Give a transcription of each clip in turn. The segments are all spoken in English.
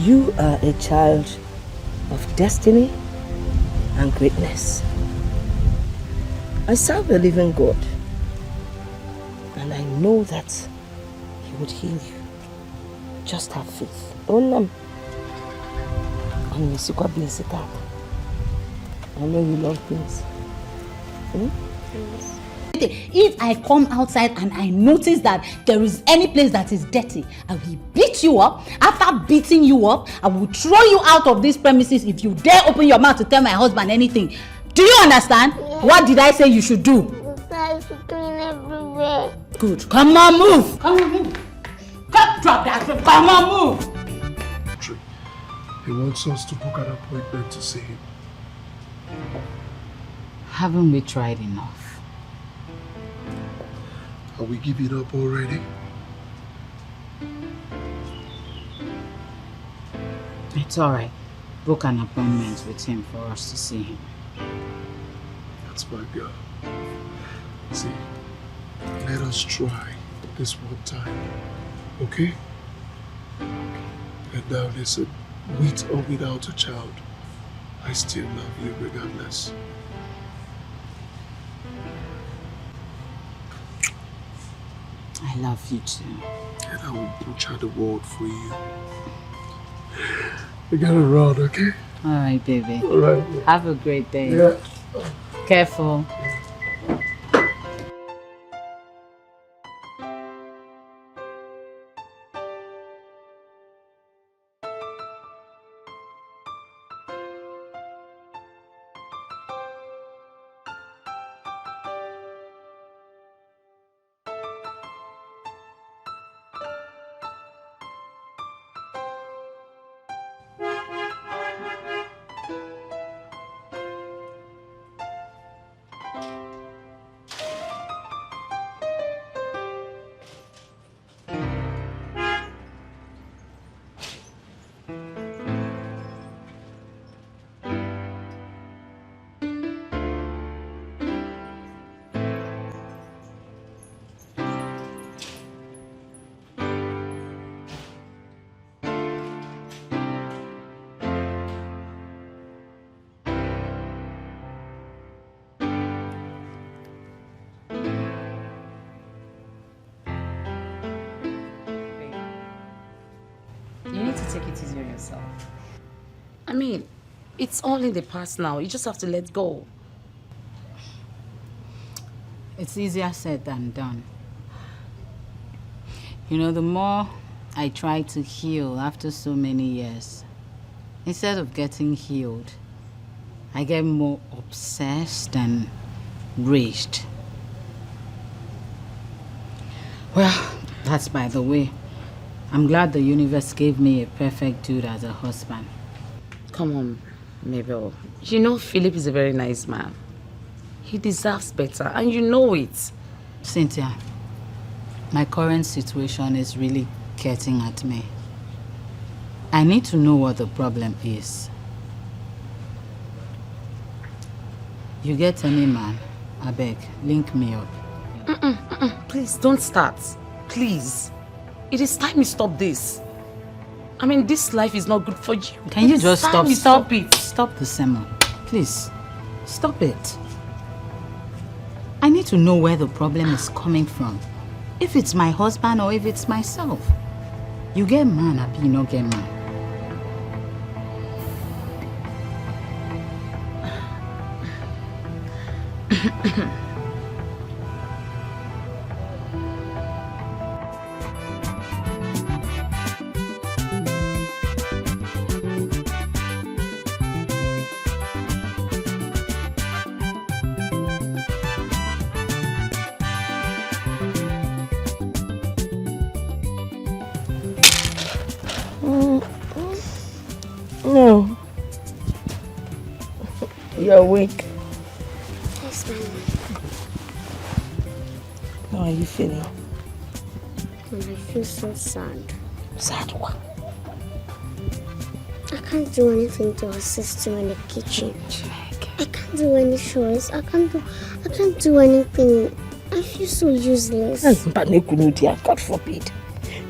You are a child of destiny and greatness. I serve a living God, and I know that He would heal you. Just have faith. I know you love things. Yes. If I come outside and I notice that there is any place that is dirty, I will beat you up. After beating you up, I will throw you out of these premises if you dare open your mouth to tell my husband anything. Do you understand? Yes. What did I say you should do? I should clean everywhere. Good. Come on, move. Come on, move. Come, drop that. Come on, move. He wants us to book an appointment to see him. Haven't we tried enough? Are we giving up already? It's alright. Book an appointment with him for us to see him. That's my girl. See, let us try this one time, okay? And now listen, with or without a child, I still love you regardless. I love you too. And I will butcher the world for you. We gotta run, okay? Alright, baby. Alright. Have a great day. Yeah. Careful. Take it easy on yourself. I mean, it's all in the past now. You just have to let go. It's easier said than done. You know, the more I try to heal after so many years, instead of getting healed, I get more obsessed and raged. Well, that's by the way. I'm glad the universe gave me a perfect dude as a husband. Come on, Mabel. You know Philip is a very nice man. He deserves better, and you know it. Cynthia, my current situation is really getting at me. I need to know what the problem is. You get any man, I beg, link me up. Please, don't start. Please. It is time you stop this. I mean, this life is not good for you. Can you just stop? Stop it. Stop the sermon. Please. Stop it. I need to know where the problem is coming from. If it's my husband or if it's myself. You get man, happy you not get man. No. You're awake. Yes, Mama. How are you feeling? I feel so sad. Sad what? I can't do anything to assist you in the kitchen. I can't do any chores. I can't do anything. I feel so useless. God forbid.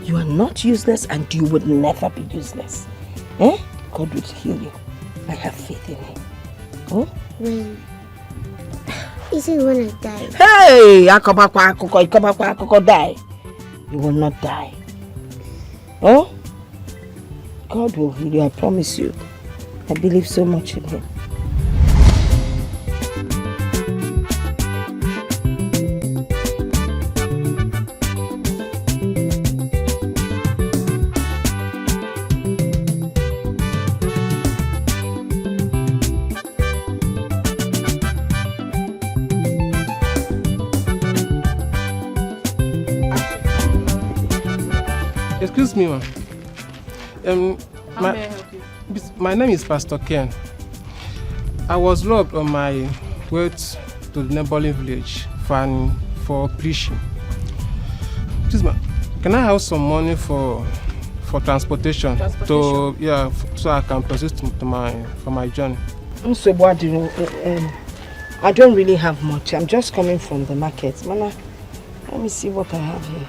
You are not useless and you would never be useless. Eh? God will heal you. I have faith in him. Oh? When? Is it when I die? Hey! Die. You will not die. Oh? God will heal you, I promise you. I believe so much in him. Excuse me, ma'am. My name is Pastor Ken. I was robbed on my way to the neighboring village for preaching. Please, ma'am, can I have some money for transportation? So I can proceed to my journey. So what do you I don't really have much. I'm just coming from the market. Mama, let me see what I have here.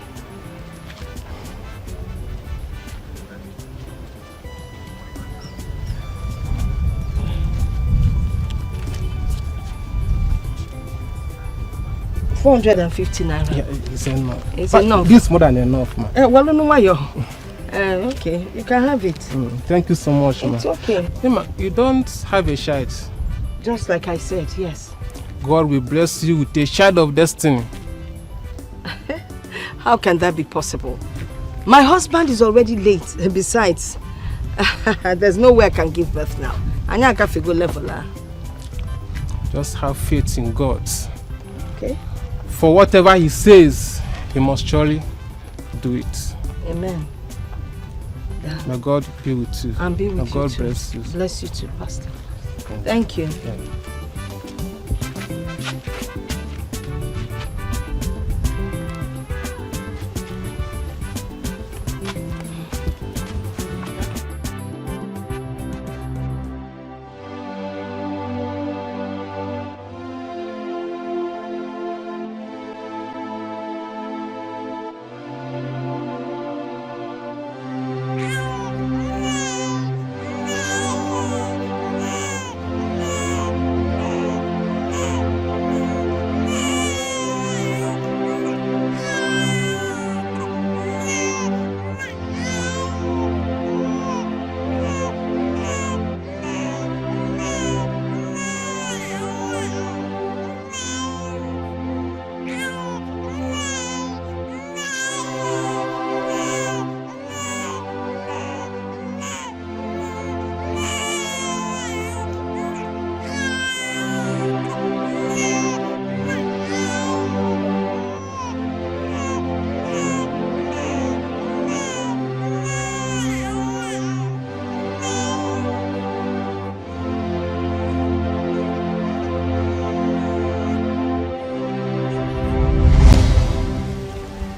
$450. Yeah, it's enough. It's enough. This is more than enough, ma'am. Well, no, why you? Okay, you can have it. Thank you so much, ma'am. It's okay. Hey, ma, you don't have a child. Just like I said, yes. God will bless you with a child of destiny. How can that be possible? My husband is already late. Besides, there's no way I can give birth now. I can't figure level. Just have faith in God. Okay. For whatever he says, he must surely do it. Amen. Yeah. May God be with you. And be with May you God too. bless you. Bless you too, Pastor. Thank you. Yeah.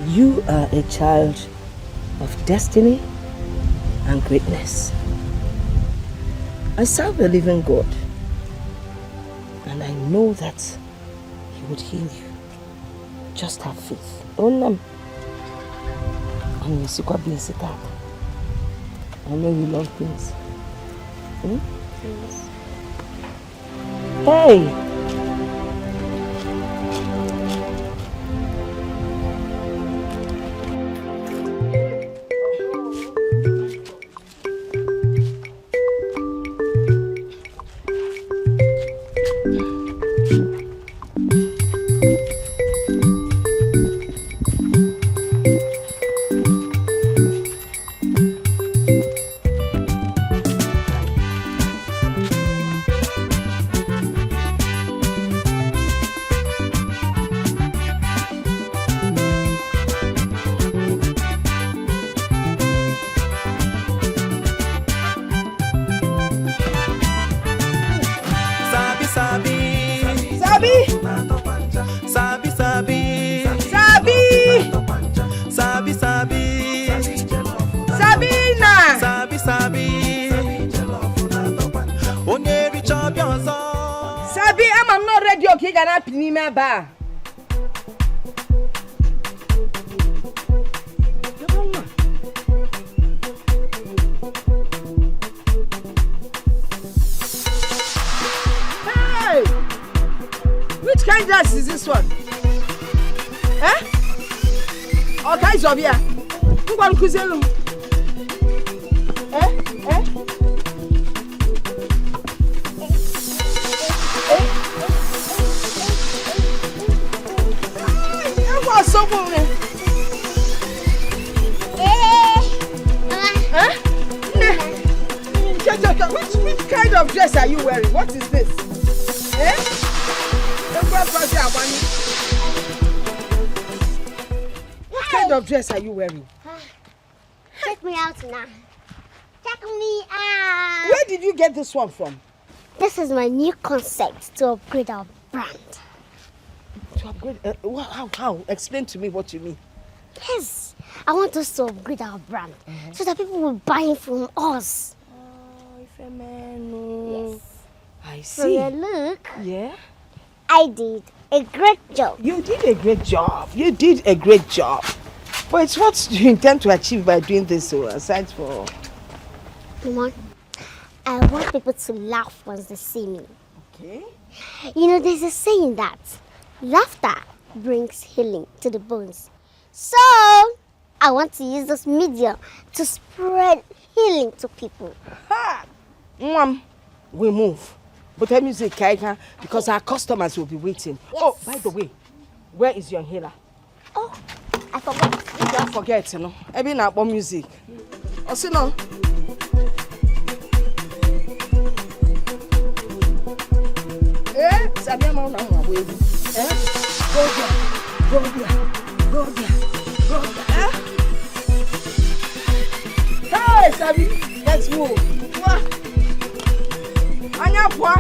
You are a child of destiny and greatness. I serve a living God, and I know that He would heal you. Just have faith. I know you love things. Yes. Hey! kind dance is this one? Eh? All kinds of here. Who want to sell them? Eh? What's so good? Which kind of dress are you wearing? What is this? Eh? What kind of dress are you wearing? Check me out now. Check me out. Where did you get this one from? This is my new concept to upgrade our brand. To upgrade? How? Explain to me what you mean. Yes, I want us to upgrade our brand so that people will buy it from us. Yes. I So see. look, Yeah? I did a great job. You did a great job. But it's what you intend to achieve by doing this, so aside for... Come on. I want people to laugh once they see me. Okay. You know, there's a saying that laughter brings healing to the bones. So, I want to use this medium to spread healing to people. Ha! We move. But the music, Kaika, because our customers will be waiting. Yes. Oh, by the way, where is your inhaler? Oh, I forgot. You don't forget, you know. Every night about music. Oh, see no. Eh? Sabi, I'm on my way. Eh? Go there. Eh? Hey, Sabi, let's move. Anya kwa.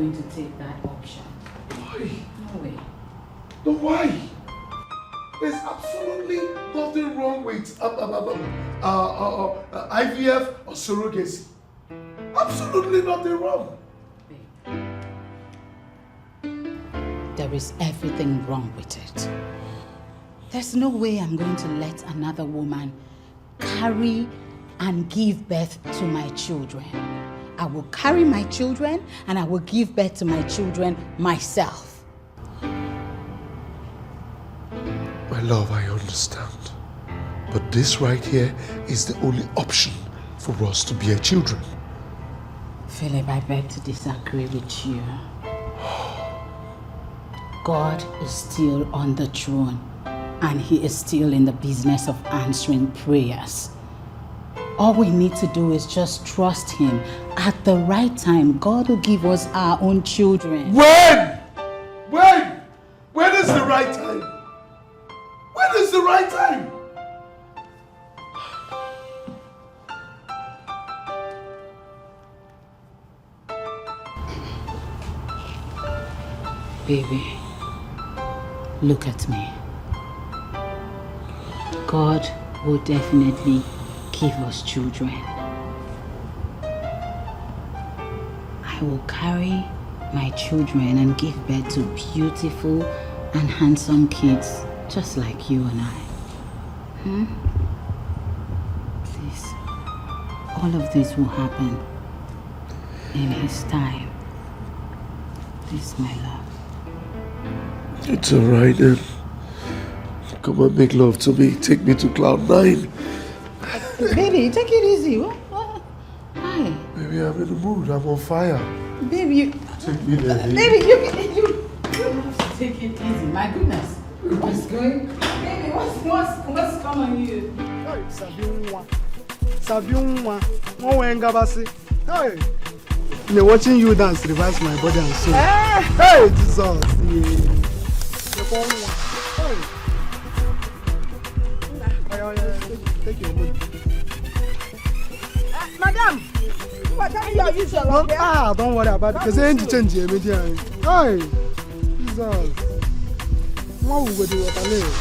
going to take that option. Why? No way. No, why? There's absolutely nothing wrong with IVF or surrogacy. Absolutely nothing wrong. There is everything wrong with it. There's no way I'm going to let another woman carry and give birth to my children. I will carry my children and I will give birth to my children myself. My love, I understand. But this right here is the only option for us to bear children. Philip, I beg to disagree with you. God is still on the throne and he is still in the business of answering prayers. All we need to do is just trust him. At the right time, God will give us our own children. When? When? When is the right time? When is the right time? Baby, look at me. God will definitely give us children. I will carry my children and give birth to beautiful and handsome kids just like you and I. Please, all of this will happen in his time. Please, my love. It's alright then. Come and make love to me. Take me to cloud 9. Baby, take it easy. What? Why? Baby, I'm in the mood. I'm on fire. Baby, you... Take me there. Baby, you have to take it easy. My goodness. What's going... Baby, what's come on you? Hey, Sabi, hey. Me watching you dance revives my body and soul. Hey, Jesus. Hey. Take your money. Madam, what time you use your love? Don't worry about it. Because I ain't change immediately. Hey, Jesus. What will we do with a little?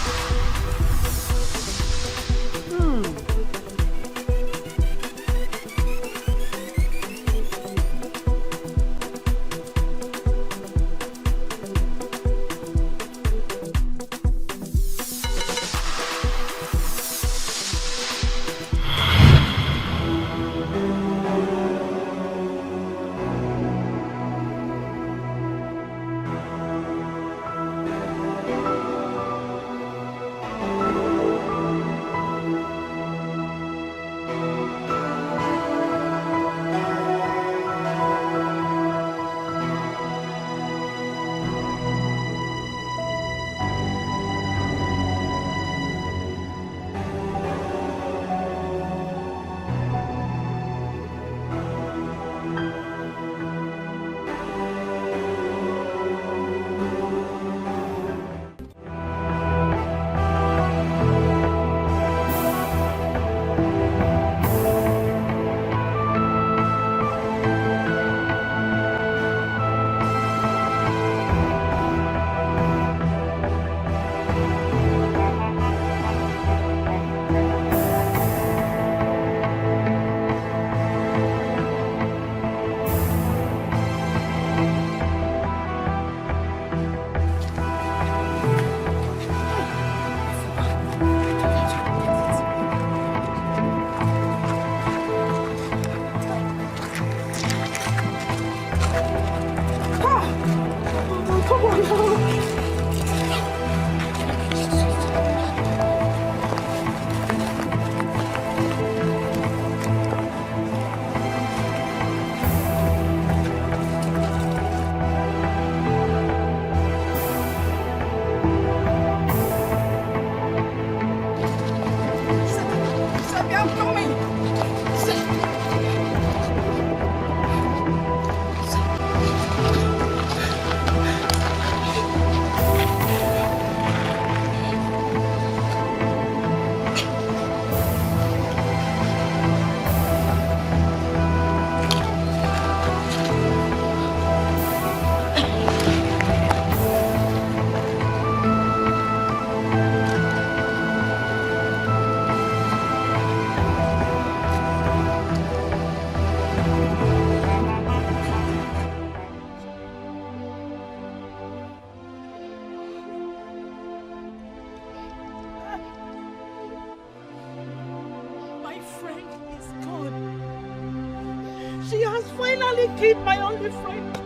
She has finally killed my only friend.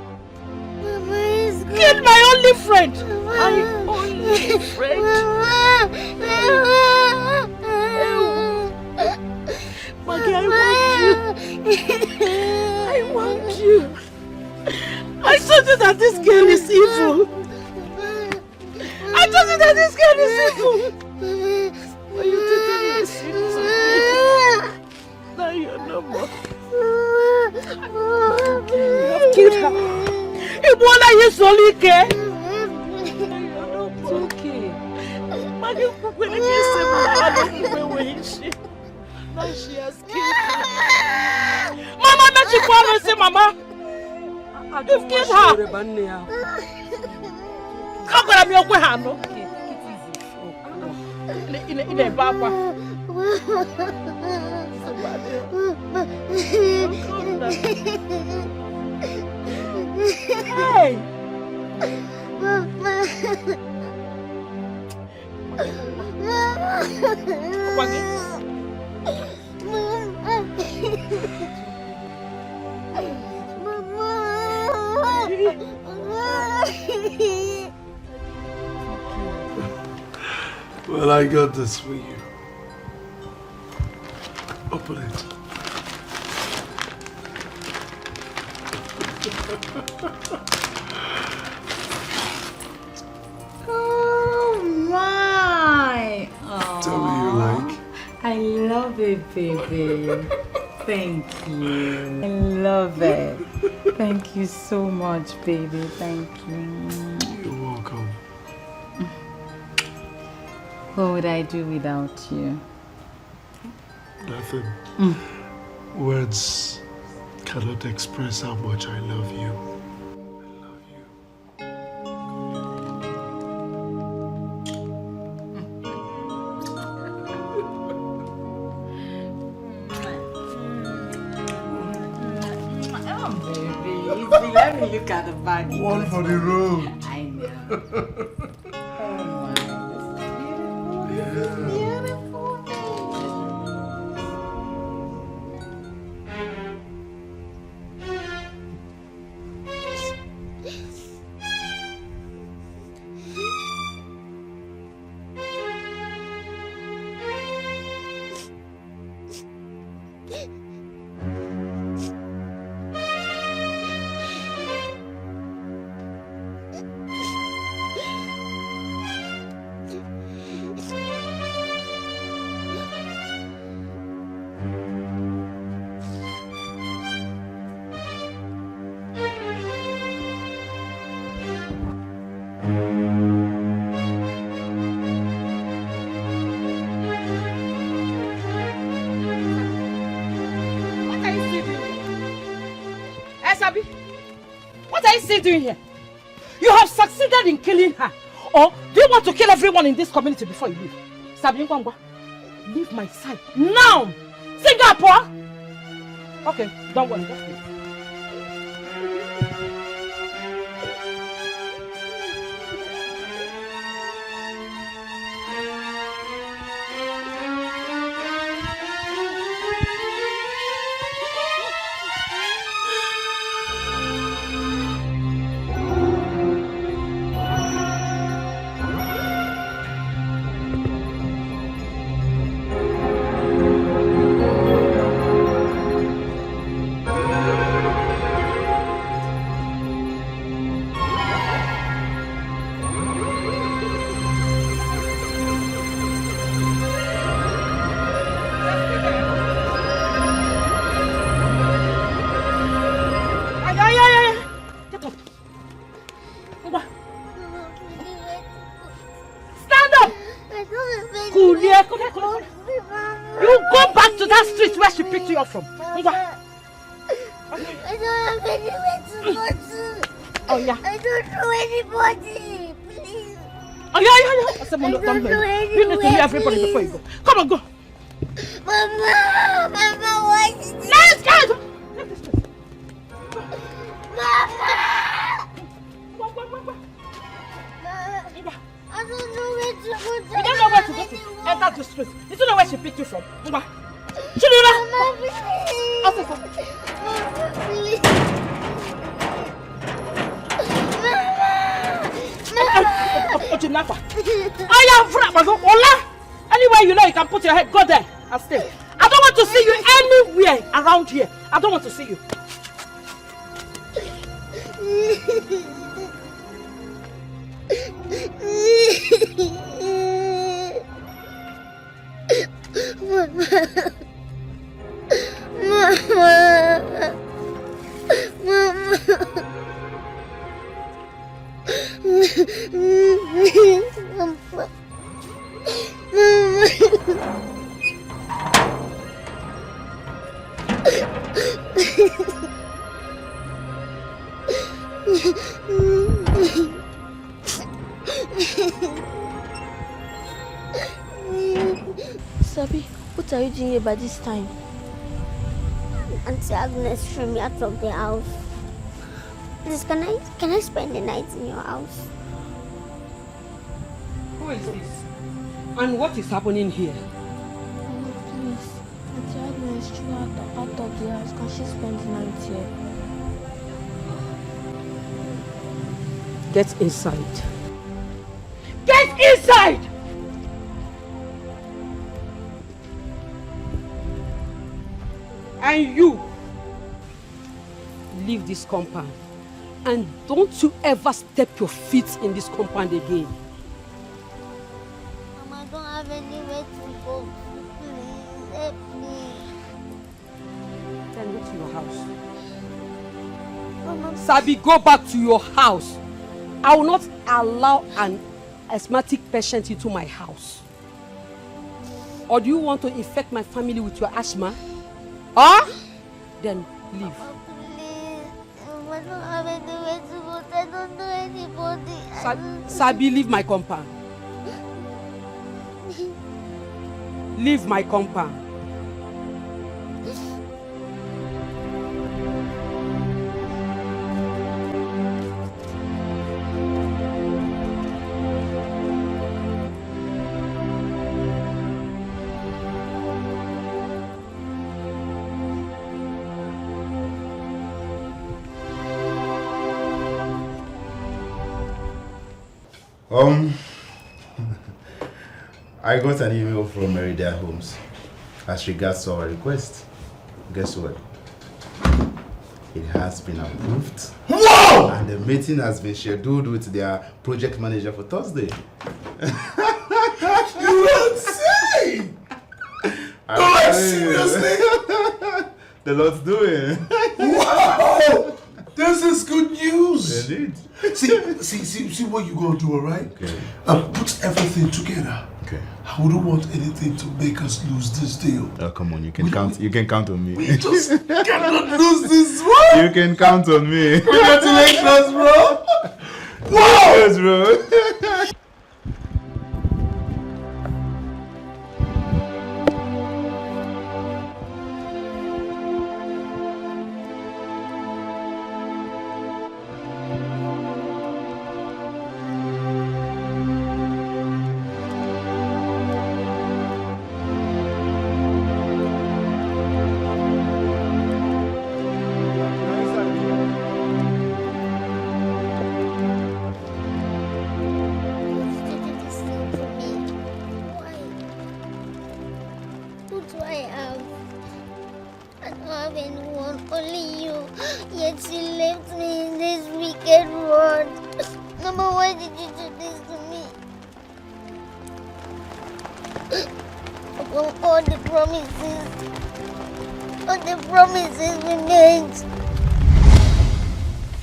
Mama is good. Killed my only friend. Mama. My only friend. Maggie, I want you. I told you that this girl is evil. I told you that this girl is evil. But you didn't listen to me. Now you're no more. You have killed her. Ibuola Yesolike. It's okay. Maggie, when I get some, now she has killed her. Mama, not you want to say, Mama. You've killed her. How can I be okay, Hano? In a baba. Hey! Well, I got this for you. Open it. Oh my! Tell me you like. I love it, baby. Thank you. I love it. Thank you so much, baby. Thank you. You're welcome. What would I do without you? Nothing. Words cannot express how much I love you. Let me look at the bag. One for the road. I know. Oh my, this is beautiful. Sabi, what are you still doing here? You have succeeded in killing her. Or do you want to kill everyone in this community before you leave? Sabi Ngwangwa, leave my side now! Singapore! Okay, don't worry, just wait. You go back to that street where she picked you up from. I don't have anywhere to go to. Oh yeah. I don't know anybody. Please. Oh yeah. I said, Mama, don't know. You need to hear everybody before you go. Come on, go. Mama, what is this? Let's go. Mama. I don't know where to go to. You don't know where to go to. Enter the street. You don't know where she picked you from. Mama, please. Mama. Ola! Anywhere you know you can put your head, go there and stay. I don't want to see you anywhere around here. I don't want to see you. Sabi, what are you doing here by this time? Auntie Agnes threw me out of the house. Please, can I spend the night in your house? Who is this? And what is happening here? Oh, please. Auntie Agnes threw her out of the house. Can she spend the night here? Get inside. Get inside! And you, leave this compound. And don't you ever step your feet in this compound again. Mama, I don't have anywhere to go. Please, help me. Then go to your house. Mama, Sabi, go back to your house. I will not allow an asthmatic patient into my house. Or do you want to infect my family with your asthma? Huh? Then leave. please. Mama, I don't have anywhere to go. I don't know anybody. Sabi, leave my compound. Leave my compound. I got an email from Meridian Homes as regards our request. Guess what? It has been approved. Whoa! And the meeting has been scheduled with their project manager for Thursday. You're insane! Like, seriously? The Lord's doing. Wow! This is good news. Indeed. See what you're gonna do, alright? Okay. Put everything together. Okay. I wouldn't want anything to make us lose this deal. Oh, come on, you can count on me. We just cannot lose this one. You can count on me. Congratulations, bro. Wow! Yes, bro.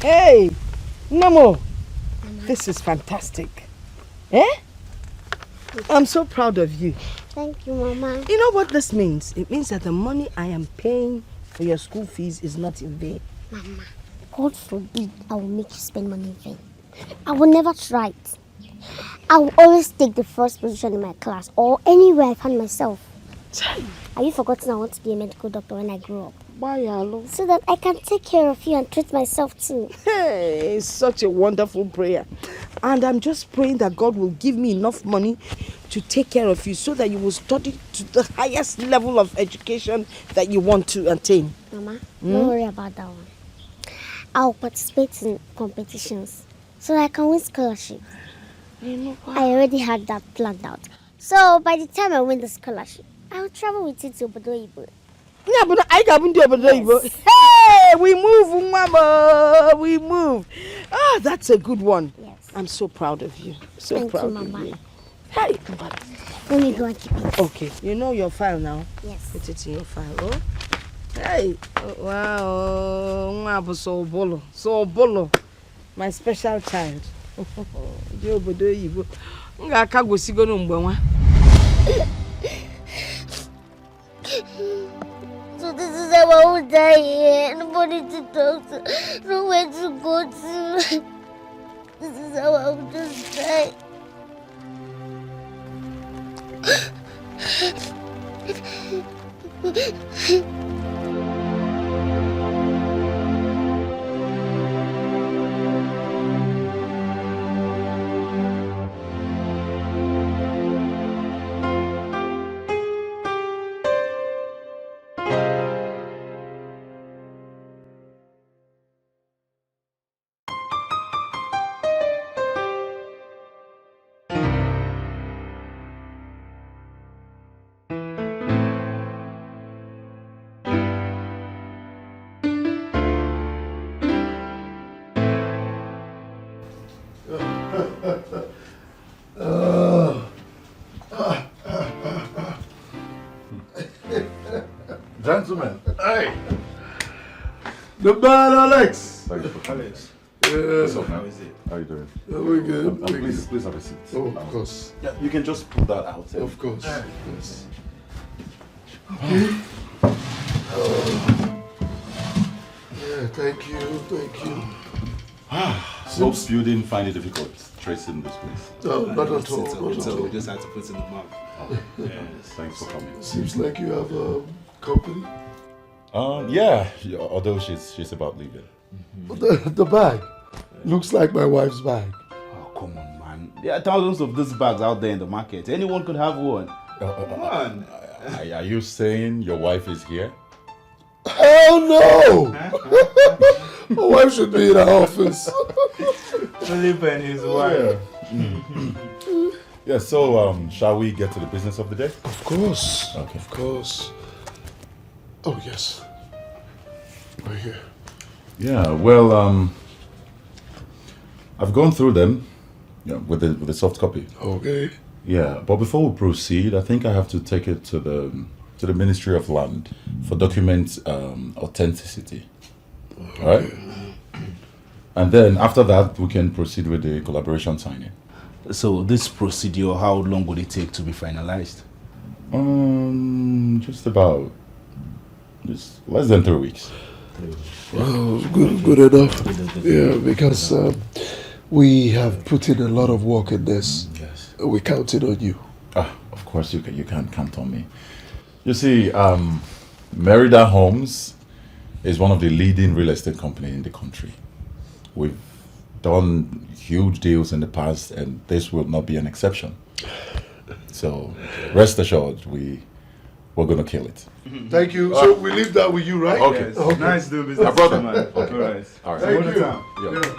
Hey, Namo, this is fantastic. Eh? I'm so proud of you. Thank you, Mama. You know what this means? It means that the money I am paying for your school fees is not in vain. Mama, God forbid I will make you spend money in vain. I will never try it. I will always take the first position in my class or anywhere I find myself. Have you forgotten I want to be a medical doctor when I grow up? Why, Alo? So that I can take care of you and treat myself too. Hey, it's such a wonderful prayer. And I'm just praying that God will give me enough money to take care of you so that you will study to the highest level of education that you want to attain. Mama, don't worry about that one. I'll participate in competitions so that I can win scholarship. You know what? I already had that planned out. So by the time I win the scholarship, I'll travel with you to Obio. Yeah, but I got to Hey, we move, Mama. We move. Ah, that's a good one. Yes. I'm so proud of you. So Thank proud you, of Mama. you. Hey, Let me go and keep it. okay, you know your file now? Yes. Put it in your file, oh? Hey, wow, so bolo. My special child. Obodo Igbo. Ngaka gosigo no mgbe nwa. So this is how I will die here. Nobody to talk to. Nowhere to go to. This is how I will just die. Gentlemen, hey! The man, Alex! Thank you for coming. Alex. What's up, how is it? How you doing? We're good. Please have a seat. Oh, of course. Yeah, you can just pull that out. Of course. Yes. Yeah, thank you. Hope you didn't find it difficult tracing this place. No, not at all. We just had to put in the map. Yes. Thanks for coming. Seems like you have company. Yeah, although she's about leaving. The bag looks like my wife's bag. Oh, come on, man. There are thousands of these bags out there in the market. Anyone could have one. Come on. Are you saying your wife is here? Hell no! My wife should be in her office. Philip and his wife. Yeah, so shall we get to the business of the day? Of course. Okay. Of course. Oh, yes. Right here. Yeah, well, I've gone through them with the soft copy. Okay. Yeah, but before we proceed, I think I have to take it to the Ministry of Land for document authenticity. All right? And then after that, we can proceed with the collaboration signing. So this procedure, how long would it take to be finalized? Just less than 3 weeks. Well, good enough. Yeah, because we have put in a lot of work in this. Yes. We're counting on you. Of course you can't count on me. You see, Merida Homes is one of the leading real estate companies in the country. We've done huge deals in the past, and this will not be an exception. So rest assured, we're gonna kill it. Thank you. So we leave that with you, right? Okay. Yes. Okay. Nice doing business. My brother. Man. Okay. All right. Thank you. Yeah.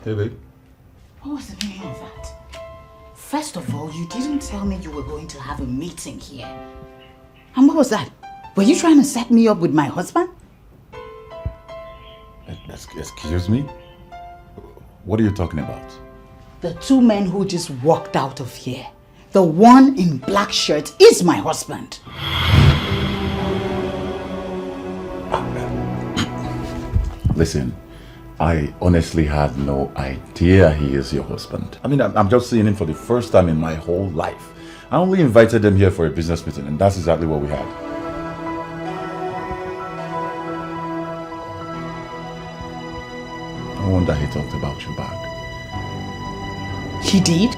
Hey, babe. What was the meaning of that? First of all, you didn't tell me you were going to have a meeting here. And what was that? Were you trying to set me up with my husband? Excuse me? What are you talking about? The two men who just walked out of here. The one in black shirt is my husband. Listen, I honestly had no idea he is your husband. I mean, I'm just seeing him for the first time in my whole life. I only invited them here for a business meeting, and that's exactly what we had. everyone that he talked about you back. He did?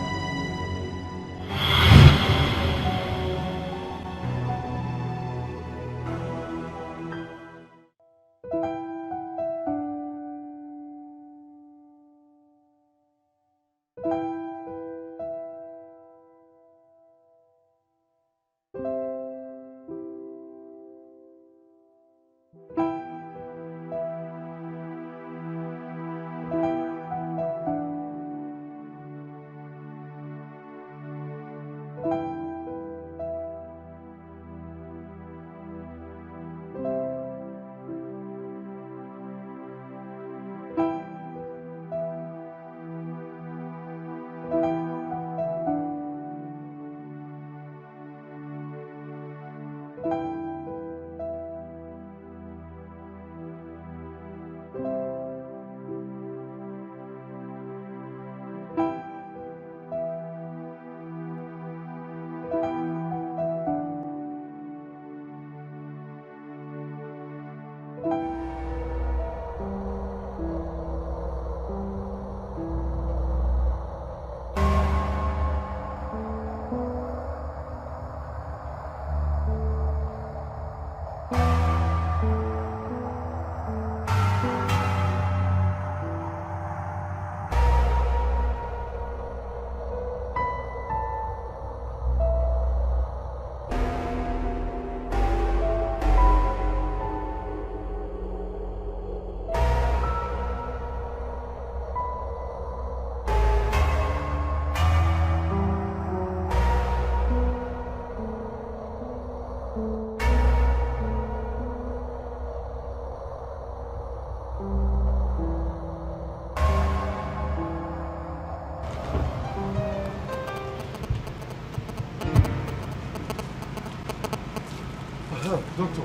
Doctor,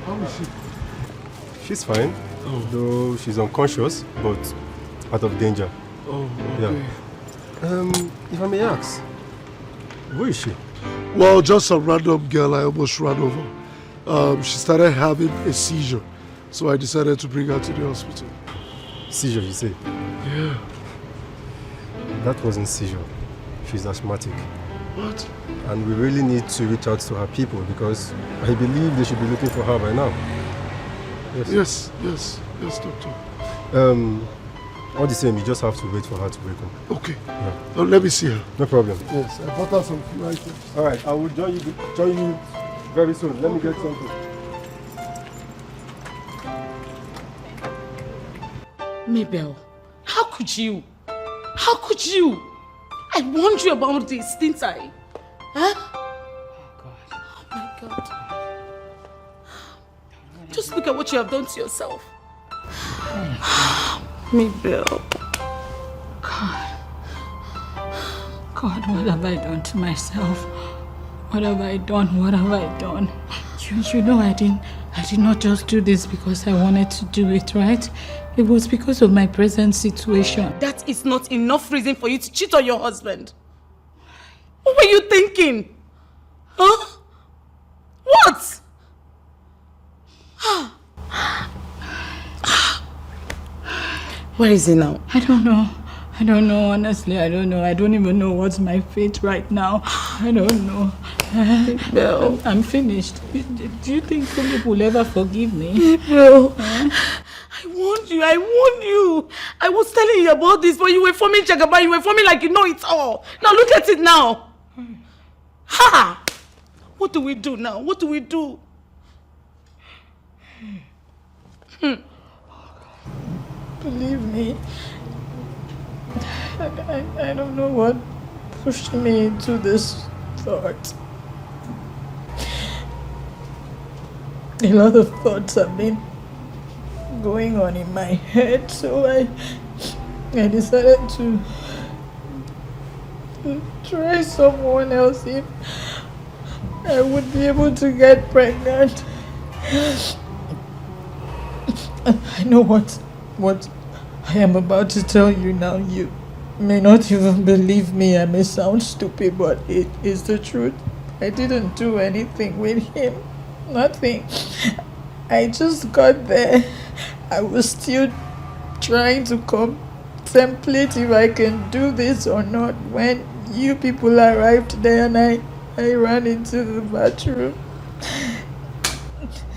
how is she? She's fine, though she's unconscious, but out of danger. Oh, okay. Yeah. If I may ask, where is she? Well, just a random girl I almost ran over. She started having a seizure, so I decided to bring her to the hospital. Seizure, you say? Yeah. That wasn't seizure. She's asthmatic. What? And we really need to reach out to her people because I believe they should be looking for her by now. Yes, doctor. All the same, you just have to wait for her to wake up. Okay. Yeah. Let me see her. No problem. Yes, I bought her some few items. All right, I will join you very soon. Let me get something. Mabel, how could you? How could you? I warned you about this, didn't I? Huh? Oh my God. Just look at what you have done to yourself. Mabel. God, what have I done to myself? What have I done? What have I done? You know I did not just do this because I wanted to do it, right? It was because of my present situation. That is not enough reason for you to cheat on your husband. What were you thinking? Huh? What? Where is he now? I don't know. Honestly, I don't know. I don't even know what's my fate right now. I don't know. Belle. I'm finished. Do you think Philip will ever forgive me? Belle. I warned you. I was telling you about this, but you were forming Jagaba. You were forming like you know it all. Now look at it now. Ha! What do we do now? What do we do? Believe me, I don't know what pushed me into this thought. A lot of thoughts have been going on in my head, so I decided to try someone else if I would be able to get pregnant. I know what I am about to tell you now. You may not even believe me. I may sound stupid, but it is the truth. I didn't do anything with him. Nothing. I just got there. I was still trying to contemplate if I can do this or not when you people arrived there and I ran into the bathroom.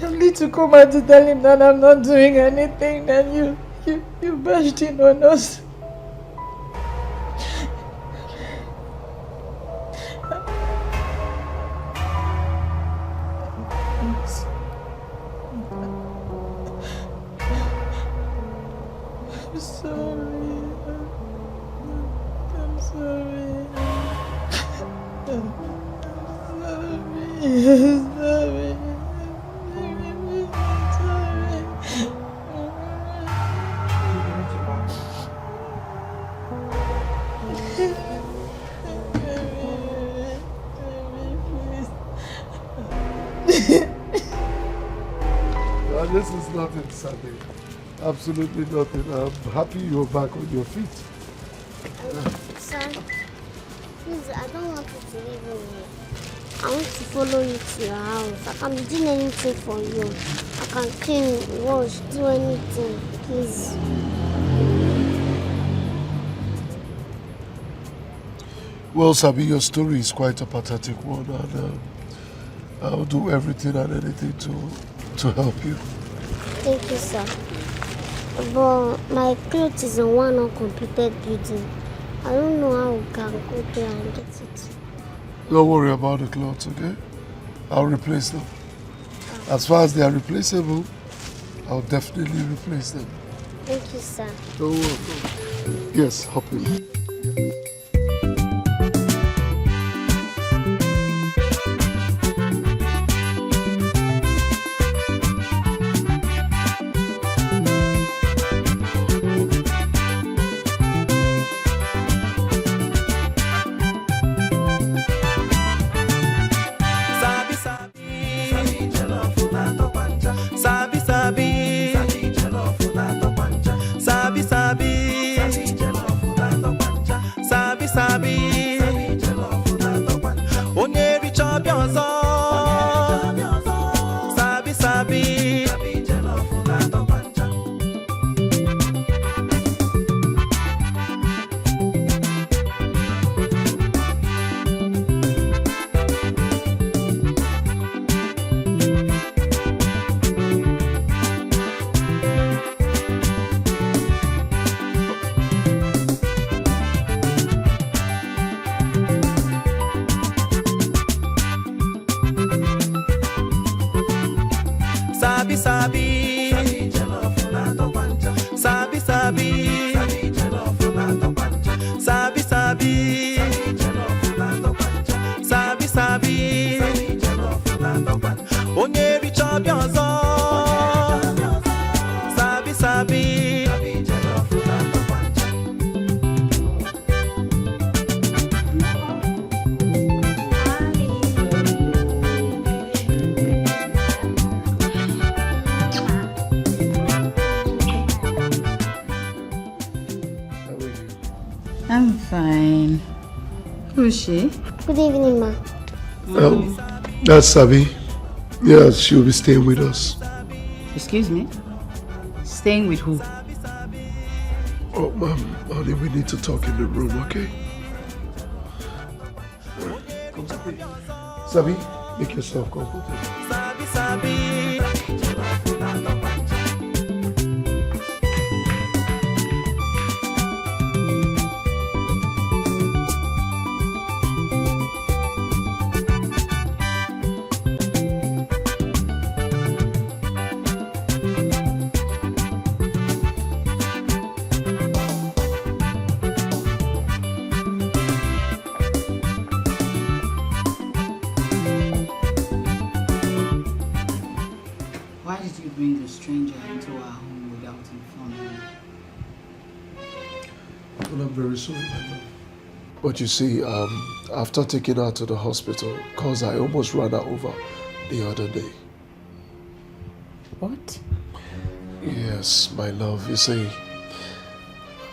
Only to come out to tell him that I'm not doing anything, and you bashed in on us. I'm sorry. I'm sorry. I'm sorry. This is nothing, Sabi. Absolutely nothing. I'm happy you're back on your feet. Sir, please, I don't want you to leave me here. I want to follow you to your house. I can be doing anything for you. I can clean, wash, do anything. Please. Well, Sabi, your story is quite a pathetic one, and I'll do everything and anything to help you. Thank you, sir. But my clothes is in one uncompleted building. I don't know how we can go there and get it. Don't worry about the clothes, okay? I'll replace them. As far as they are replaceable, I'll definitely replace them. Thank you, sir. You're welcome. Yes, hop in. I'm fine. Who's she? Good evening, ma. That's Sabi. Yeah, she'll be staying with us. Excuse me? Staying with who? Oh, ma'am, honey, we need to talk in the room, okay? Come, Sabi, make yourself comfortable. But you see, after taking her to the hospital, cause I almost ran her over the other day. What? Yes, my love, you see,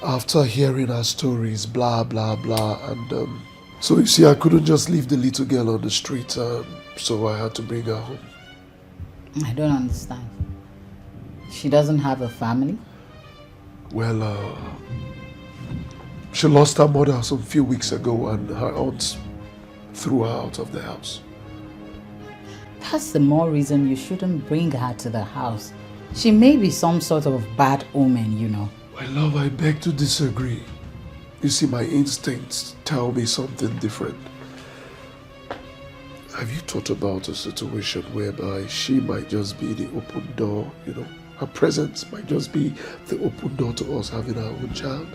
after hearing her stories, blah, blah, blah, and so you see, I couldn't just leave the little girl on the street, so I had to bring her home. I don't understand. She doesn't have a family? Well, she lost her mother some few weeks ago and her aunt threw her out of the house. That's the more reason you shouldn't bring her to the house. She may be some sort of bad omen, you know. My love, I beg to disagree. You see, my instincts tell me something different. Have you thought about a situation whereby she might just be the open door, you know? Her presence might just be the open door to us having our own child.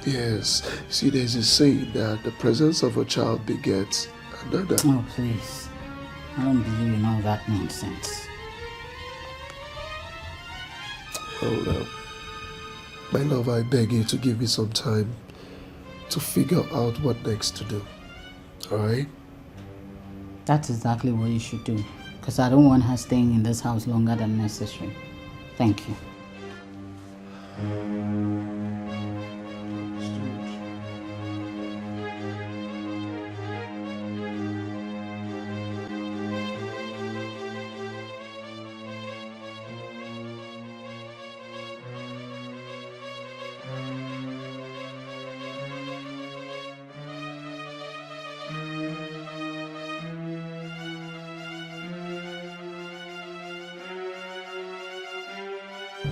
Yes, see, there's a saying that the presence of a child begets another. Oh, please. I don't believe in all that nonsense. Oh, my love, I beg you to give me some time to figure out what next to do. Alright? That's exactly what you should do. Because I don't want her staying in this house longer than necessary. Thank you.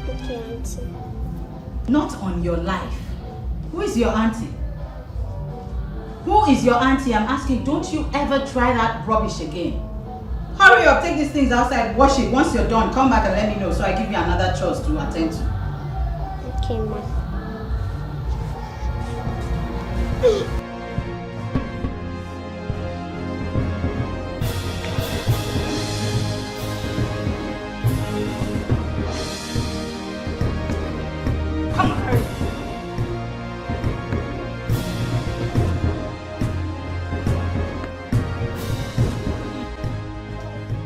Okay, Auntie. Not on your life. Who is your auntie? Who is your auntie? I'm asking, don't you ever try that rubbish again. Hurry up, take these things outside, wash it. Once you're done, come back and let me know so I give you another chores to attend to. Okay, Ma.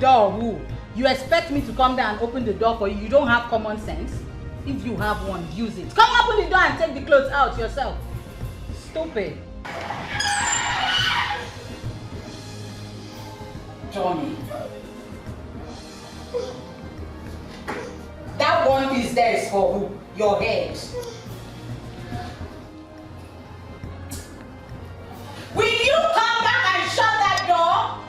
Door who? You expect me to come down and open the door for you? You don't have common sense? If you have one, use it. Come open the door and take the clothes out yourself. Stupid. Johnny. That one piece there is for who? Your head. Will you come back and shut that door?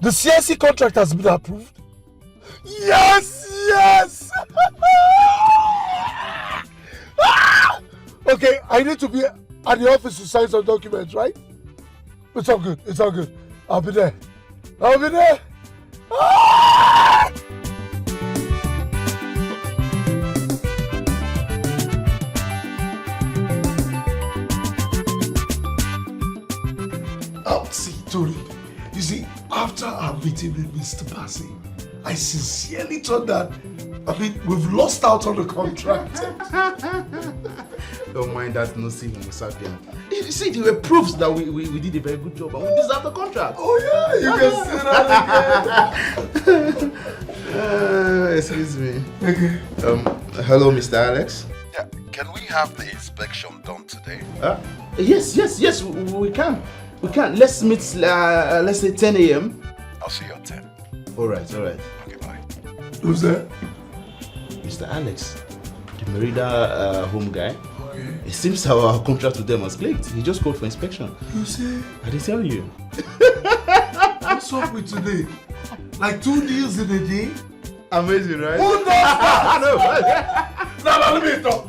The CSC contract has been approved. Yes, yes. Okay, I need to be at the office to sign some documents, right? It's all good. It's all good. I'll be there. I'll be there. See, Tori, you see, after our meeting with Mr. Bassi, I sincerely thought that, we've lost out on the contract. Don't mind that, no see, Sapien. You see, there were proofs that we did a very good job and we deserve the contract. Oh yeah, you can say that again. Excuse me. Okay. Hello, Mr. Alex. Yeah, can we have the inspection done today? Yes, we can. We can. Let's meet, let's say 10 a.m. I'll see you at 10. All right. Okay, bye. Who's that? Mr. Alex, the Merida home guy. Okay. It seems our contract with them was plagued. He just called for inspection. You see? I didn't tell you. What's up with today? Like 2 deals in a day? Amazing, right? Who does that? No, let me talk.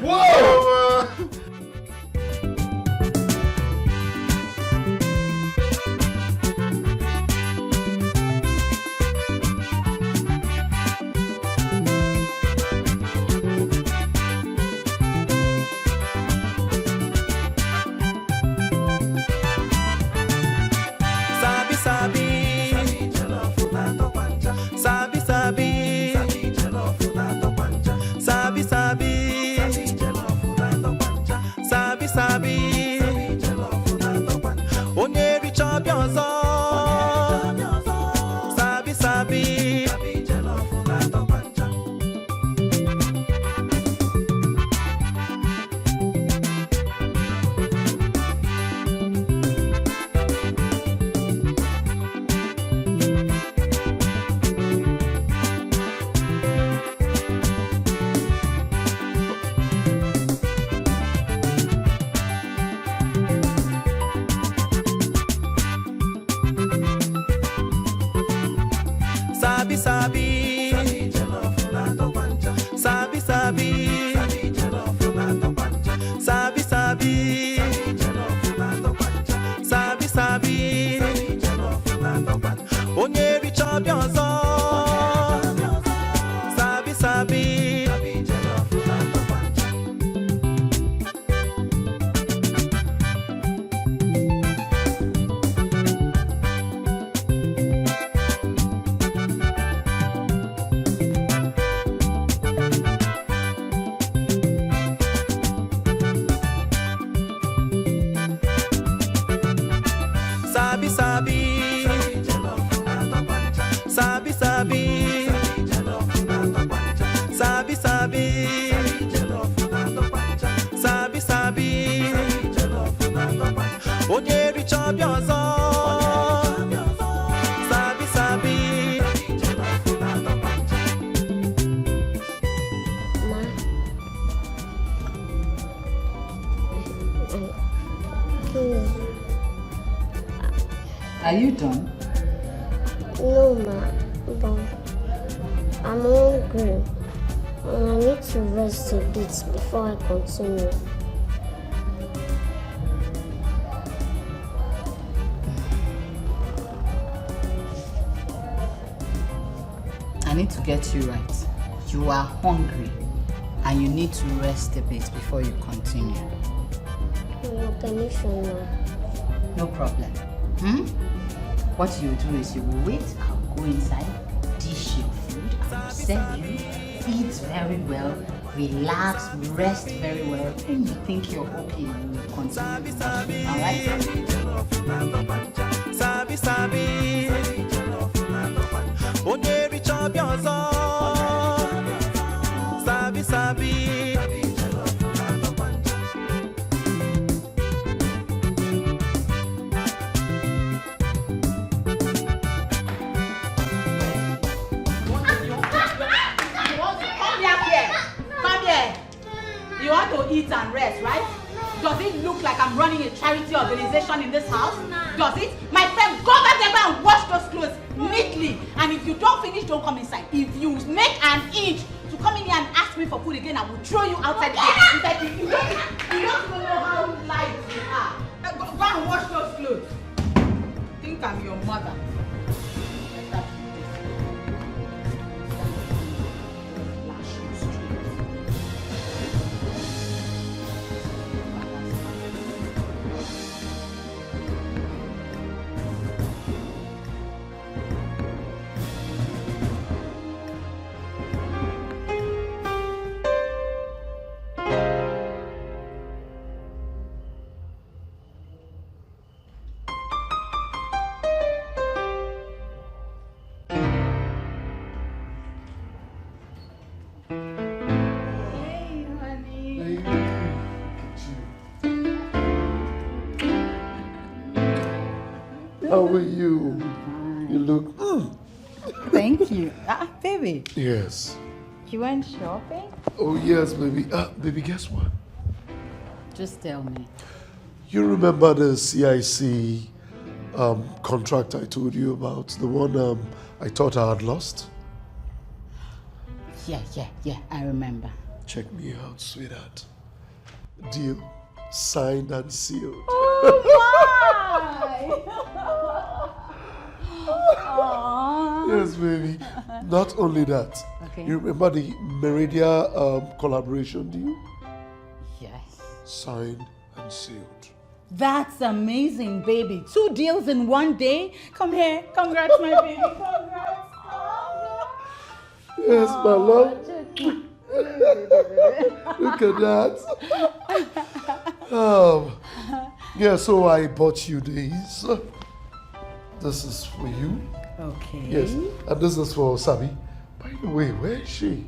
Whoa! chop your Sabi, Sabi. Sabi, Sabi. Sabi, Sabi. Sabi, Sabi. Sabi, Sabi. Onye reach up your Sabi, Sabi. Sabi, Sabi. Sabi, Sabi. Sabi, Sabi. Sabi, Sabi. Onye reach up your Sabi, Sabi. Are you done? No, ma. But I'm hungry. And I need to rest a bit before I continue. I need to get you right. You are hungry and you need to rest a bit before you continue. No permission, ma. No problem. What you do is you will wait, I'll go inside, dish your food, I'll serve you, eat very well, relax, rest very well. When you think you're okay, you will continue. Alright? Sabi, Sabi. Onye reach up your Sabi, Sabi. You want to eat and rest, right? Does it look like I'm running a charity organization in this house? Does it? My friend, go back there and wash those clothes neatly. And if you don't finish, don't come inside. If you make an inch to come in here and ask me for food again, I will throw you outside the gate. You don't even know how light you are. Go and wash those clothes. Think I'm your mother. How are you? You look... Thank you. Baby. Yes. You went shopping? Oh, yes, baby. Baby, guess what? Just tell me. You remember the CIC contract I told you about? The one I thought I had lost? Yeah, I remember. Check me out, sweetheart. Deal signed and sealed. Oh, yes, baby. Not only that. Okay. You remember the Meridia collaboration deal? Yes. Signed and sealed. That's amazing, baby. 2 deals in 1 day. Come here. Congrats, my baby. Congrats. Yes, my love. Look at that. Yeah, so I bought you these. This is for you. Okay. Yes, and this is for Sabi. By the way, where is she?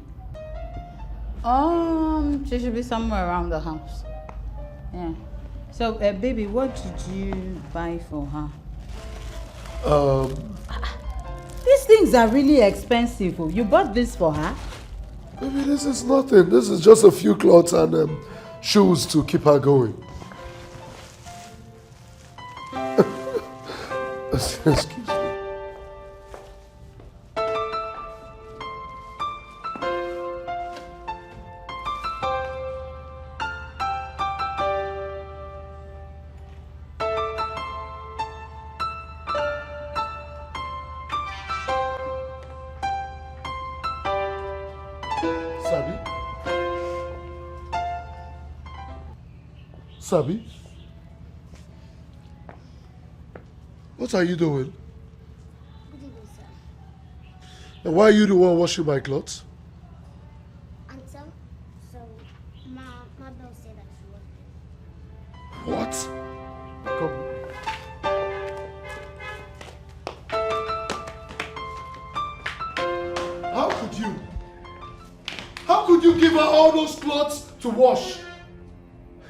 She should be somewhere around the house. Yeah. So, baby, what did you buy for her? These things are really expensive. You bought this for her? Baby, this is nothing. This is just a few clothes and shoes to keep her going. Excuse me. Sabi? What are you doing? Good evening, sir. And why are you the one washing my clothes? Uncle, so my mother said that she was. What? Come. How could you give her all those clothes to wash?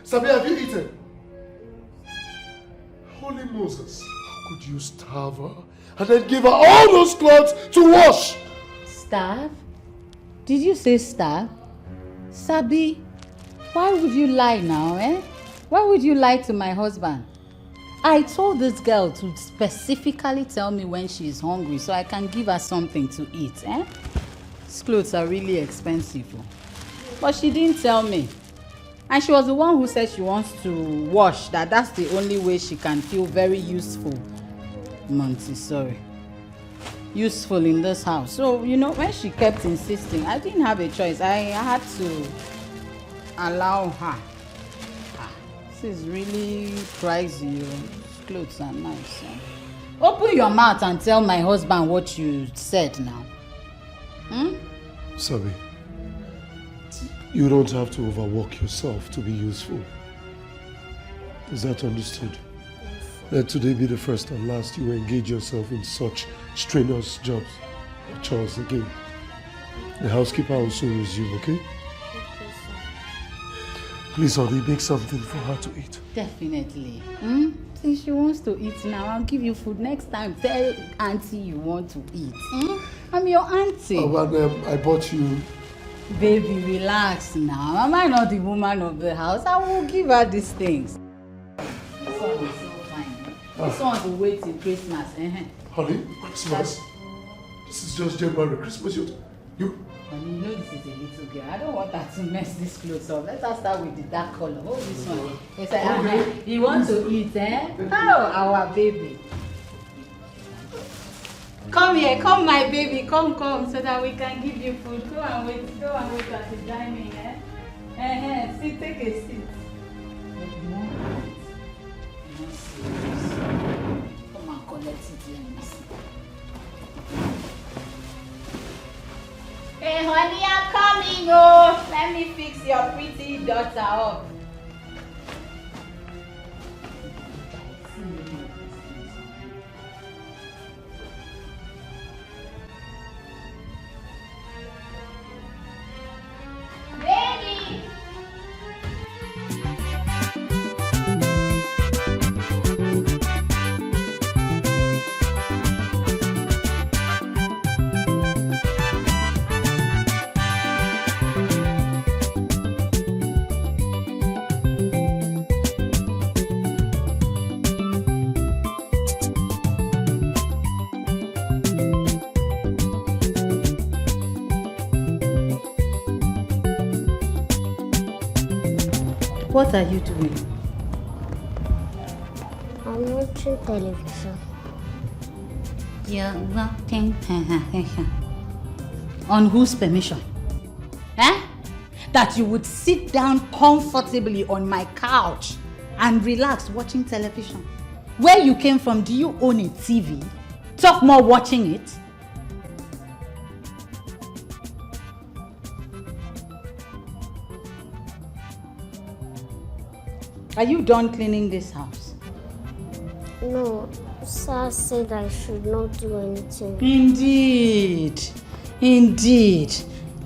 Sabi, have you eaten? Holy Moses, how could you starve her and then give her all those clothes to wash? Starve? Did you say starve? Sabi, why would you lie now, eh? Why would you lie to my husband? I told this girl to specifically tell me when she is hungry so I can give her something to eat, eh? These clothes are really expensive. But she didn't tell me. And she was the one who said she wants to wash, that's the only way she can feel very useful. Montessori. Useful in this house. So, you know, when she kept insisting, I didn't have a choice. I had to allow her. This is really pricey. These clothes are nice. Open your mouth and tell my husband what you said now. Sabi, you don't have to overwork yourself to be useful. Is that understood? Let today be the first and last you engage yourself in such strenuous jobs or chores again. The housekeeper will soon resume, okay? Please, honey, make something for her to eat. Definitely. Since she wants to eat now, I'll give you food next time. Tell auntie you want to eat. I'm your auntie. Oh, and I bought you. Baby, relax now. Am I not the woman of the house? I will give her these things. This one is so fine. This one will wait till Christmas. Honey, Christmas? This is just January. Christmas, you... Honey, you know this is a little girl. I don't want her to mess this clothes up. Let us start with the dark color. Oh, this one. It's like, you want to eat, eh? Oh, our baby. Come here, come my baby, come, so that we can give you food. Go and wait at the dining, eh? Sit, take a seat. Come and collect it, let me see. Hey honey, I'm coming, oh! Let me fix your pretty daughter up. Baby! What are you doing? I'm watching television. You're watching television. On whose permission? That you would sit down comfortably on my couch and relax watching television. Where you came from, do you own a TV? Talk more watching it. Are you done cleaning this house? No, sir said I should not do anything. Indeed.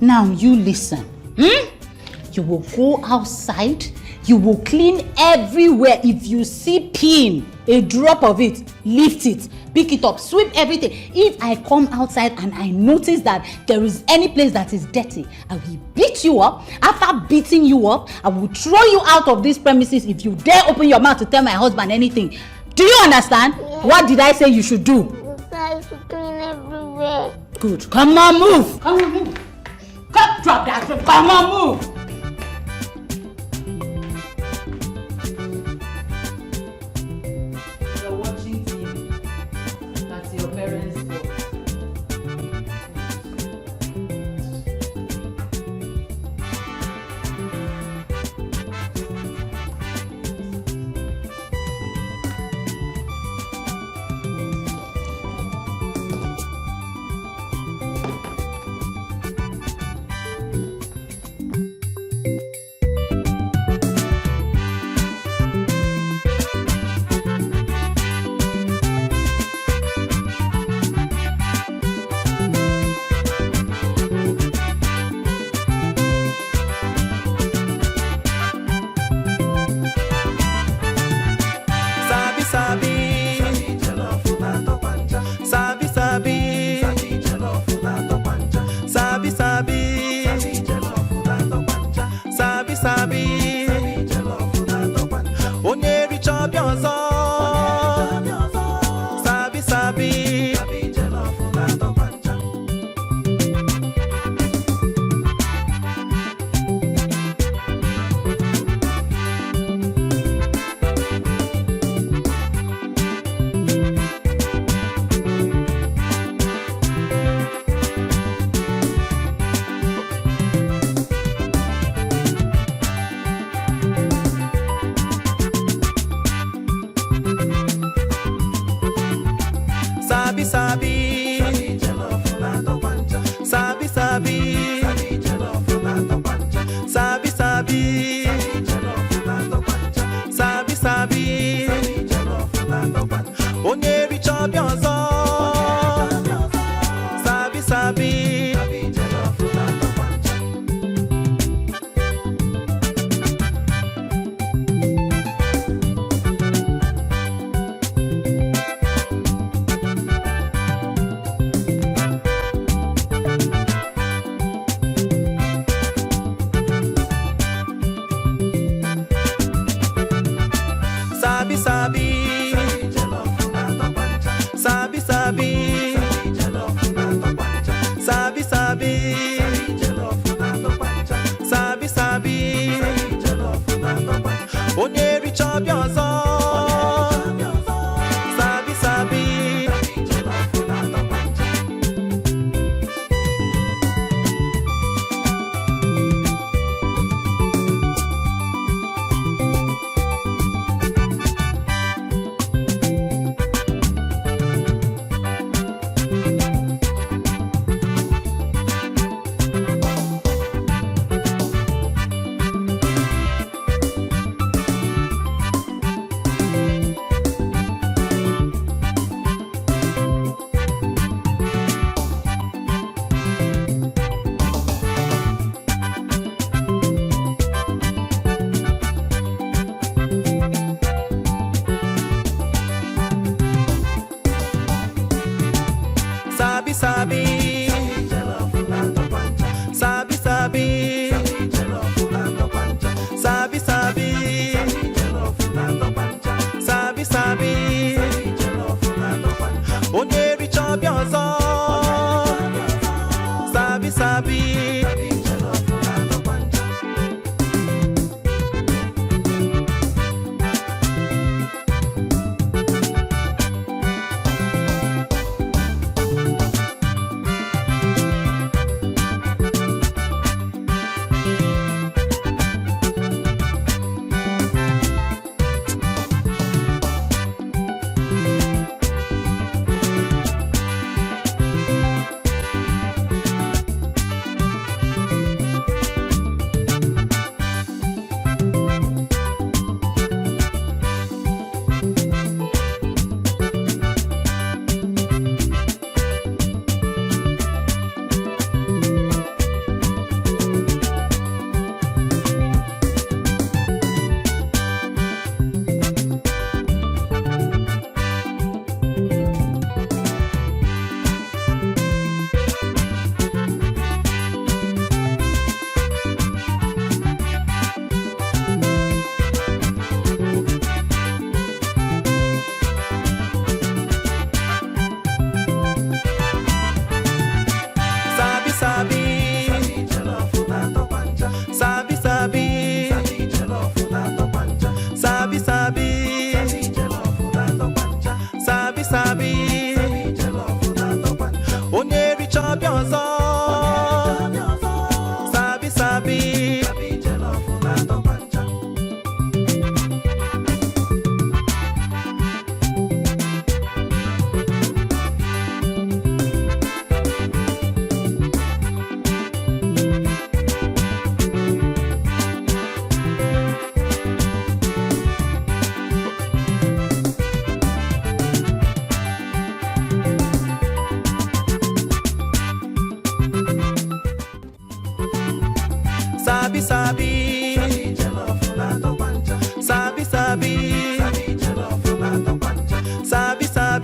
Now you listen. You will go outside. You will clean everywhere. If you see pin, a drop of it, lift it, pick it up, sweep everything. If I come outside and I notice that there is any place that is dirty, I will beat you up. After beating you up, I will throw you out of these premises if you dare open your mouth to tell my husband anything. Do you understand? Yeah. What did I say you should do? I should clean everywhere. Good. Come on, move. Come on, move. Come, drop that. Come on, move. You're watching TV. That's your parents' fault.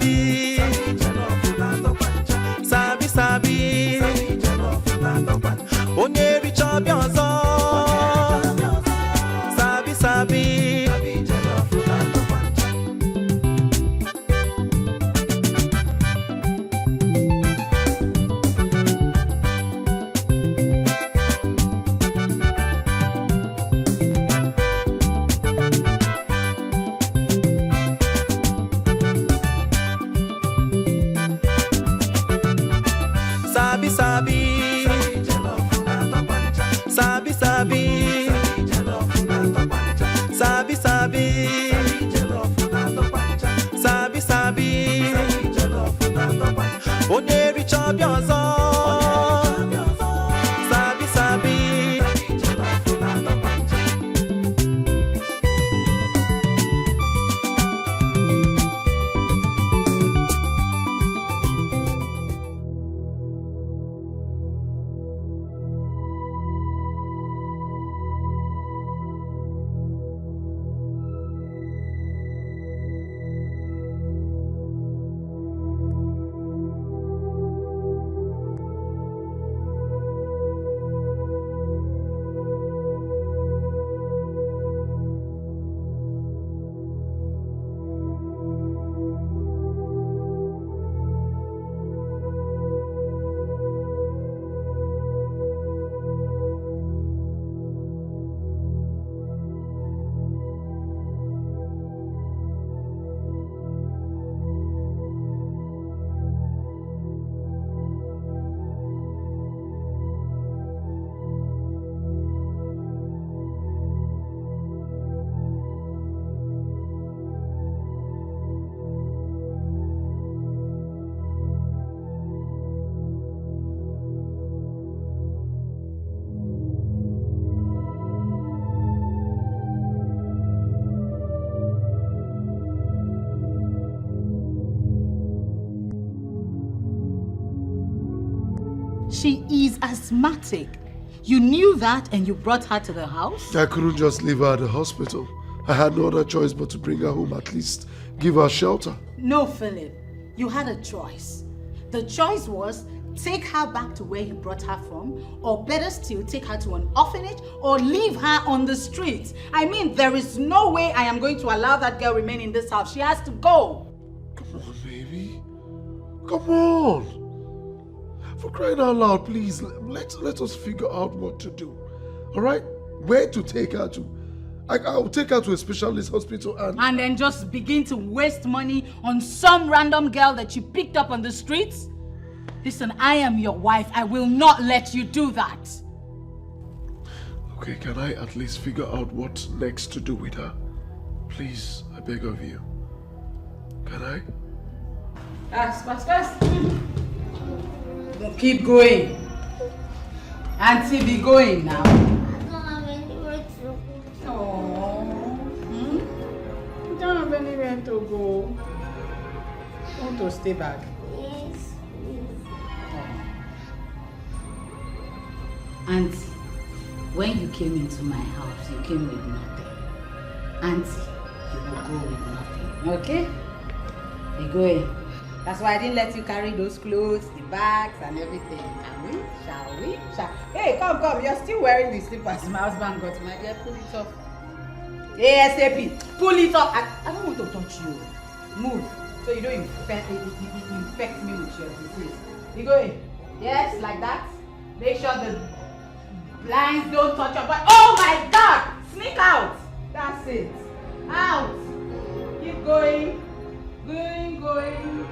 Sabi, Sabi, Sabi, onye richa bịọzọ. Sabi, Sabi, Sabi, Sabi, Sabi, Sabi, Sabi, Sabi, Sabi, Sabi, onye richa bịọzọ. Sabi, Sabi. She is asthmatic. You knew that and you brought her to the house? I couldn't just leave her at the hospital. I had no other choice but to bring her home, at least give her shelter. No, Philip. You had a choice. The choice was take her back to where you brought her from, or better still, take her to an orphanage or leave her on the street. I mean, there is no way I am going to allow that girl remain in this house. She has to go. Come on, baby. Come on. For crying out loud, please, let us figure out what to do. All right? Where to take her to? I'll take her to a specialist hospital and then just begin to waste money on some random girl that you picked up on the streets? Listen, I am your wife. I will not let you do that. Okay, can I at least figure out what next to do with her? Please, I beg of you. Can I? Fast. Keep going. Auntie, be going now. I don't have anywhere to go. Oh. You don't have anywhere to go. You want to stay back? Yes. Auntie, when you came into my house, you came with nothing. Auntie, you will go with nothing. Okay? Be going. That's why I didn't let you carry those clothes, the bags, and everything. Shall we? Hey, come. You're still wearing the slippers my husband got. My dear, pull it off. ASAP. Pull it off. I don't want to touch you. Move. So you don't infect me with your disease. You going? Yes, like that. Make sure the blinds don't touch your body. Oh my God! Sneak out. That's it. Out. Keep going. Going.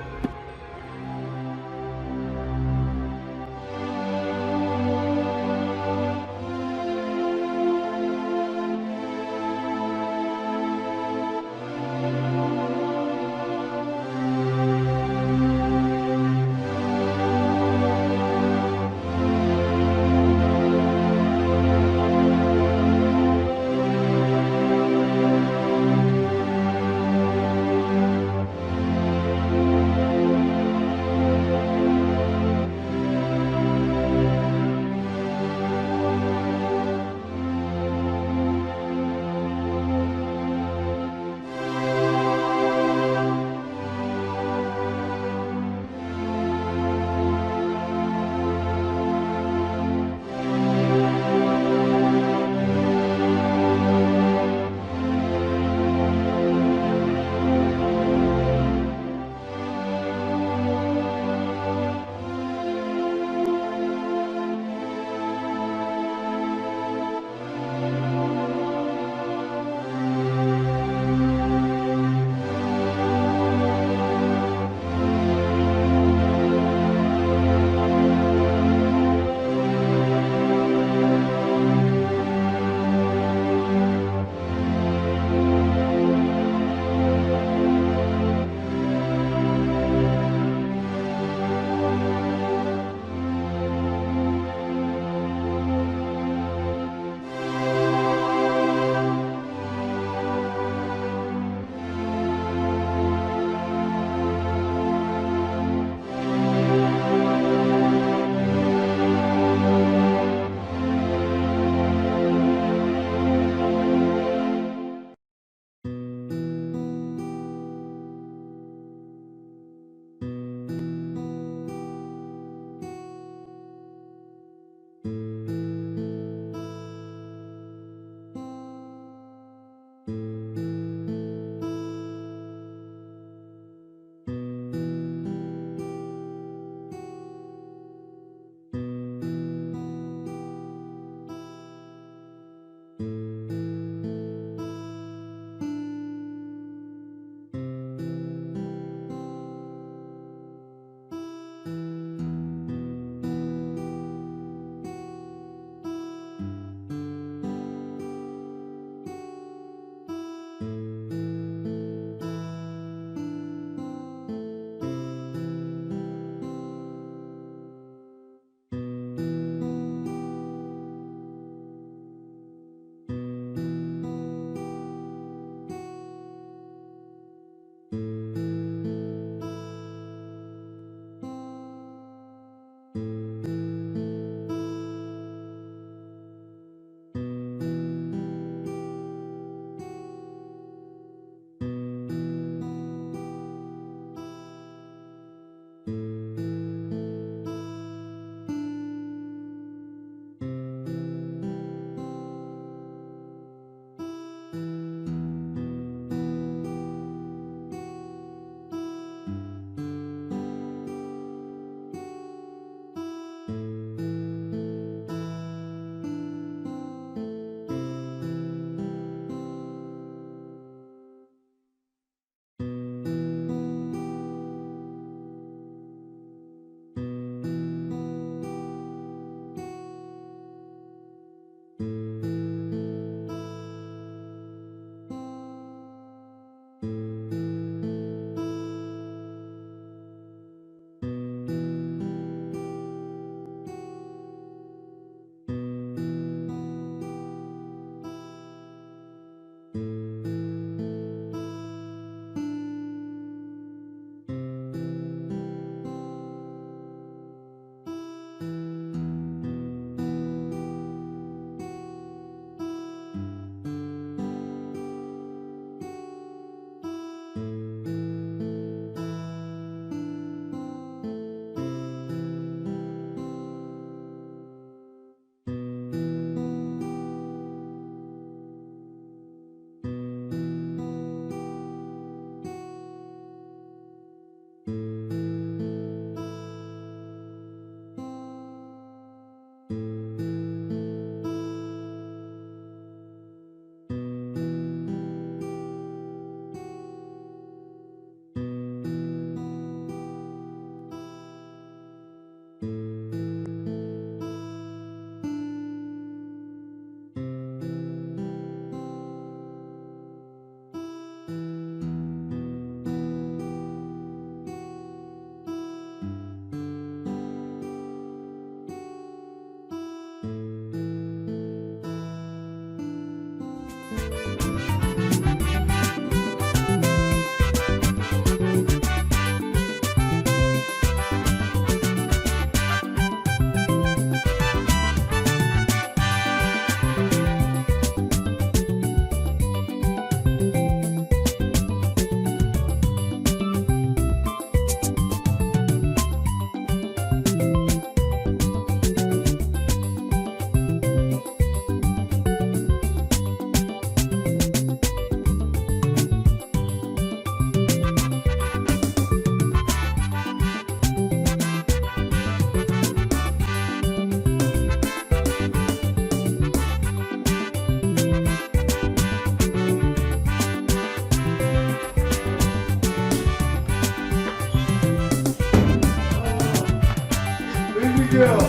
girl.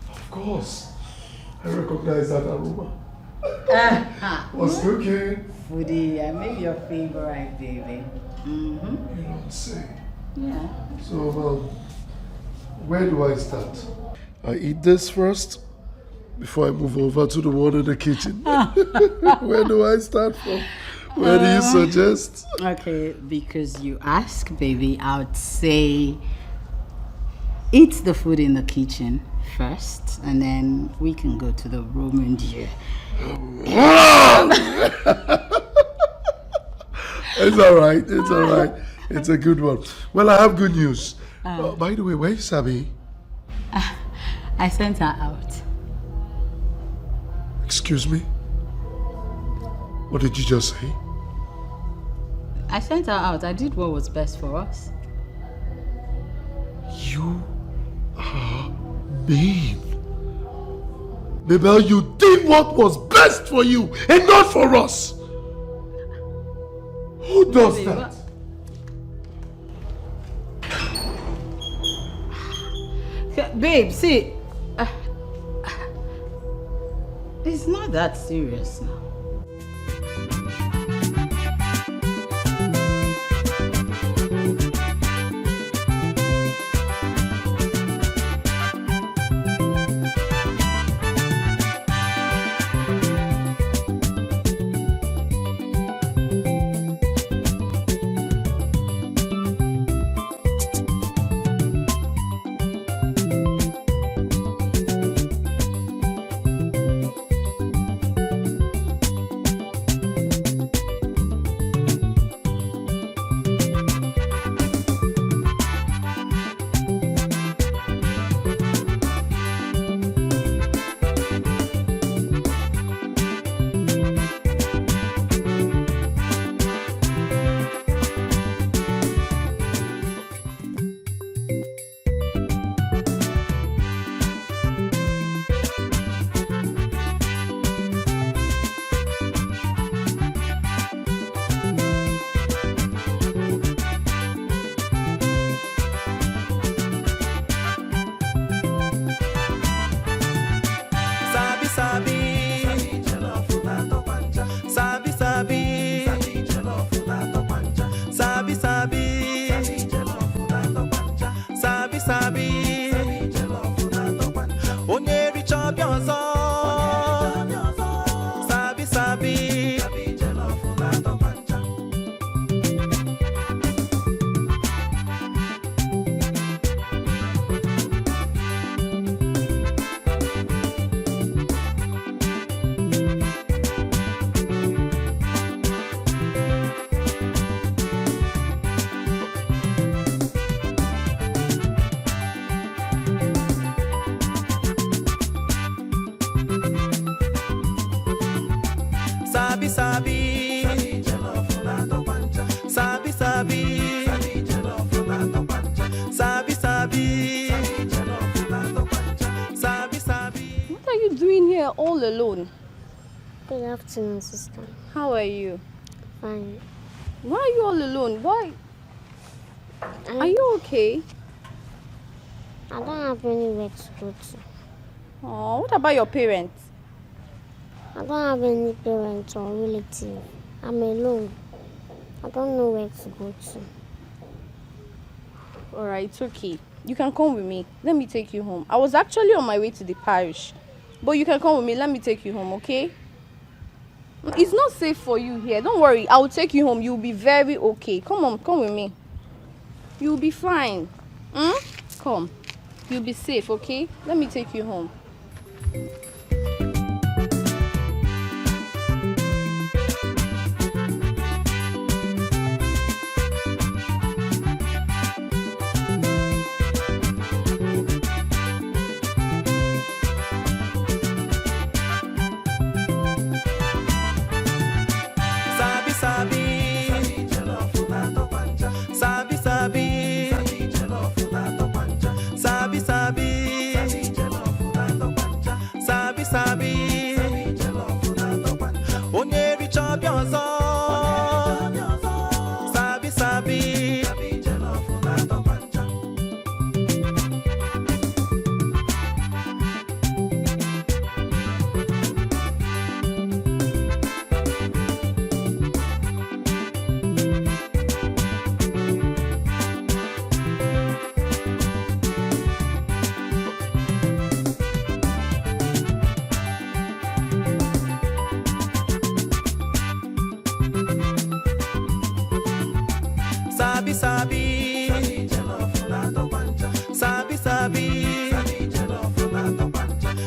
Of course. I recognize that aroma. What's cooking? Foodie, I made your favorite, baby. You don't say. Yeah. So, where do I start? I eat this first before I move over to the one in the kitchen. Where do I start from? Where do you suggest? Okay, because you ask, baby, I would say eat the food in the kitchen first, and then we can go to the room and you. It's alright, it's alright. It's a good one. Well, I have good news. By the way, where is Sabi? I sent her out. Excuse me? What did you just say? I sent her out. I did what was best for us. You are mean. Mabel, you did what was best for you and not for us. Who does that? Babe, see, it's not that serious now. All alone. Good afternoon, sister. How are you? Fine. Why are you all alone? Why? Are you okay? I don't have anywhere to go to. Oh, what about your parents? I don't have any parents or relative. I'm alone. I don't know where to go to. Alright, it's okay. You can come with me. Let me take you home. I was actually on my way to the parish. But you can come with me. Let me take you home, okay? It's not safe for you here. Don't worry. I will take you home. You'll be very okay. Come on, come with me. You'll be fine. Come. You'll be safe, okay? Let me take you home. Sabi Sabi Sabi, Sabi Sabi,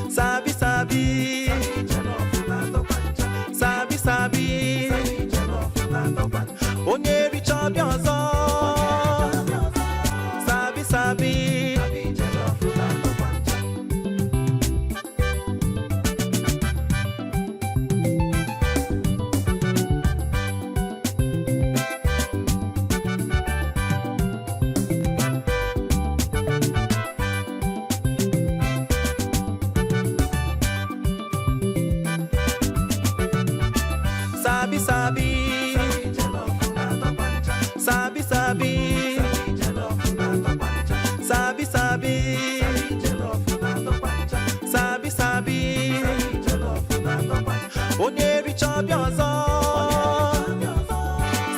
Sabi Sabi, Sabi Sabi, Onye richa biozo, Sabi Sabi. Sabi Sabi, Sabi Sabi, Sabi Sabi, Sabi Sabi, Onye richa biozo,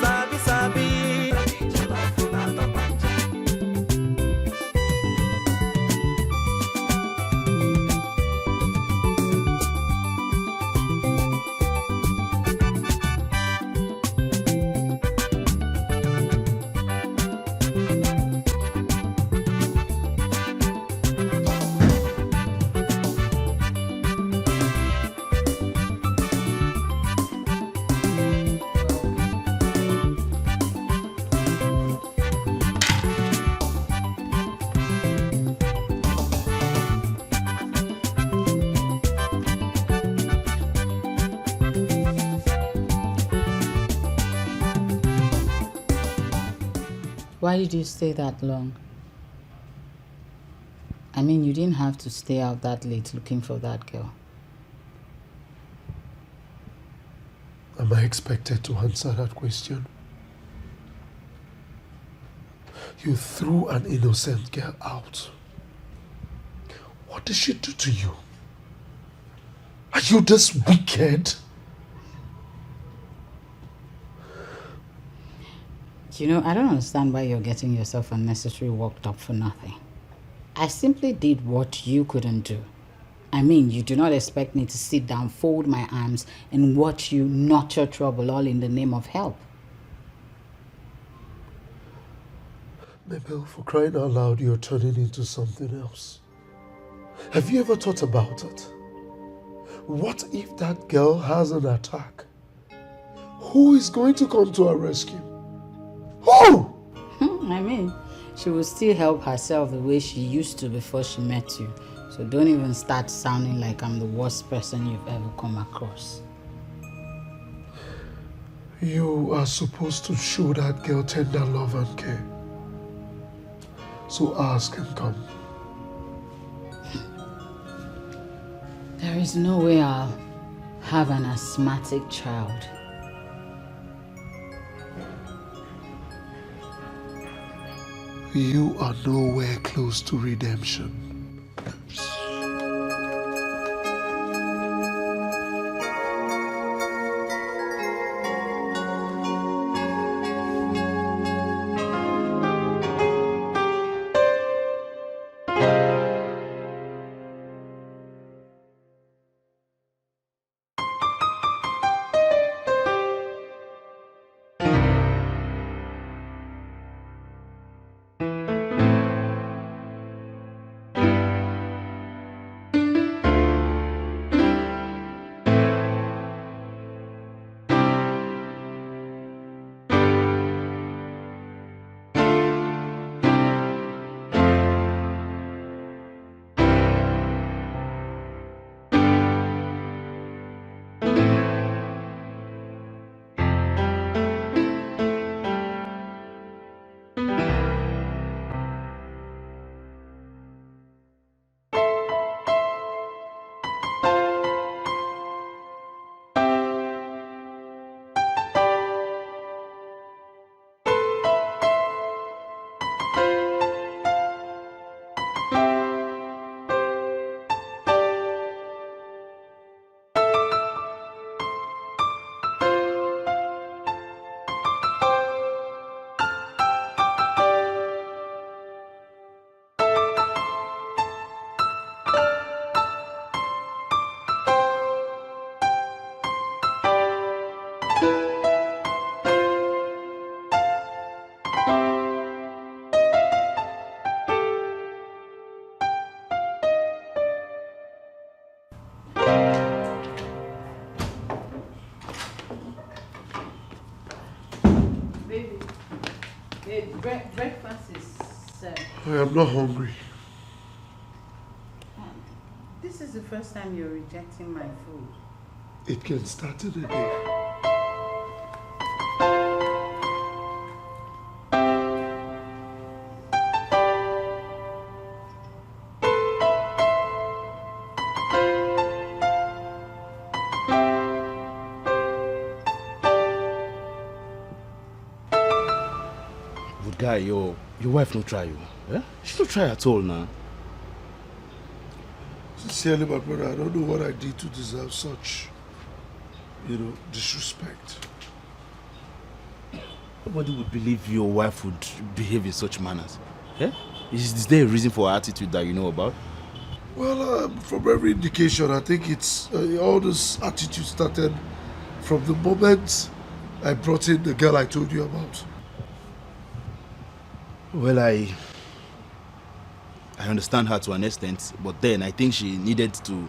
Sabi Sabi. Why did you stay that long? I mean, you didn't have to stay out that late looking for that girl. Am I expected to answer that question? You threw an innocent girl out. What did she do to you? Are you this wicked? You know, I don't understand why you're getting yourself unnecessarily worked up for nothing. I simply did what you couldn't do. I mean, you do not expect me to sit down, fold my arms, and watch you nurture trouble all in the name of help. Mabel, for crying out loud, you're turning into something else. Have you ever thought about it? What if that girl has an attack? Who is going to come to our rescue? Who? I mean, she will still help herself the way she used to before she met you. So don't even start sounding like I'm the worst person you've ever come across. You are supposed to show that girl tender love and care. So ours can come. There is no way I'll have an asthmatic child. You are nowhere close to redemption. Baby, breakfast is served. I am not hungry. This is the first time you're rejecting my food. It can start in a day. Good guy, your wife no try you. Eh? She no try at all now. Sincerely, my brother, I don't know what I did to deserve such, disrespect. Nobody would believe your wife would behave in such manners. Eh? Is there a reason for her attitude that you know about? Well, from every indication, I think it's all this attitude started from the moment I brought in the girl I told you about. Well, I understand her to an extent, but then I think she needed to,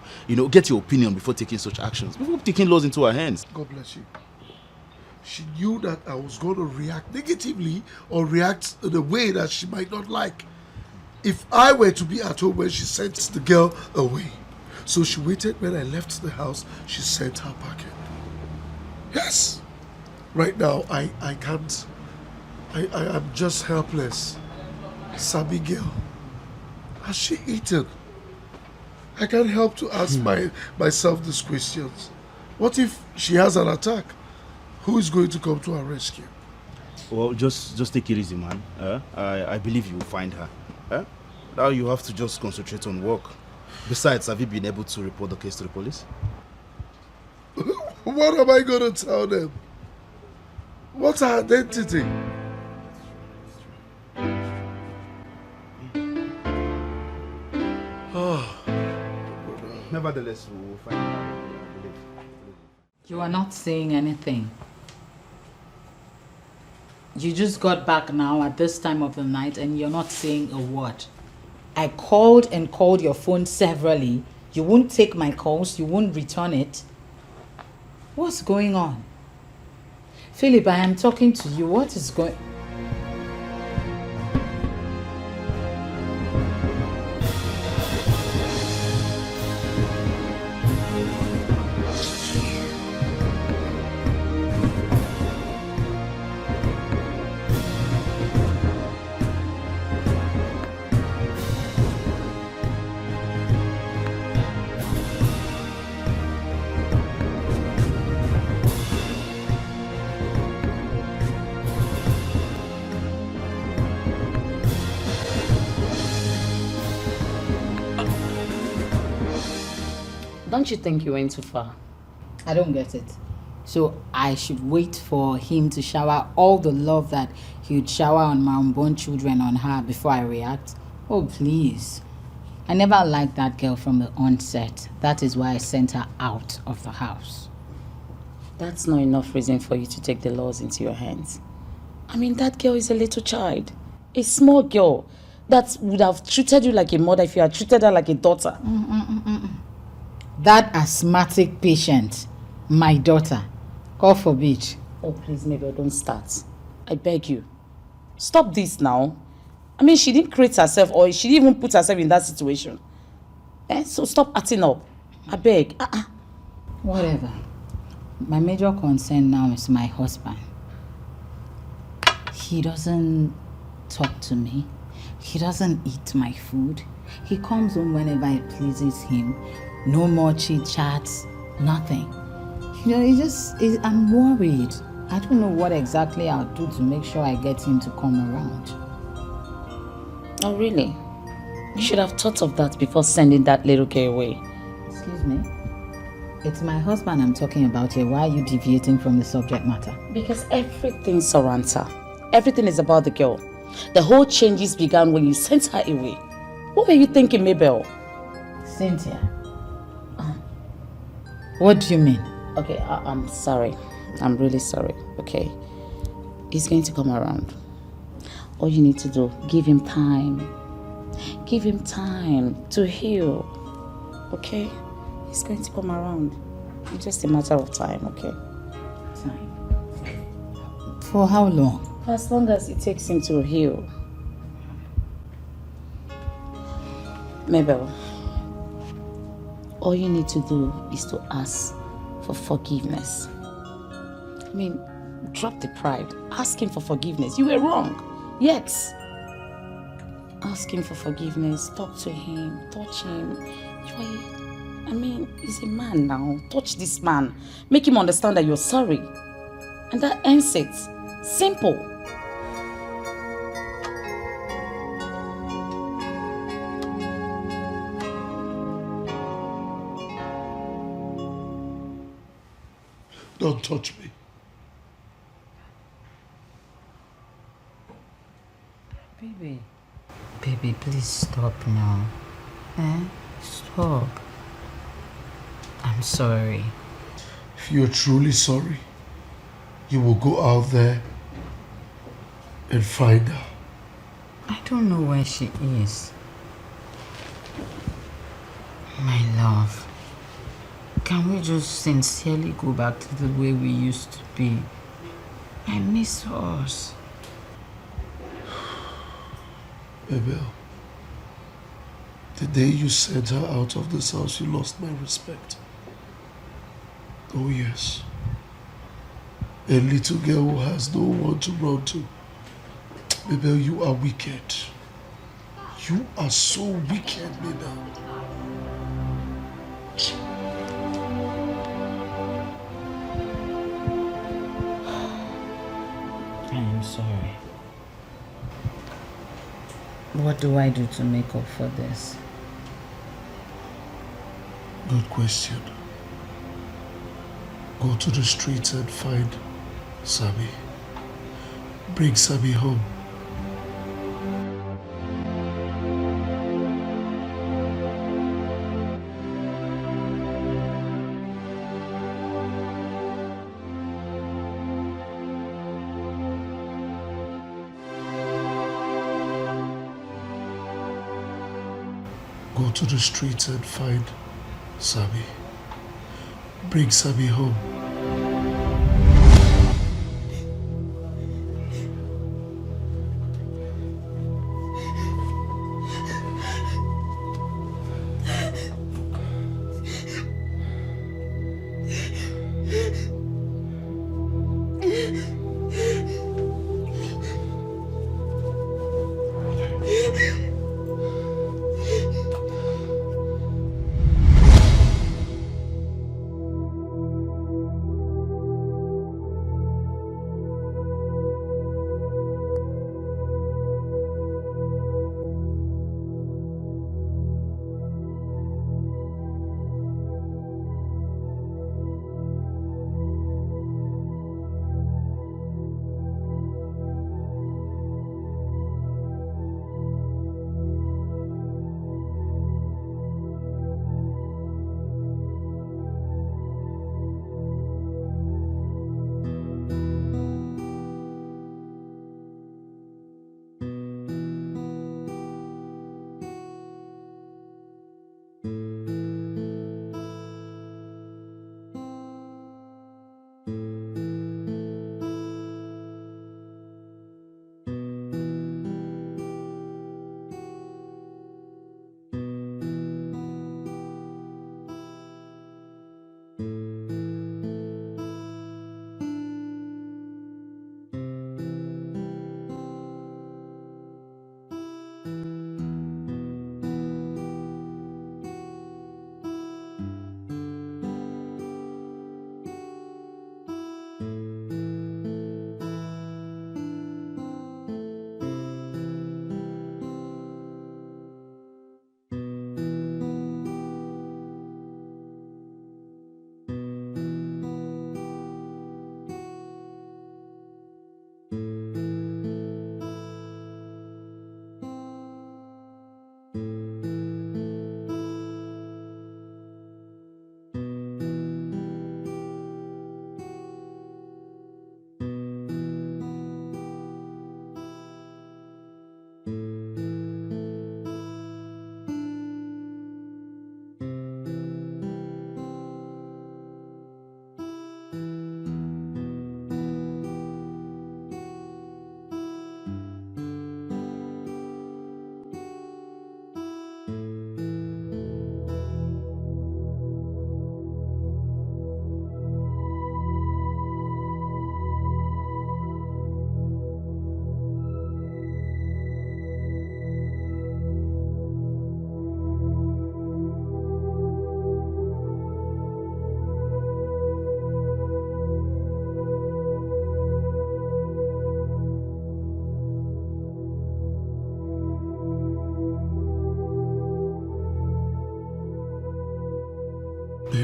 get your opinion before taking such actions, before taking laws into her hands. God bless you. She knew that I was going to react negatively or react in a way that she might not like if I were to be at home when she sent the girl away. So she waited when I left the house, she sent her packet. Yes. Right now, I can't. I'm just helpless. Sabi girl. Has she eaten? I can't help to ask myself these questions. What if she has an attack? Who is going to come to her rescue? Well, just take it easy, man. I believe you will find her. Now you have to just concentrate on work. Besides, have you been able to report the case to the police? What am I going to tell them? What's her identity? Nevertheless, we will find her. I believe. You are not saying anything. You just got back now at this time of the night and you're not saying a word. I called and called your phone severally. You won't take my calls. You won't return it. What's going on? Philip, I am talking to you. What is going... Don't you think you went too far? I don't get it. So I should wait for him to shower all the love that he would shower on my unborn children on her before I react? Oh, please. I never liked that girl from the onset. That is why I sent her out of the house. That's not enough reason for you to take the laws into your hands. I mean, that girl is a little child. A small girl that would have treated you like a mother if you had treated her like a daughter. That asthmatic patient, my daughter, God forbid. Oh, please, Mabel, don't start. I beg you. Stop this now. I mean, she didn't create herself or she didn't even put herself in that situation. So stop acting up. I beg. Whatever. My major concern now is my husband. He doesn't talk to me. He doesn't eat my food. He comes home whenever it pleases him. No more chit-chats, nothing. I'm worried. I don't know what exactly I'll do to make sure I get him to come around. Oh, really? You should have thought of that before sending that little girl away. Excuse me? It's my husband I'm talking about here. Why are you deviating from the subject matter? Because everything surrounds her. Everything is about the girl. The whole changes began when you sent her away. What were you thinking, Mabel? Cynthia. What do you mean? Okay, I'm sorry. I'm really sorry, okay? He's going to come around. All you need to do, give him time. Give him time to heal, okay? He's going to come around. It's just a matter of time, okay? Time. For how long? For as long as it takes him to heal. Mabel, all you need to do is to ask for forgiveness. I mean, drop the pride. Ask him for forgiveness. You were wrong. Yes. Ask him for forgiveness. Talk to him. Touch him. I mean, he's a man now. Touch this man. Make him understand that you're sorry. And that ends it. Simple. Don't touch me. Baby, please stop now. Stop. I'm sorry. If you're truly sorry, you will go out there and find her. I don't know where she is. My love, can we just sincerely go back to the way we used to be? I miss us. Abel, the day you sent her out of this house, you lost my respect. Oh yes. A little girl who has no one to run to. Abel, you are wicked. You are so wicked, Abel. I am sorry. What do I do to make up for this? Good question. Go to the streets and find Sabi. Bring Sabi home. Go to the streets and find Sabi. Bring Sabi home.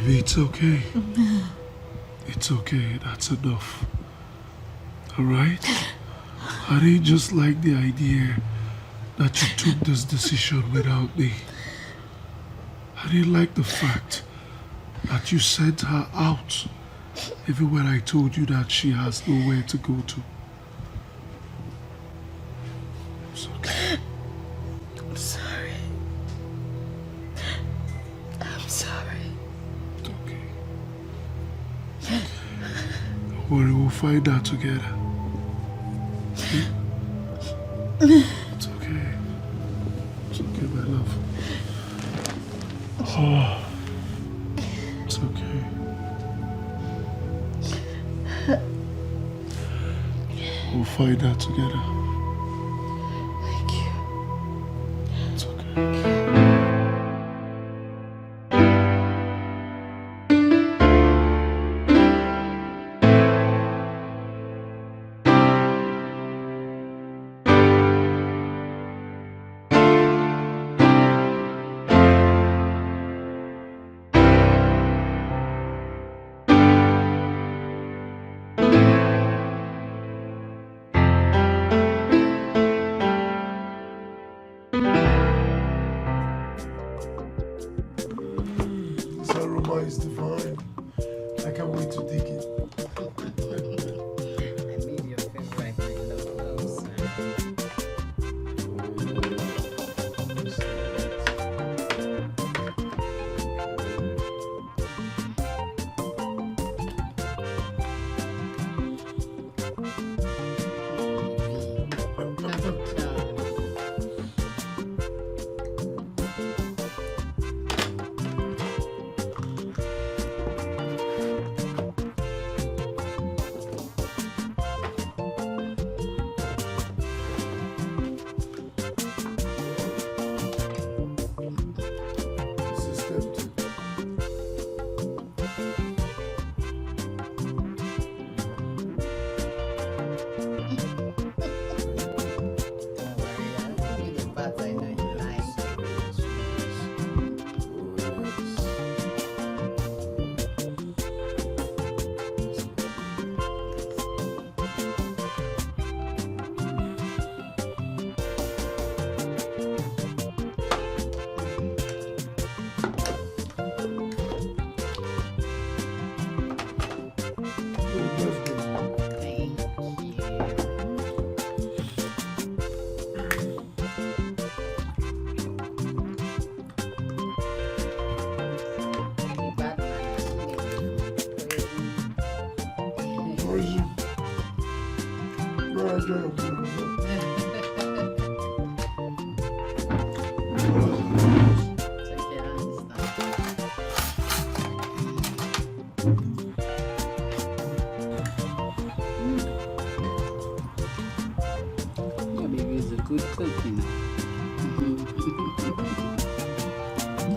Baby, it's okay. It's okay. That's enough. Alright? I didn't just like the idea that you took this decision without me. I didn't like the fact that you sent her out even when I told you that she has nowhere to go to. It's okay. I'm sorry. I'm sorry. It's okay. Don't worry, we'll find out together. It's okay. It's okay, my love. Oh, it's okay. We'll find out together. Thank you. It's okay. Is divine. I can't wait to dig it.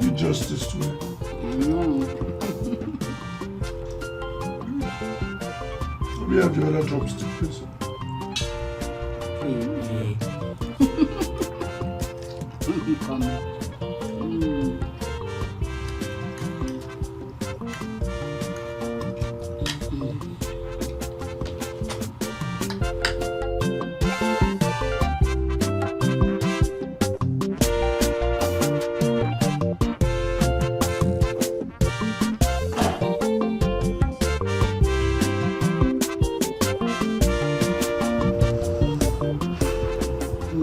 Do justice to it. Let me have the other chopstick, please.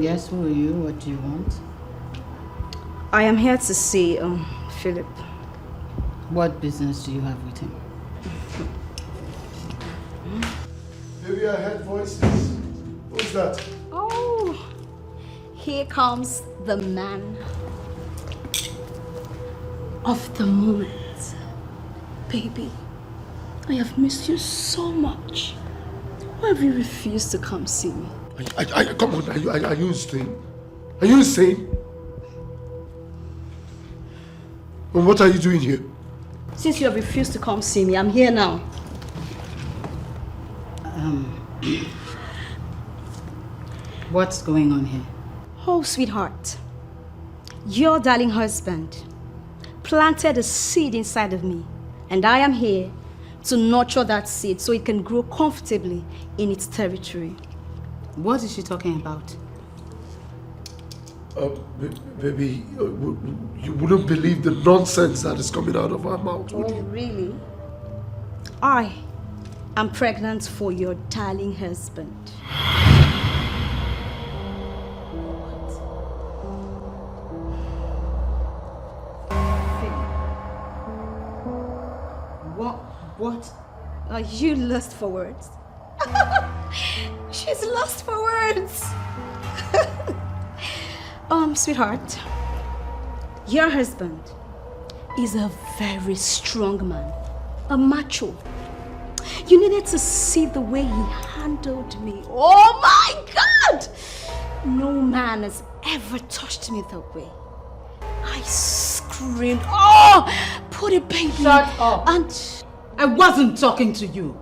Yes, who are you? What do you want? I am here to see Philip. What business do you have with him? Maybe I heard voices. Who's that? Oh, here comes the man of the moment. Baby, I have missed you so much. Why have you refused to come see me? Come on, are you insane? Are you insane? Well, what are you doing here? Since you have refused to come see me, I'm here now. What's going on here? Oh, sweetheart. Your darling husband planted a seed inside of me And I am here to nurture that seed so it can grow comfortably in its territory. What is she talking about? Baby, you wouldn't believe the nonsense that is coming out of her mouth, would you? Really? I am pregnant for your darling husband. What? Are you lost for words? She's lost for words. Sweetheart, your husband is a very strong man, a macho. You needed to see the way he handled me. Oh my God! No man has ever touched me that way. I screamed, oh, put it, baby. Shut up. And I wasn't talking to you.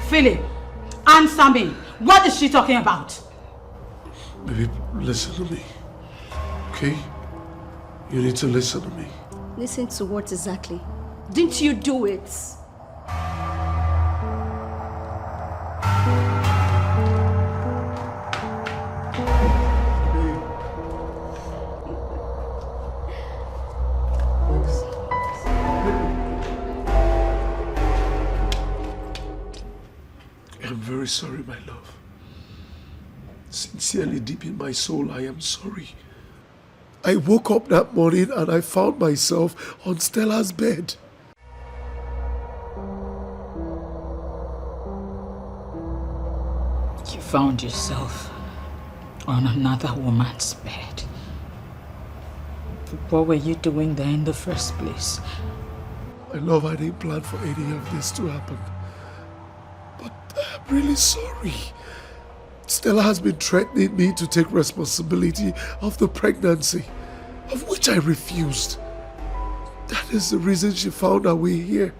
Philip, answer me. What is she talking about? Baby, listen to me. Okay? You need to listen to me. listen to what exactly? Didn't you do it? I'm very sorry, my love. Sincerely, deep in my soul, I am sorry. I woke up that morning and I found myself on Stella's bed. You found yourself on another woman's bed. What were you doing there in the first place? My love, I didn't plan for any of this to happen. But I'm really sorry. Stella has been threatening me to take responsibility of the pregnancy, of which I refused. That is the reason she found her way here.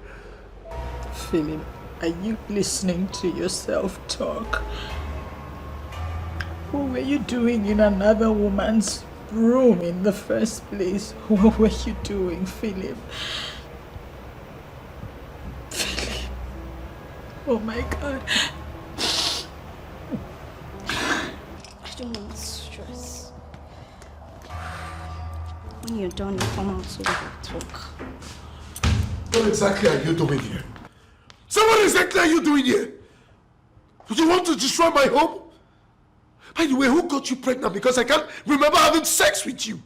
Philip, are you listening to yourself talk? What were you doing in another woman's room in the first place? What were you doing, Philip? Philip. Oh my God. I don't want stress. When you're done, you come out so we can talk. What exactly are you doing here? So what exactly are you doing here? Do you want to destroy my home? By the way, who got you pregnant? Because I can't remember having sex with you.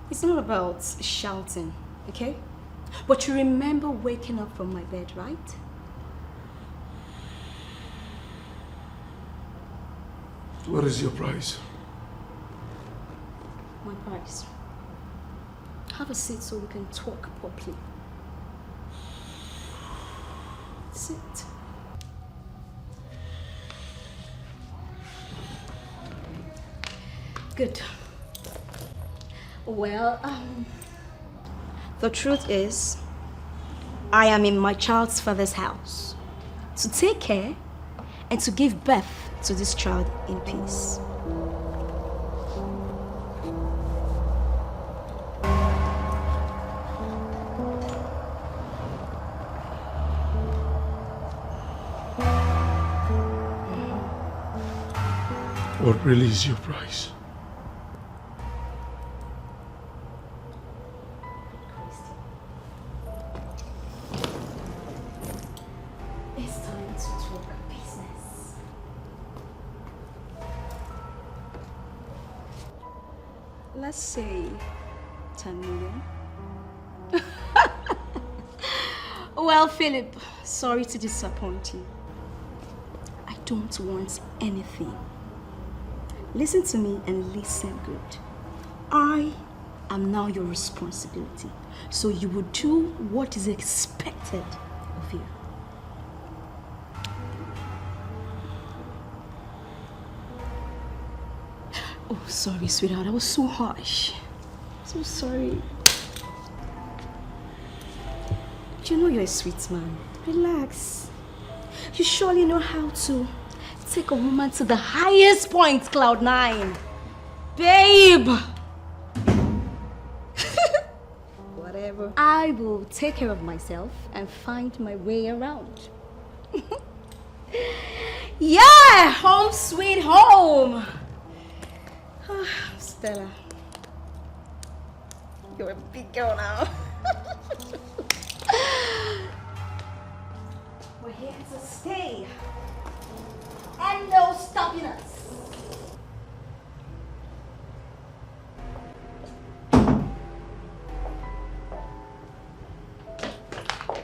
It's not about shouting, okay? But you remember waking up from my bed, right? What is your price? My price. Have a seat so we can talk properly. Sit. Good. Well, the truth is, I am in my child's father's house to take care and to give birth to this child in peace. What really is your price? It's time to talk business. Let's say 10 million. Well, Philip, sorry to disappoint you. I don't want anything. Listen to me and listen good. I am now your responsibility, so you will do what is expected of you. Oh, sorry, sweetheart. I was so harsh. So sorry. You know you're a sweet man. Relax. You surely know how to take a woman to the highest point, cloud 9. Babe! Whatever. I will take care of myself and find my way around. Yeah, home sweet home. Stella, you're a big girl now. We're here to stay. And no stopping us.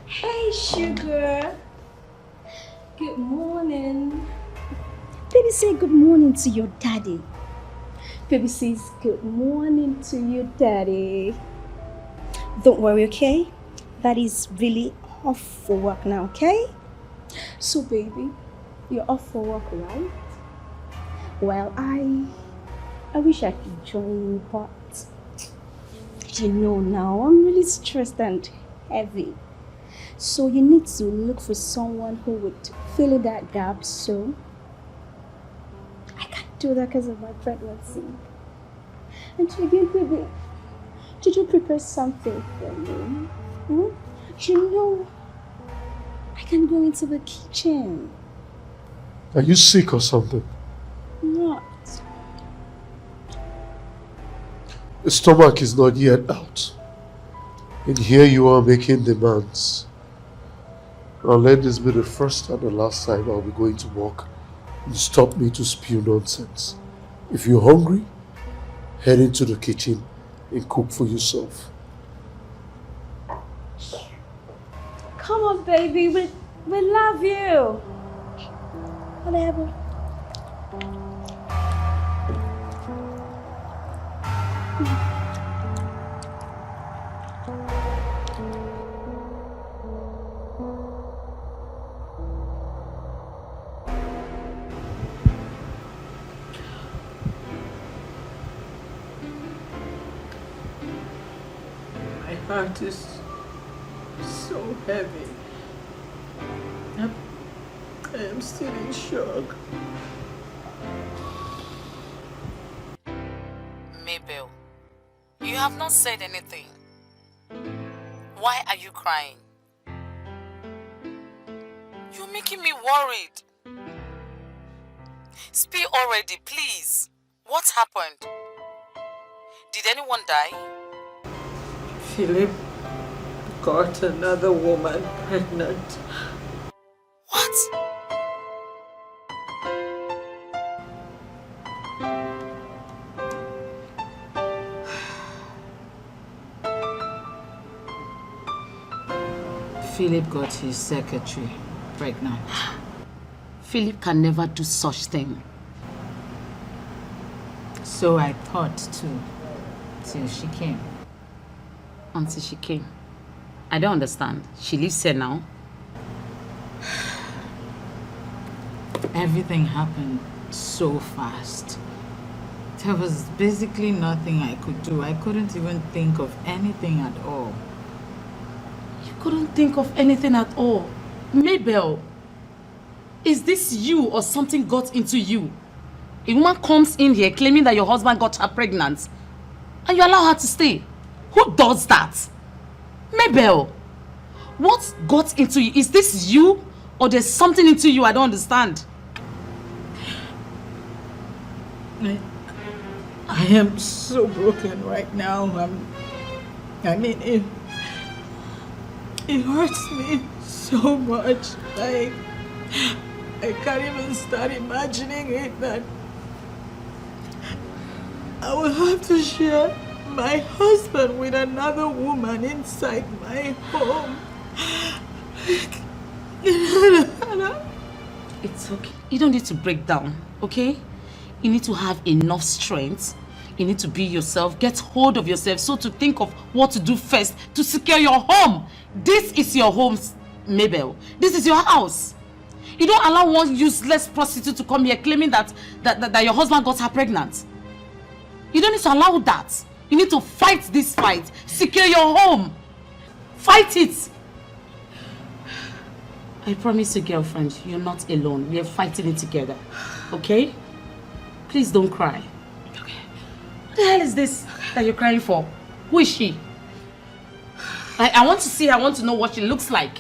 Hey, sugar. Good morning. Baby, say good morning to your daddy. Baby says good morning to your daddy. Don't worry, okay? Daddy's really off for work now, okay? So, baby, you're off for work, right? Well, I wish I could join you, but you know now, I'm really stressed and heavy. So you need to look for someone who would fill in that gap, so I can't do that because of my pregnancy. And again, baby, did you prepare something for me? You know, I can go into the kitchen. Are you sick or something? Not. The stomach is not yet out. And here you are making demands. Now let this be the first and the last time I'll be going to work and stop me to spew nonsense. If you're hungry, head into the kitchen and cook for yourself. Come on, baby, we love you. Whatever. My heart is so heavy. I am still in shock. Mabel, you have not said anything. Why are you crying? You're making me worried. Speak already, please. What happened? Did anyone die? Philip got another woman pregnant. What? Philip got his secretary pregnant. Philip can never do such thing. So I thought too, till she came. Until she came. I don't understand. She lives here now. Everything happened so fast. There was basically nothing I could do. I couldn't even think of anything at all. You couldn't think of anything at all? Mabel, is this you or something got into you? A woman comes in here claiming that your husband got her pregnant and you allow her to stay. Who does that? Mabel, what got into you? Is this you or there's something into you I don't understand? I am so broken right now. I mean, it hurts me so much. Like, I can't even start imagining it that I will have to share my husband with another woman inside my home. It's okay. You don't need to break down, okay? You need to have enough strength. You need to be yourself, get hold of yourself, so to think of what to do first to secure your home. This is your home, Mabel. This is your house. You don't allow one useless prostitute to come here claiming that your husband got her pregnant. You don't need to allow that. You need to fight this fight. Secure your home. Fight it. I promise you, girlfriend, you're not alone. We are fighting it together. Okay? Please don't cry. Okay. What the hell is this that you're crying for? Who is she? I want to see her. I want to know what she looks like.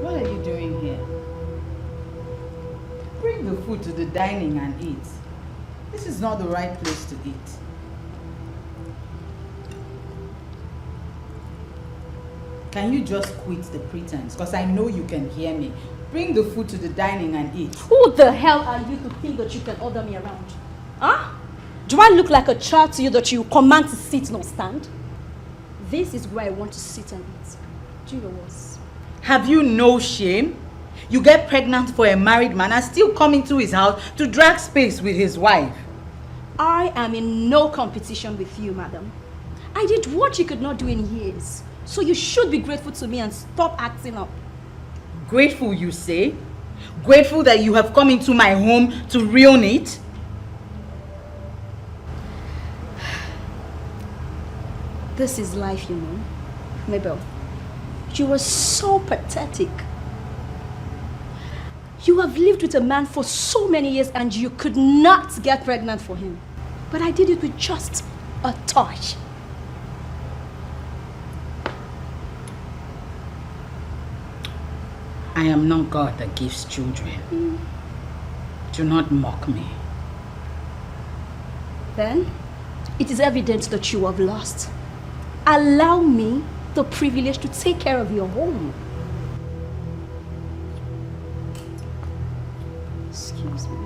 What are you doing here? Bring the food to the dining and eat. This is not the right place to eat. Can you just quit the pretense? Because I know you can hear me. Bring the food to the dining and eat. Who the hell are you to think that you can order me around? Huh? Do I look like a child to you that you command to sit nor stand? This is where I want to sit and eat. Do your worst. Have you no shame? You get pregnant for a married man and still come into his house to drag space with his wife. I am in no competition with you, madam. I did what you could not do in years. So you should be grateful to me and stop acting up. Grateful, you say? Grateful that you have come into my home to ruin it? This is life, you know. Mabel, you are so pathetic. You have lived with a man for so many years and you could not get pregnant for him. But I did it with just a touch. I am not God that gives children. Do not mock me. Then, it is evident that you have lost. Allow me the privilege to take care of your home. Excuse me.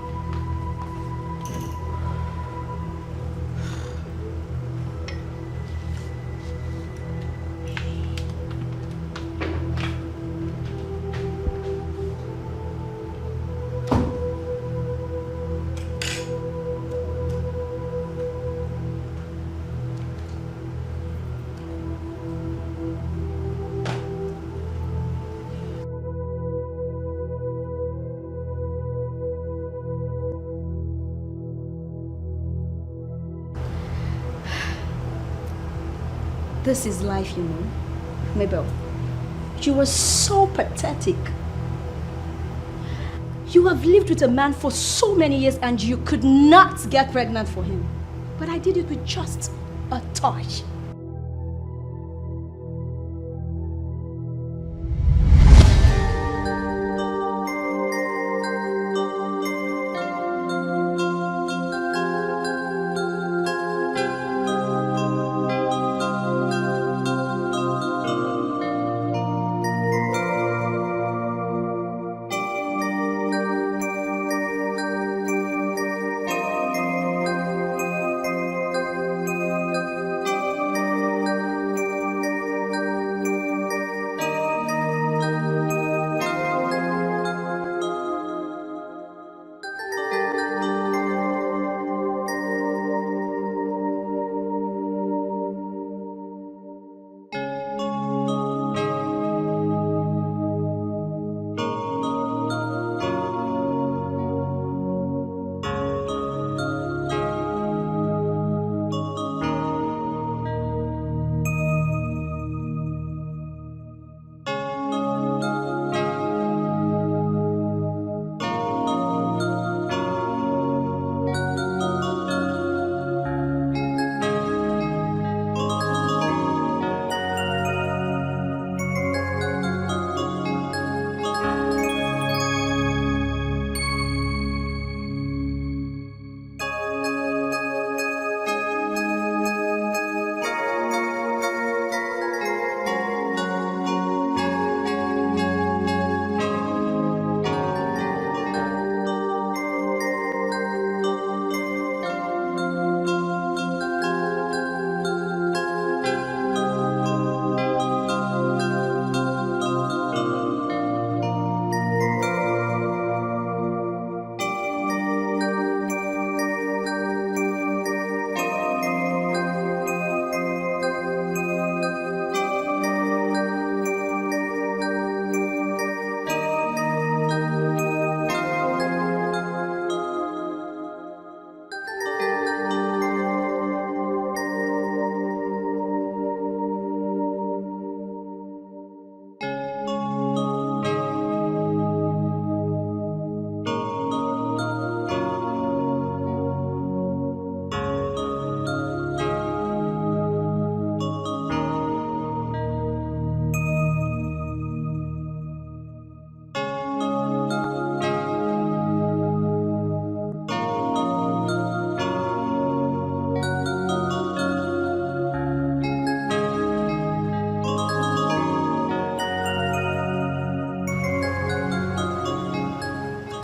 This is life, you know. Mabel, you are so pathetic. You have lived with a man for so many years and you could not get pregnant for him. But I did it with just a touch.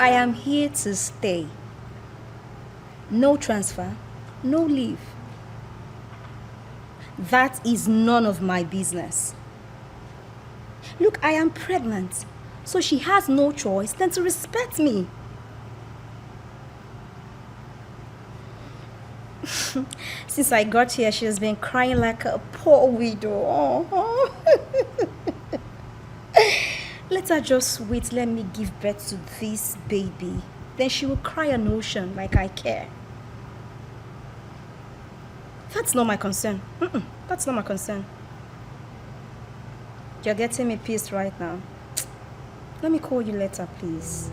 I am here to stay. No transfer, no leave. That is none of my business. Look, I am pregnant, so she has no choice than to respect me. Since I got here, she has been crying like a poor widow. Oh. Let her just wait, let me give birth to this baby. Then she will cry an ocean like I care. That's not my concern. That's not my concern. You're getting me pissed right now. Let me call you later, please.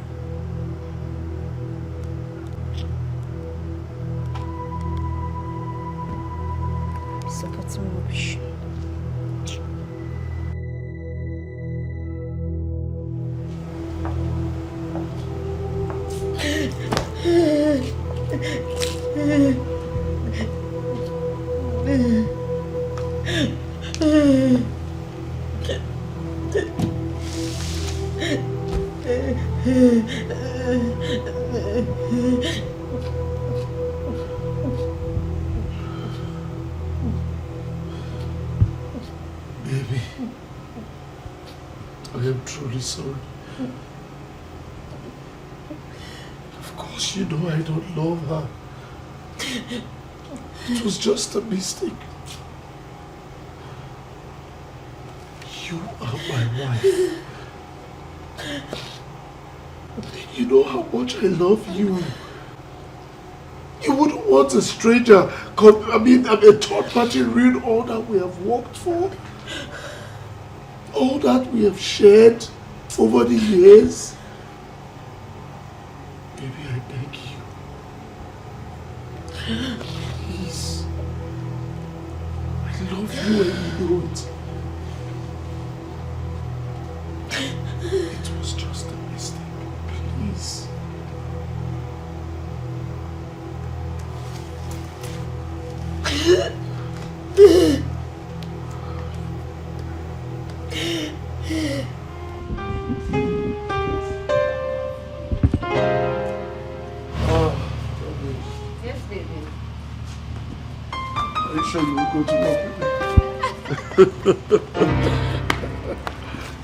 Supporting rubbish. Baby, I am truly sorry. Of course you know I don't love her. It was just a mistake. You are my wife. You know how much I love you. You wouldn't want a stranger come, a third party ruin all that we have worked for. All that we have shared over the years. Baby, I beg you. Please. I love you and you know it. It was just a mistake. Please. Yes, baby. Are you sure you will go to work with me?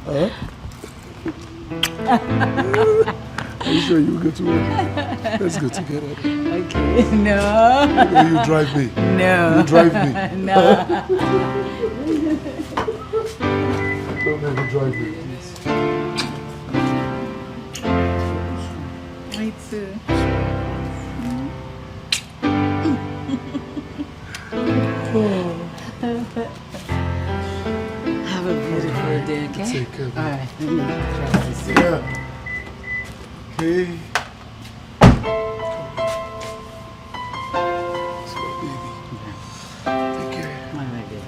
Huh? Are you sure you will go to work? Let's go together. Okay. No. You drive me. No. You drive me. No. No, you drive me, please. Me too. Have a beautiful day, okay? Take care. All right. Let me try this. Yeah. Okay. It's my baby. Take care. My baby.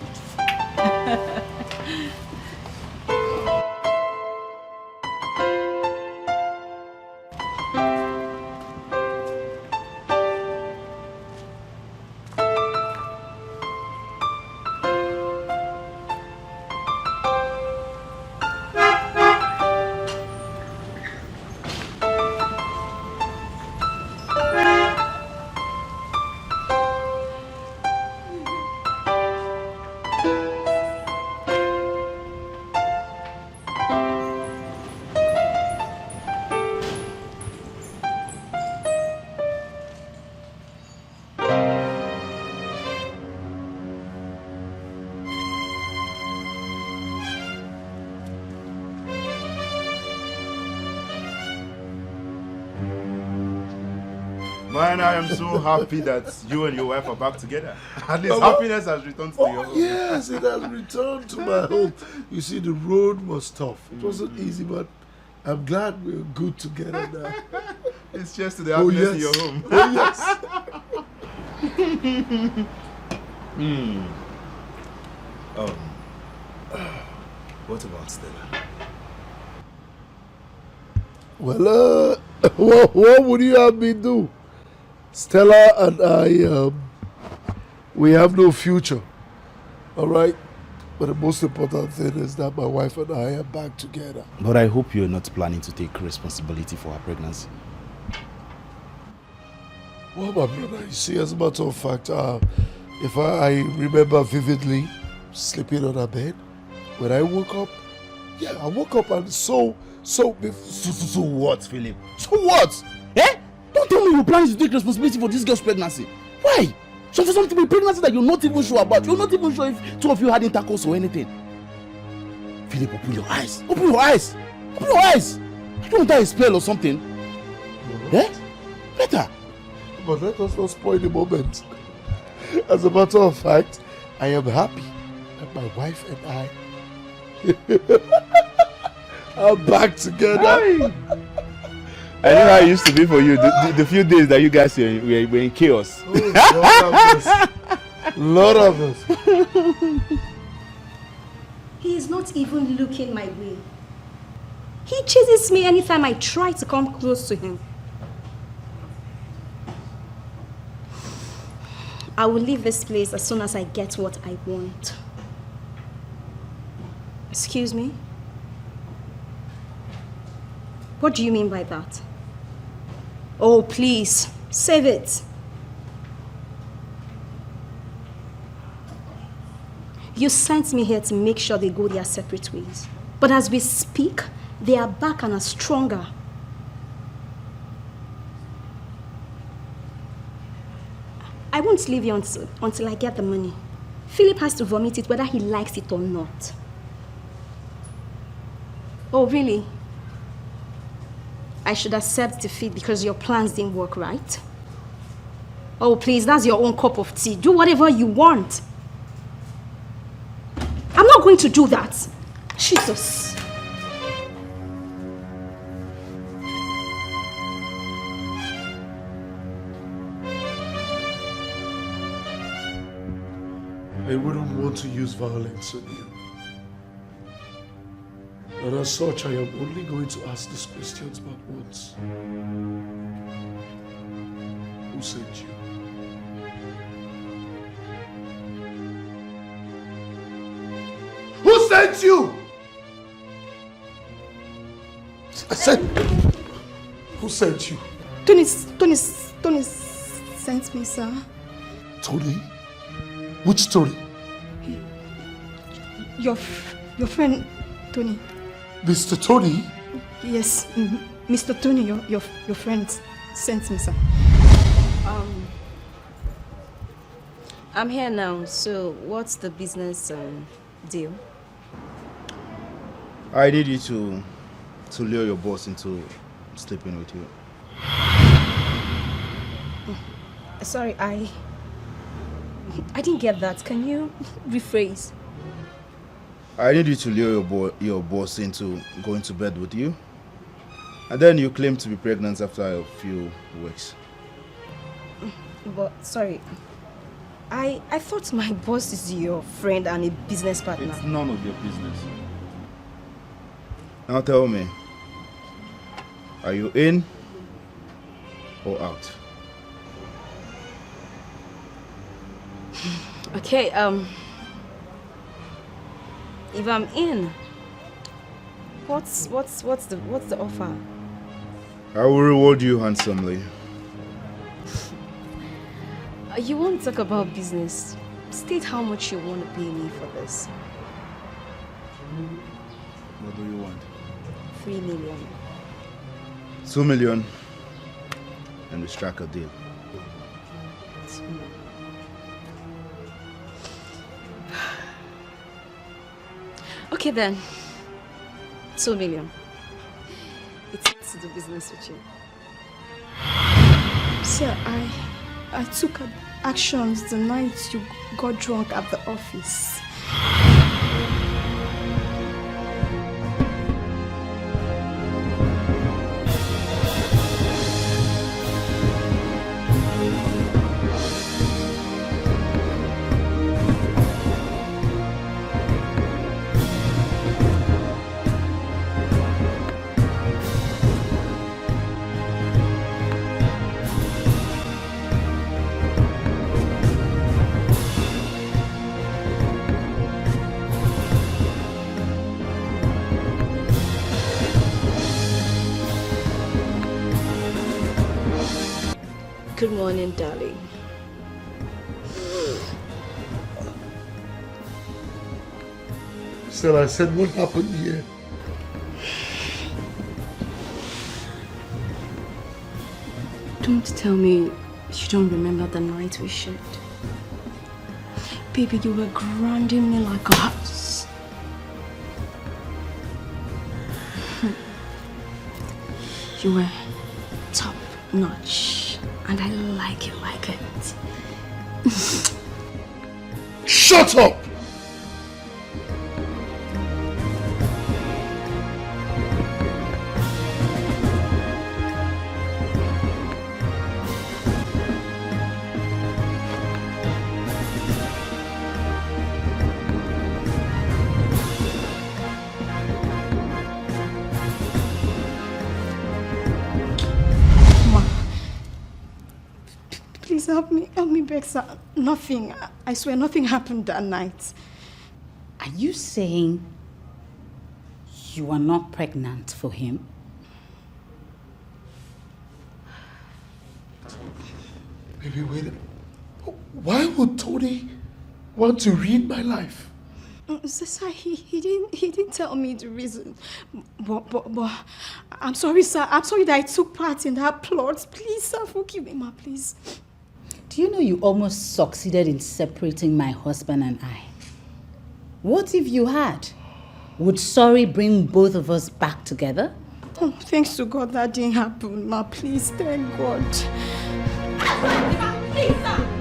Man, I am so happy that you and your wife are back together. At least happiness has returned to your home. Yes, it has returned to my home. You see, the road was tough. It wasn't easy, but I'm glad we're good together now. It's just the happiness in your home. Oh, yes. What about Stella? Well, what would you have me do? Stella and I, we have no future. All right? But the most important thing is that my wife and I are back together. But I hope you're not planning to take responsibility for her pregnancy. Well, my brother, you see, as a matter of fact, if I remember vividly sleeping on her bed, when I woke up, I woke up and so what, Philip? So what? Eh? Don't tell me you plan to take responsibility for this girl's pregnancy. Why? So for something to be pregnancy that you're not even sure about, you're not even sure if two of you had intercourse or anything. Philip, open your eyes. Open your eyes. Open your eyes. I don't want that a spell or something. Eh? Better. But let us not spoil the moment. As a matter of fact, I am happy that my wife and I are back together. I know how it used to be for you, the few days that you guys were in chaos. Oh, Lord of us. He is not even looking my way. He chases me anytime I try to come close to him. I will leave this place as soon as I get what I want. Excuse me? What do you mean by that? Oh, please, save it. You sent me here to make sure they go their separate ways. But as we speak, they are back and are stronger. I won't leave you until I get the money. Philip has to vomit it whether he likes it or not. Oh, really? I should accept defeat because your plans didn't work, right? Oh, please, that's your own cup of tea. Do whatever you want. I'm not going to do that. Jesus. I wouldn't want to use violence on you. And as such, I am only going to ask these questions but once. Who sent you? Who sent you? I said, who sent you? Tony sent me, sir. Tony? Which Tony? Your friend, Tony. Mr. Tony? Yes, Mr. Tony, your friend sent me, sir. I'm here now, so what's the business deal? I need you to lure your boss into sleeping with you. Sorry, I didn't get that. Can you rephrase? I need you to lure your boss into going to bed with you. And then you claim to be pregnant after a few weeks. But, sorry. I thought my boss is your friend and a business partner. It's none of your business. Now tell me, are you in or out? Okay, if I'm in, what's the offer? I will reward you handsomely. You won't talk about business. State how much you want to pay me for this. What do you want? 3 million. 2 million. And we strike a deal. Okay then. 2 million. It's to do business with you. Sir, I took actions the night you got drunk at the office. Good morning, darling. So I said, what happened here? Don't tell me you don't remember the night we shared. Baby, you were grounding me like a house. You were top notch, and I like it like it. Shut up! Please help me beg, sir. Nothing, I swear nothing happened that night. Are you saying you are not pregnant for him? Baby, wait. Why would Tony want to read my life? Sir, he didn't tell me the reason. But I'm sorry, sir. I'm sorry that I took part in that plot. Please, sir, forgive me, ma, please. Do you know you almost succeeded in separating my husband and I? What if you had? Would sorry bring both of us back together? Oh, thanks to God that didn't happen, ma. Please, thank God. Please, sir.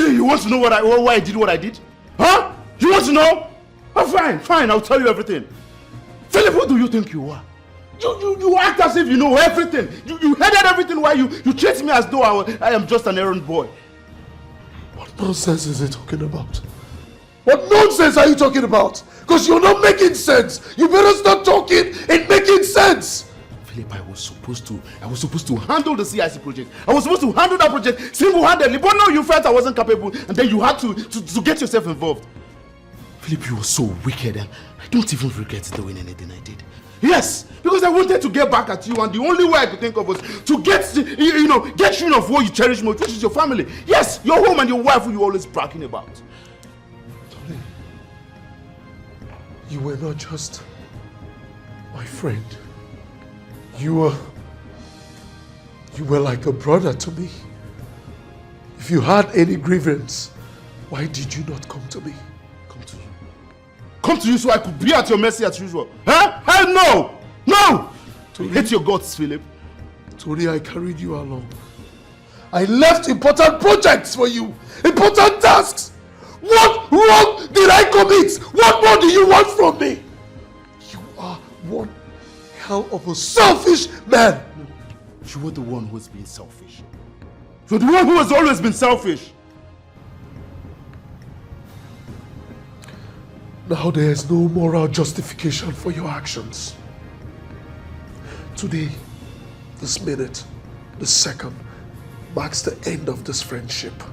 You want to know why I did what I did? Huh? You want to know? Oh, fine, I'll tell you everything. Philip, who do you think you are? You act as if you know everything. You headed everything while you treat me as though I am just an errand boy. What nonsense is he talking about? What nonsense are you talking about? Because you're not making sense. You better start talking and making sense. Philip, I was supposed to handle the CIC project. I was supposed to handle that project single-handedly, but now you felt I wasn't capable, and then you had to get yourself involved. Philip, you were so wicked, and I don't even regret doing anything I did. Yes, because I wanted to get back at you, and the only way I could think of was to get rid of what you cherish most, which is your family. Yes, your home and your wife who you're always bragging about. Tony, you were not just my friend. You were like a brother to me. If you had any grievance, why did you not come to me? Come to you so I could be at your mercy as usual. Huh? Hell no! No! Tony, hate your guts, Philip. Tony, I carried you along. I left important projects for you. Important tasks. What wrong did I commit? What more do you want from me? You are one hell of a selfish man. No, you were the one who has been selfish. You're the one who has always been selfish. Now there is no moral justification for your actions. Today, this minute, this second, marks the end of this friendship.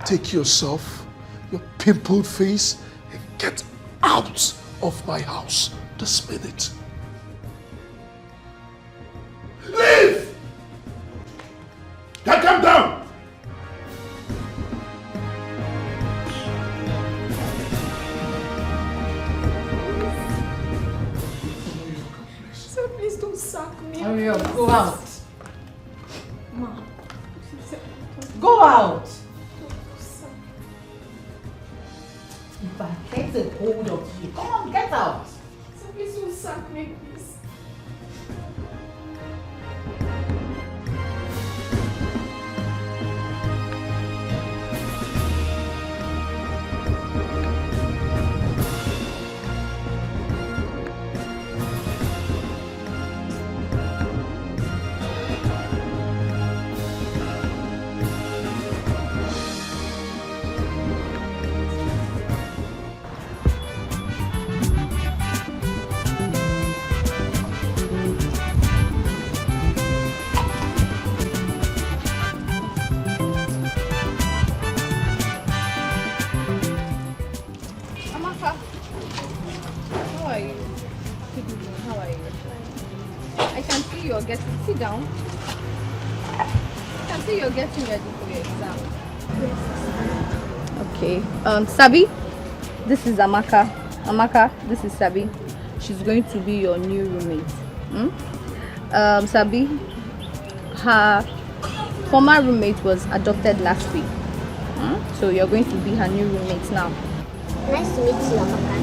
Take yourself, your pimpled face, and get out of my house this minute. Leave! Now come down! Sir, please don't sack me. Hurry up, go out. Go out. If I get a hold of you, come on, get out. So please don't sack me, please. Amaka, how are you? Good evening, how are you? I can see you're getting, sit down. I can see you're getting ready for your exam. Okay, Sabi, this is Amaka. Amaka, this is Sabi. She's going to be your new roommate. Sabi, her former roommate was adopted last week. So you're going to be her new roommate now. Nice to meet you, Amaka.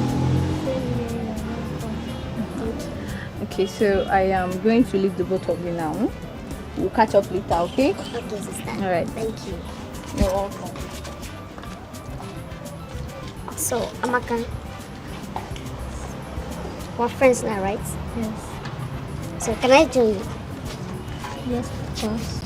Okay, so I am going to leave the both of you now. We'll catch up later, okay? Okay, sister. All right. Thank you. You're welcome. So, Amaka, we're friends now, right? Yes. So, can I join you? Yes, of course.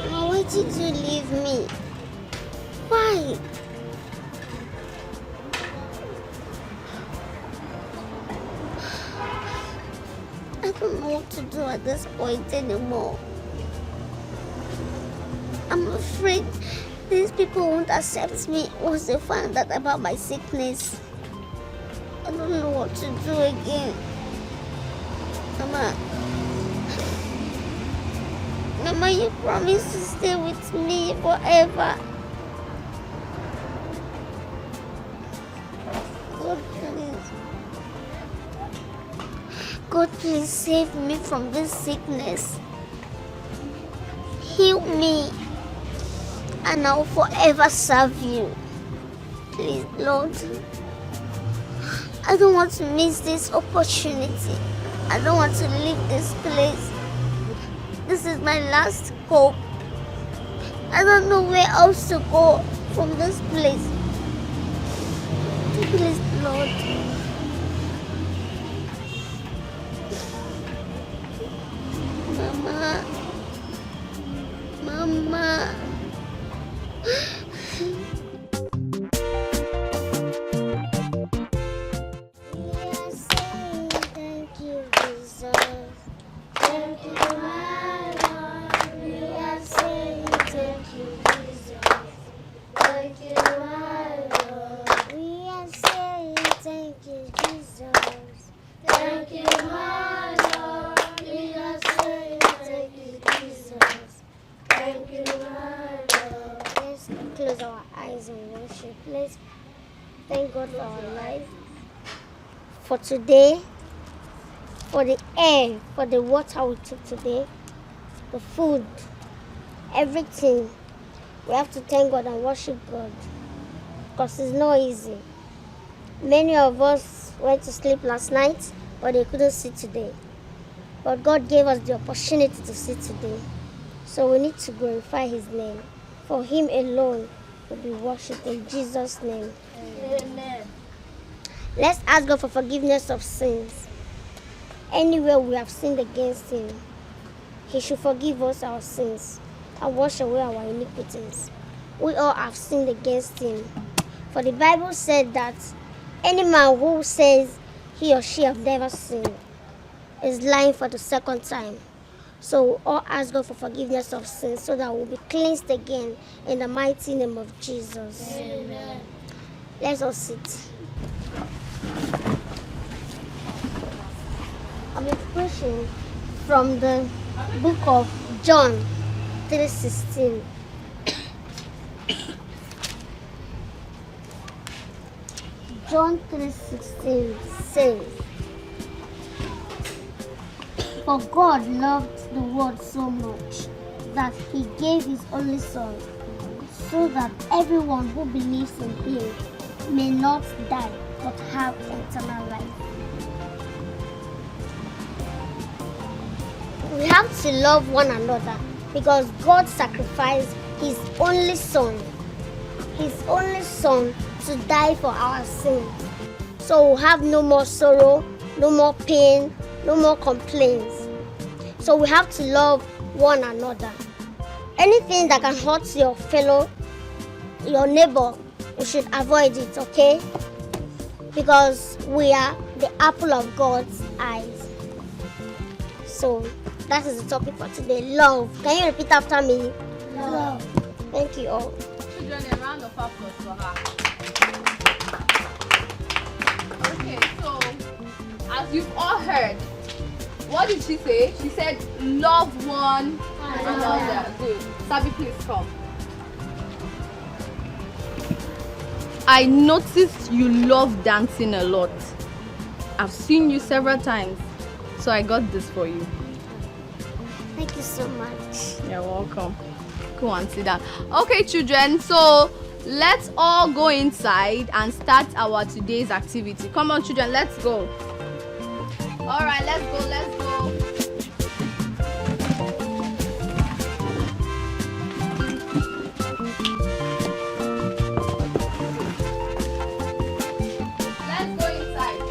Why did you leave me? Why? I don't know what to do at this point anymore. I'm afraid these people won't accept me once they find out about my sickness. I don't know what to do again. Mama, you promised to stay with me forever. God, please. God, please save me from this sickness. Heal me, and I'll forever serve you. Please, Lord. I don't want to miss this opportunity. I don't want to leave this place. This is my last hope. I don't know where else to go from this place. Please, Lord. Mama. Mama. Thank you, Jesus. Thank you, my Lord. We are saying thank you, Jesus. Thank you, my Lord. We are saying thank you, Jesus. Thank you, my Lord. We are saying thank you, Jesus. Thank you, my Lord. Let's close our eyes and worship. Let's thank God for our life, for today, for the air, for the water we took today, the food, everything. We have to thank God and worship God. because it's not easy. Many of us went to sleep last night, but they couldn't see today. But God gave us the opportunity to see today. So we need to glorify His name. For Him alone will be worshipped in Jesus' name. Amen. Let's ask God for forgiveness of sins. Anywhere we have sinned against Him, He should forgive us our sins and wash away our iniquities. We all have sinned against Him. For the Bible said that any man who says he or she have never sinned is lying for the second time. So we all ask God for forgiveness of sins so that we'll be cleansed again in the mighty name of Jesus. Amen. Let's all sit. I'll be preaching from the book of John 3:16. John 3:16 says, "For God loved the world so much that He gave His only Son, so that everyone who believes in Him may not die but have eternal life." We have to love one another because God sacrificed His only Son to die for our sins. So we'll have no more sorrow, no more pain, no more complaints. So we have to love one another. Anything that can hurt your neighbor, we should avoid it, okay? Because we are the apple of God's eyes. So that is the topic for today. Love. Can you repeat after me? Love. Thank you all. Children, a round of applause for her. Okay, so as you've all heard, what did she say? She said, love one another. Good. Sabi, please come. I noticed you love dancing a lot. I've seen you several times, so I got this for you. Thank you so much. You're welcome. Go and sit down. Okay, children, so let's all go inside and start our today's activity. Come on, children, let's go. All right, let's go, let's go. Let's go inside.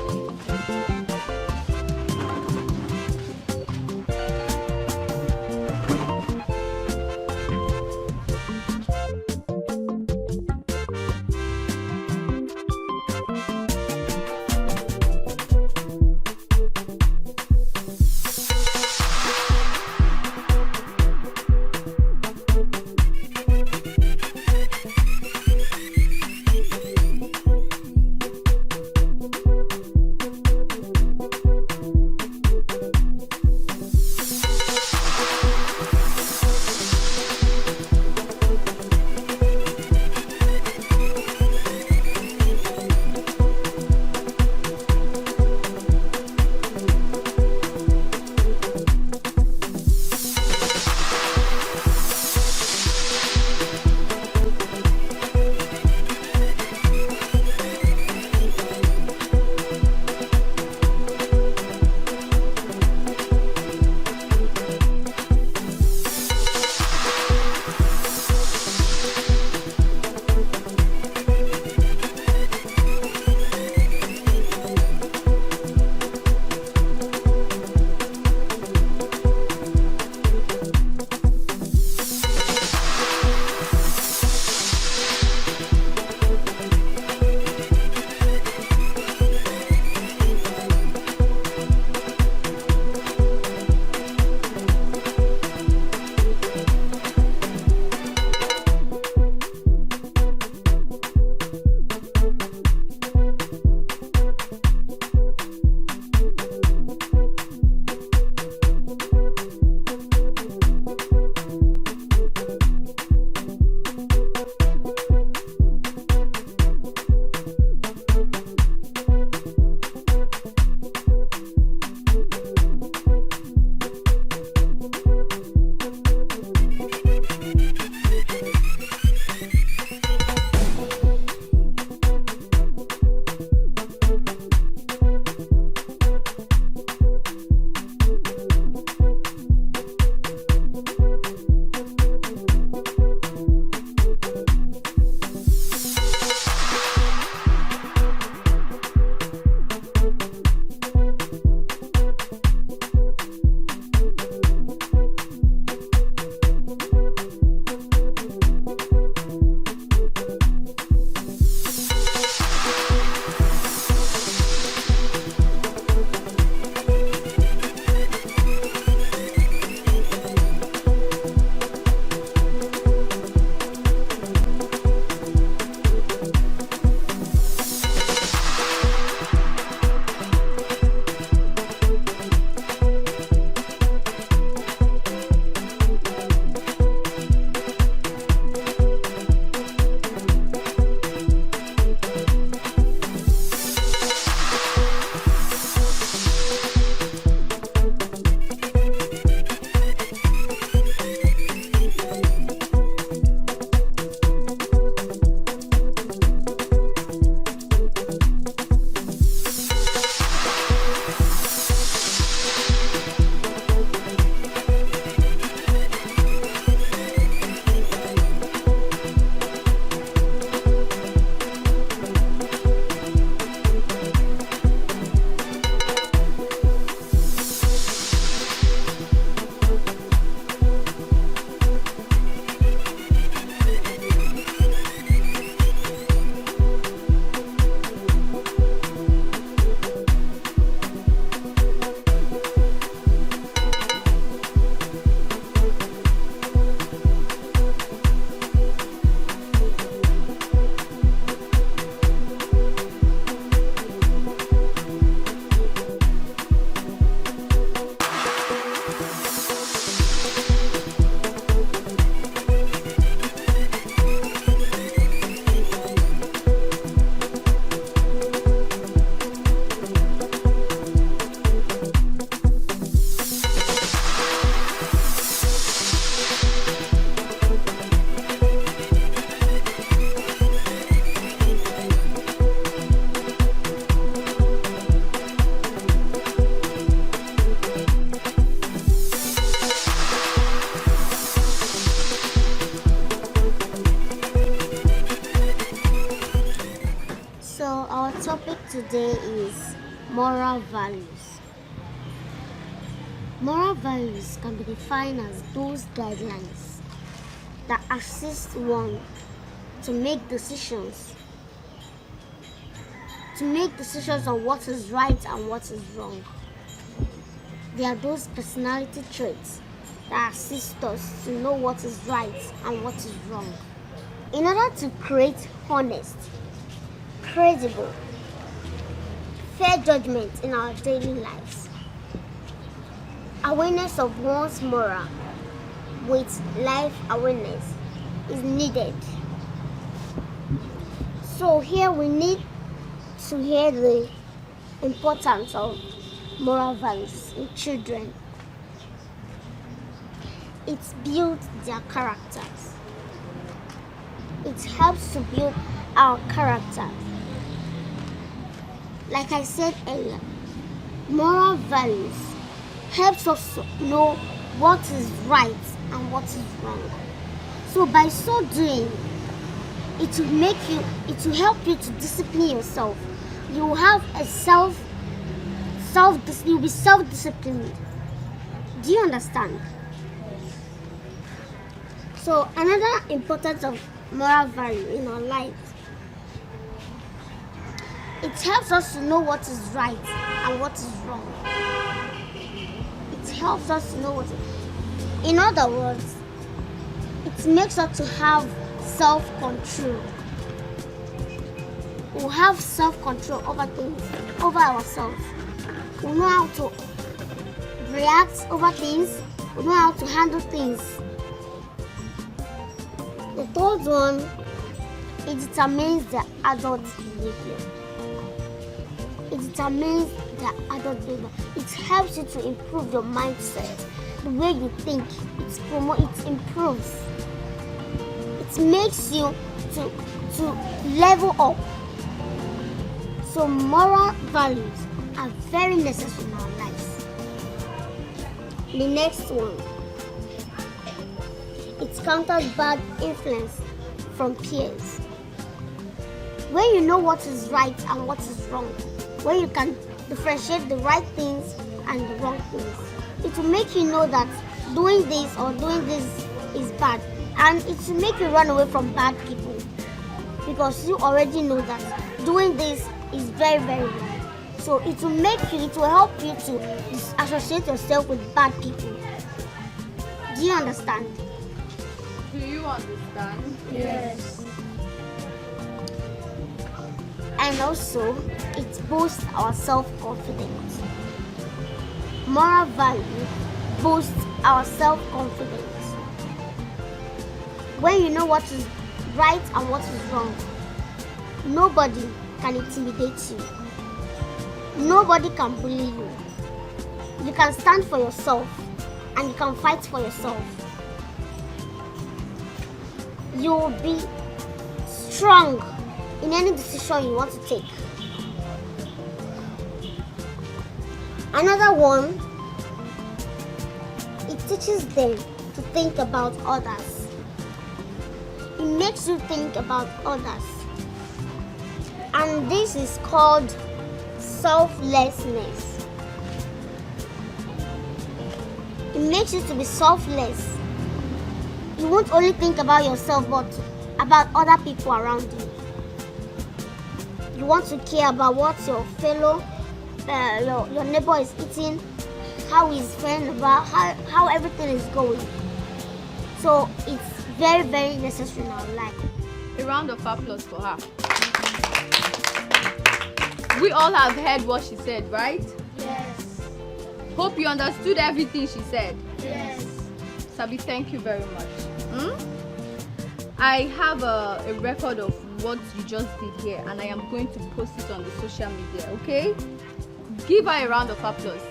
today is moral values. Moral values can be defined as those guidelines that assist one to make decisions on what is right and what is wrong. They are those personality traits that assist us to know what is right and what is wrong. In order to create honest, credible, fair judgment in our daily lives, awareness of one's moral with life awareness is needed. So here we need to hear the importance of moral values in children. It builds their characters. It helps to build our character. Like I said earlier, moral values helps us to know what is right and what is wrong. So by so doing, it will help you to discipline yourself. You will have you'll be self-disciplined. Do you understand? So another importance of moral value in our lives, it helps us to know what is right and what is wrong. It helps us to know what is... In other words, it makes us to have self-control. We'll have self-control over things, over ourselves. We'll know how to react over things. We'll know how to handle things. The third one, it determines the adult behavior. It determines the adult behavior. It helps you to improve your mindset. The way you think, it improves. It makes you to level up. So moral values are very necessary in our lives. The next one, it counters bad influence from peers. When you know what is right and what is wrong, when you can differentiate the right things and the wrong things, it will make you know that doing this or doing this is bad, and it will make you run away from bad people because you already know that doing this is very, very wrong. So it will help you to associate yourself with bad people. Do you understand? Do you understand? Yes. And also, it boosts our self-confidence. Moral value boosts our self-confidence. When you know what is right and what is wrong, nobody can intimidate you. Nobody can bully you. You can stand for yourself and you can fight for yourself. You will be strong in any decision you want to take. Another one, it teaches them to think about others. It makes you think about others. And this is called selflessness. It makes you to be selfless. You won't only think about yourself, but about other people around you. You want to care about what your fellow, your neighbor is eating, how his friend about, how everything is going. So it's very, very necessary in our life. A round of applause for her. We all have heard what she said, right? Yes. Hope you understood everything she said. Yes. Sabi, thank you very much. I have a record of what you just did here, and I am going to post it on the social media, okay? Give her a round of applause.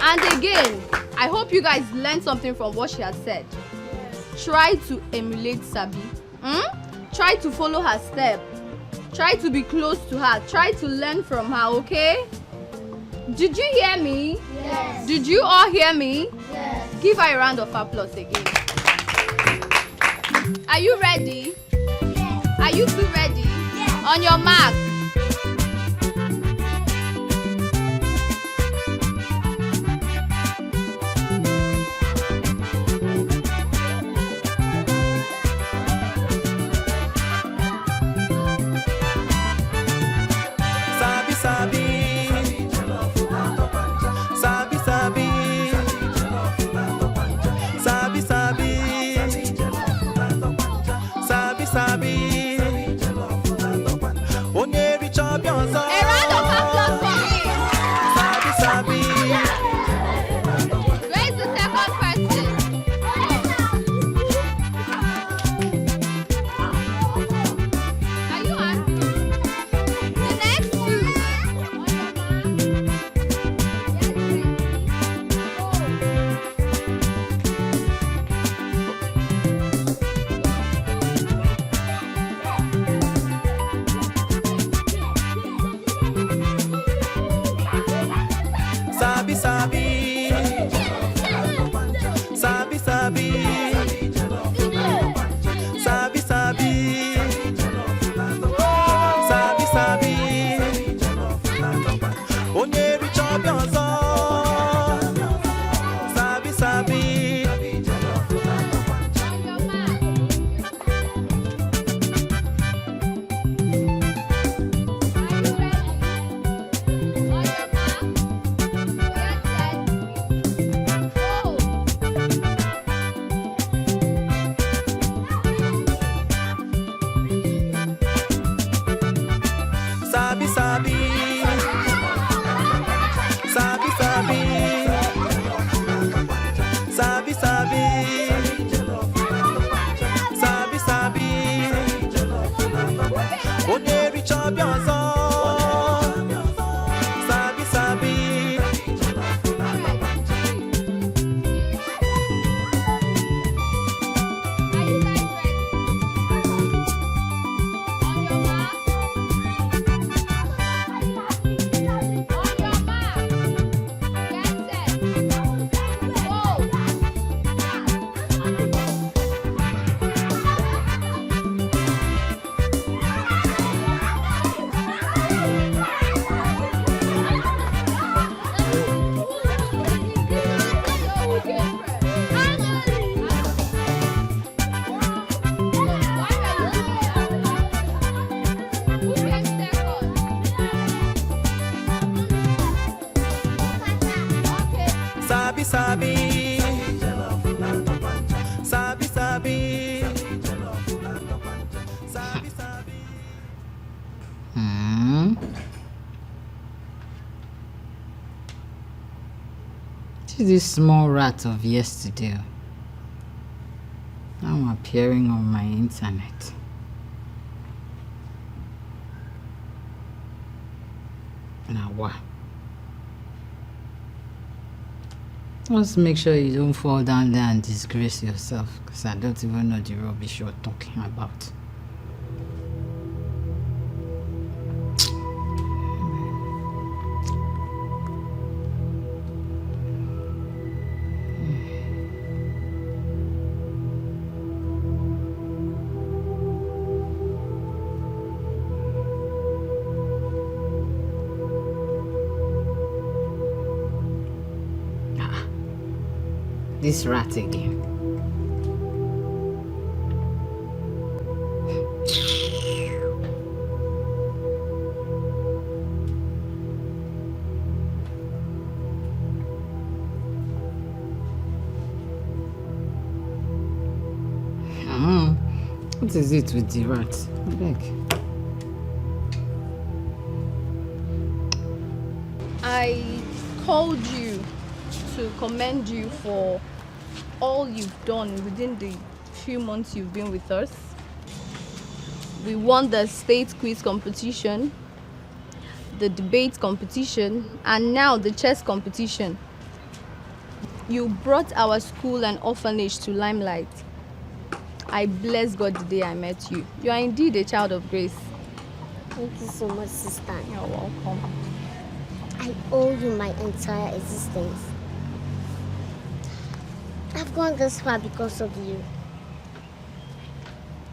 And again, I hope you guys learned something from what she has said. Try to emulate Sabi. Try to follow her step. Try to be close to her. Try to learn from her, okay? Did you hear me? Yes. Did you all hear me? Yes. Give her a round of applause again. Are you ready? Yes. Are you two ready? Yes. On your mark. Sabi. Sabi, Sabi. Onye rich Obio ọzọ. Sabi, Sabi. Sabi, Sabi. Sabi, Sabi. Sabi, Sabi. See this small rat of yesterday. Now appearing on my internet. Now what? Just make sure you don't fall down there and disgrace yourself, because I don't even know the rubbish you're talking about. This rat again. What is it with the rat? Beg. I called you to commend you for all you've done within the few months you've been with us. We won the state quiz competition, the debate competition, and now the chess competition. You brought our school and orphanage to limelight. I bless God the day I met you. You are indeed a child of grace. Thank you so much, sister. You're welcome. I owe you my entire existence. I've gone this far because of you.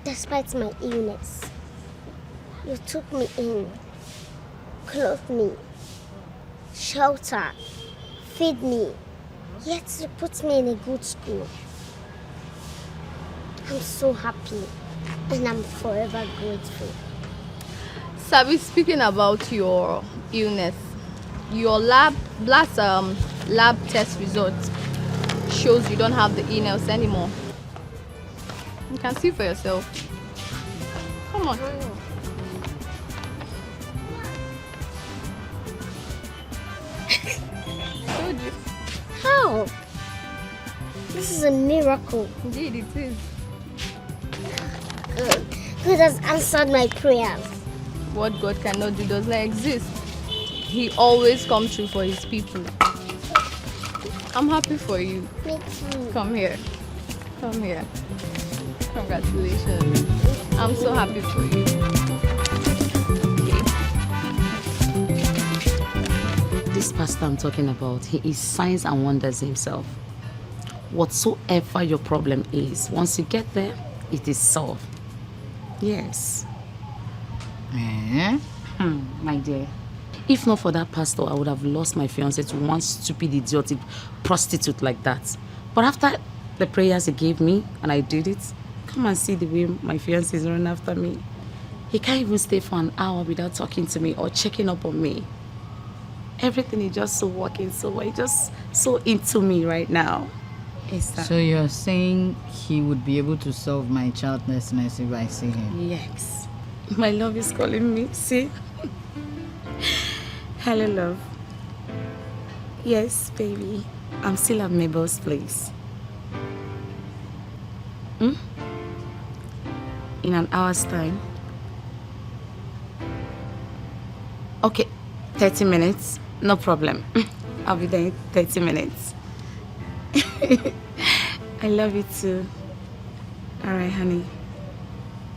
Despite my illness, you took me in, clothed me, shelter, feed me, yet you put me in a good school. I'm so happy and I'm forever grateful. Sabi, speaking about your illness, your lab test results shows you don't have the illness anymore. You can see for yourself. Come on. I told you. How? This is a miracle. Indeed, it is. God has answered my prayers. What God cannot do does not exist. He always comes through for his people. I'm happy for you. Me too. Come here. Come here. Congratulations. I'm so happy for you. This pastor I'm talking about, he is signs and wonders himself. Whatsoever your problem is, once you get there, it is solved. Yes. My dear, if not for that pastor, I would have lost my fiancé to one stupid, idiotic prostitute like that. But after the prayers he gave me, and I did it, come and see the way my fiancé is running after me. He can't even stay for an hour without talking to me or checking up on me. Everything is just so working so well. He's just so into me right now. So you're saying he would be able to solve my childlessness if I see him? Yes. My love is calling me. See? Hello, love. Yes, baby. I'm still at Mabel's place. In an hour's time? Okay, 30 minutes. No problem. I'll be there in 30 minutes. I love you too. Alright, honey.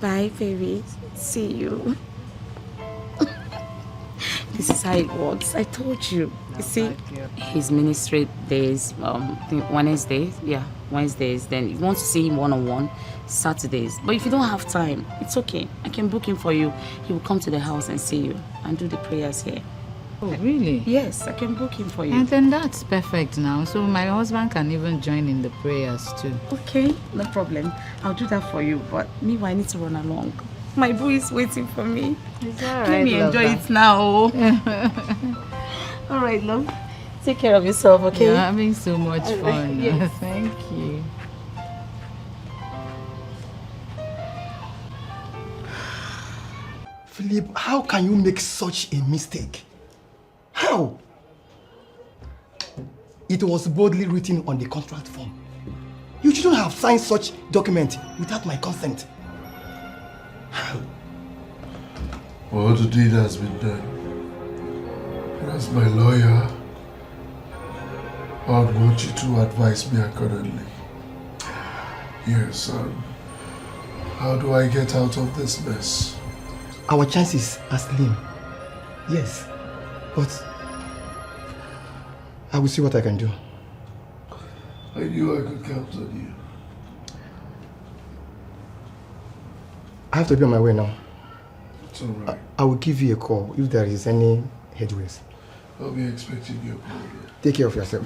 Bye, baby. See you. This is how it works. I told you. You see, his ministry days, Wednesdays. Yeah, Wednesdays. Then if you want to see him one-on-one, Saturdays. But if you don't have time, it's okay. I can book him for you. He will come to the house and see you and do the prayers here. Oh, really? Yes, I can book him for you. And then that's perfect now. So my husband can even join in the prayers too. Okay, no problem. I'll do that for you. But meanwhile, I need to run along. My boy is waiting for me. It's all right, Let me enjoy it now. All right, love. Take care of yourself, okay? You're having so much fun. Yes. Thank you. Philip, how can you make such a mistake? How? It was boldly written on the contract form. You shouldn't have signed such document without my consent. How? Well, the deed has been done. And as my lawyer, I would want you to advise me accordingly. Yes, how do I get out of this mess? Our chances are slim. Yes, but I will see what I can do. I knew I could count on you. I have to be on my way now. It's all right. I will give you a call if there is any headways. I'll be expecting your call. Take care of yourself.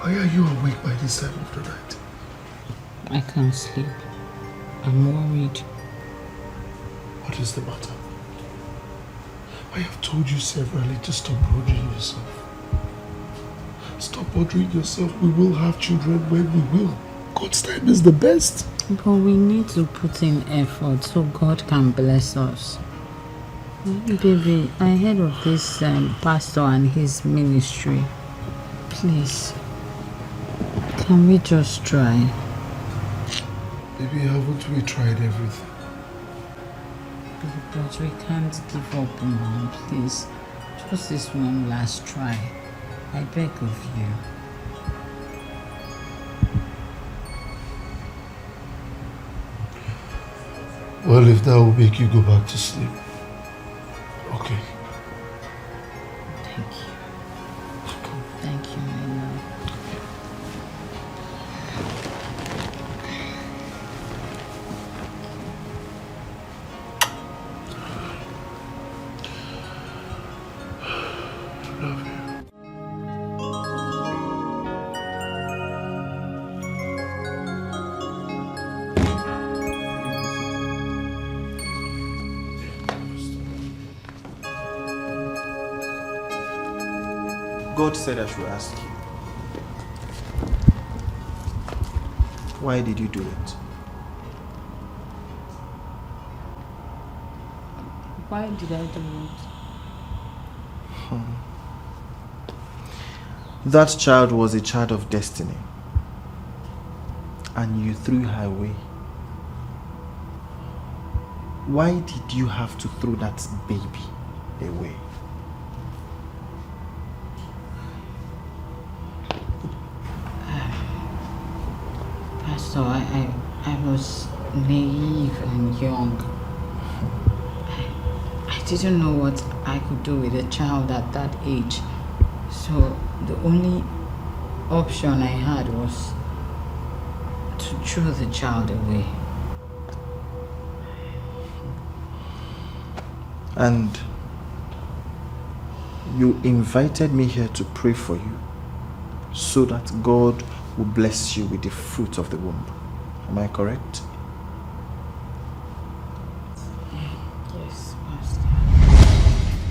Why are you awake by this time of the night? I can't sleep. I'm worried. What is the matter? I have told you severally to stop bothering yourself. Stop bothering yourself. We will have children when we will. God's time is the best. But we need to put in effort so God can bless us. Baby, I heard of this pastor and his ministry. Please, can we just try? Baby, haven't we tried everything? But we can't give up, Mom. Please, just this one last try. I beg of you. Well, if that will make you go back to sleep. Okay. Thank you. Thank you, my love. Love you. God said I should ask you, why did you do it? Why did I do it? That child was a child of destiny, and you threw her away. Why did you have to throw that baby away? Pastor, I was naive and young. I didn't know what I could do with a child at that age. So the only option I had was to throw the child away. And you invited me here to pray for you so that God will bless you with the fruit of the womb. Am I correct?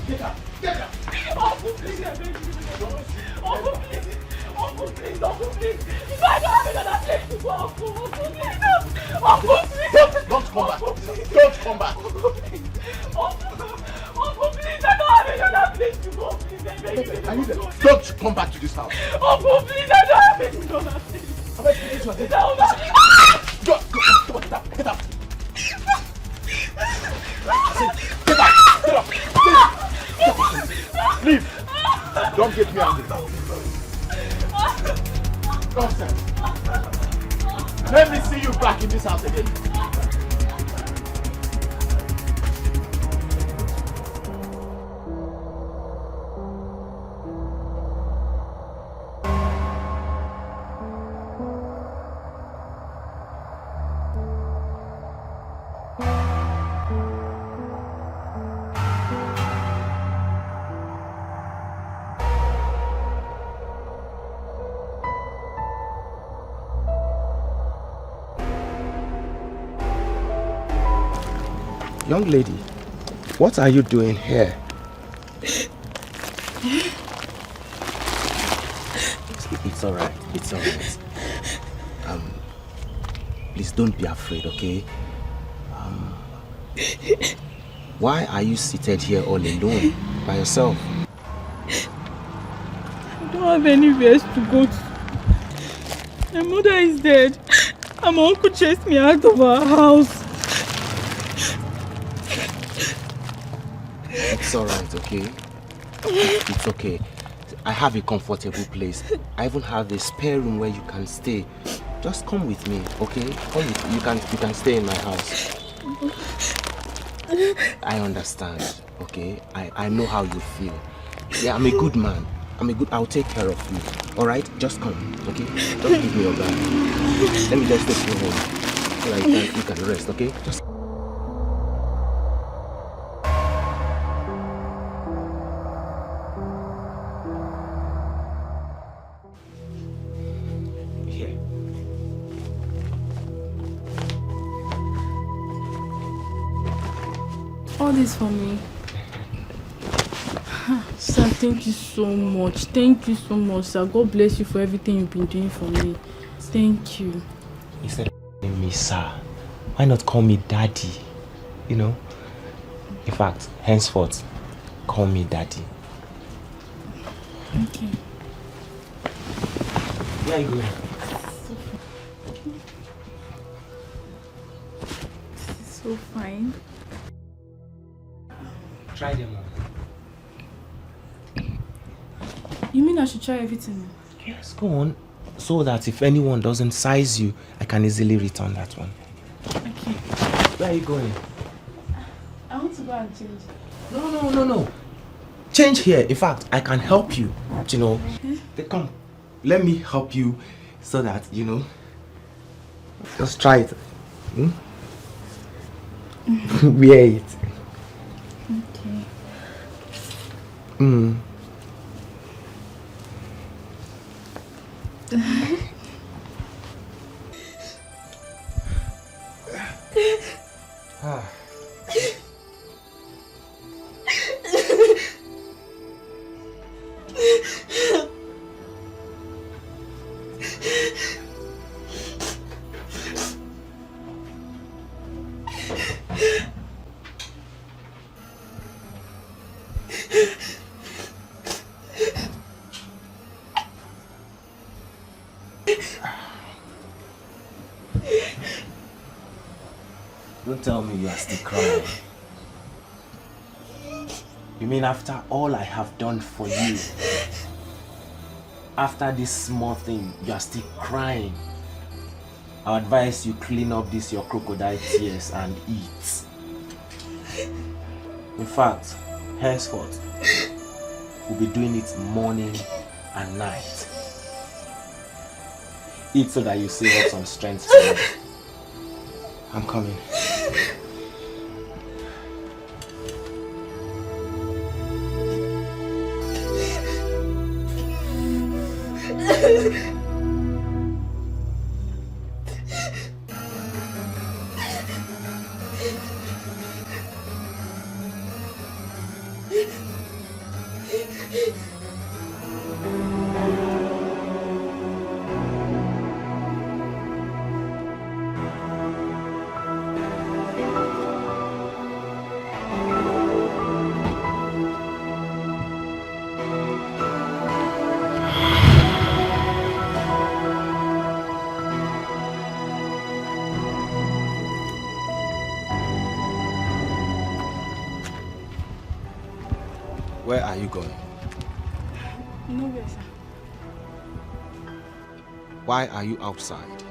Get up! Get up! Uncle, please, I beg you. Uncle, please. Uncle, please. Uncle, please. If I don't have another place to go, Uncle, please. Uncle, please. Don't come back. Don't come back. Uncle, please, I don't have another place to go. Please, I beg you. Don't come back to this house. Uncle, please, I don't have another place. Go, get up. Get up. Leave. Don't get me angry. Nonsense. Let me see you back in this house again. Young lady, what are you doing here? It's alright, it's alright. Please don't be afraid, okay? Why are you seated here all alone, by yourself? I don't have anywhere to go to. My mother is dead, and my uncle chased me out of our house. It's alright, okay? It's okay. I have a comfortable place. I even have a spare room where you can stay. Just come with me, okay? Come with me. You can stay in my house. I understand, okay? I know how you feel. Yeah, I'm a good man. I'll take care of you. Alright? Just come, okay? Just give me your bag. Let me just take you home. So that you can rest, okay? Just All this for me. Sir, thank you so much. Thank you so much, sir. God bless you for everything you've been doing for me. Thank you. Instead of calling me sir, why not call me daddy? You know? In fact, henceforth, call me daddy. Okay. Where are you going? This is so fine. Try them on. You mean I should try everything? Yes, go on. So that if anyone doesn't size you, I can easily return that one. Okay. Where are you going? I want to go and change. No. Change here. In fact, I can help you. You know. Come. Let me help you so that, you know. Just try it. Wear it. Okay. Don't tell me you are still crying. You mean after all I have done for you, after this small thing, you are still crying? I advise you clean up this your crocodile tears and eat. In fact, henceforth, we'll be doing it morning and night. Eat so that you save up some strength for me. I'm coming. Where are you going? Nowhere, sir. Why are you outside?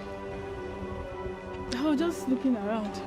I was just looking around.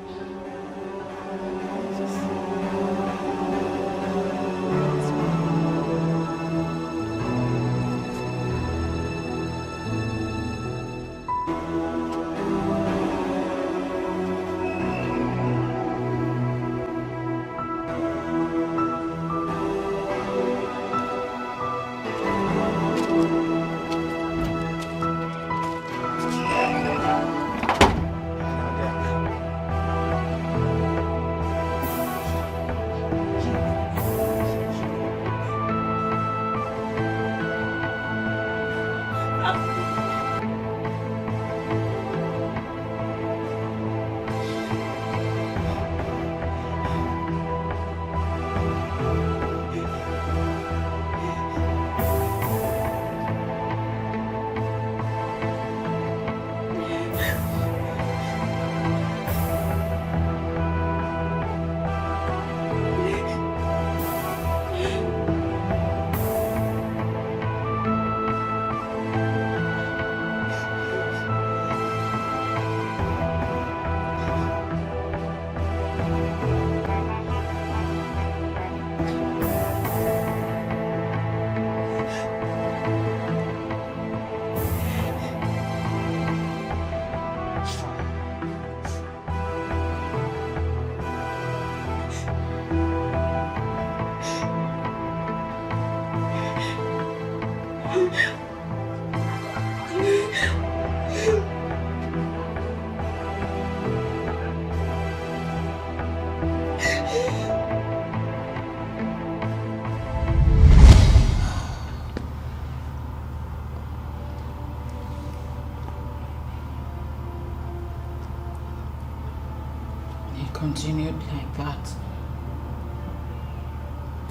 Continued like that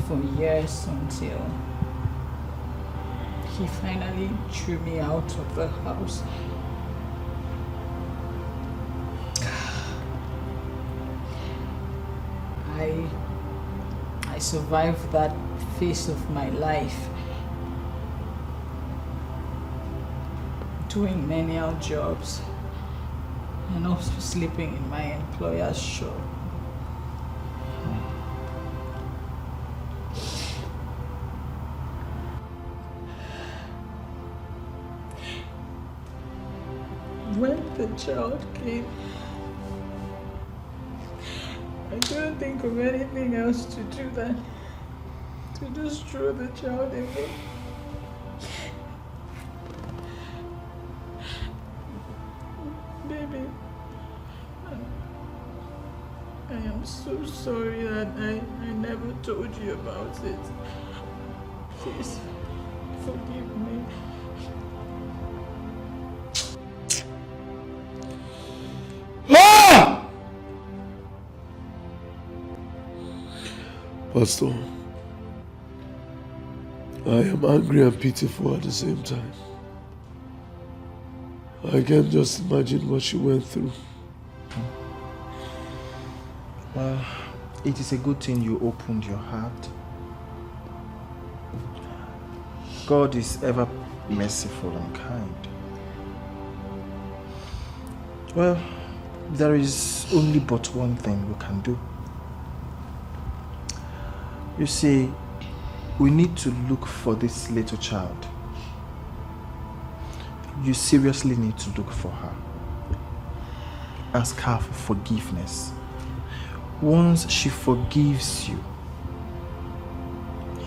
for years until he finally threw me out of the house. I survived that phase of my life doing menial jobs and also sleeping in my employer's shop. When the child came, I couldn't think of anything else to do than to just throw the child away. Baby, I am so sorry that I never told you about it. Please forgive me. Pastor, I am angry and pitiful at the same time. I can just imagine what she went through. Well, it is a good thing you opened your heart. God is ever merciful and kind. Well, there is only but one thing we can do. You see, we need to look for this little child. You seriously need to look for her. Ask her for forgiveness. Once she forgives you,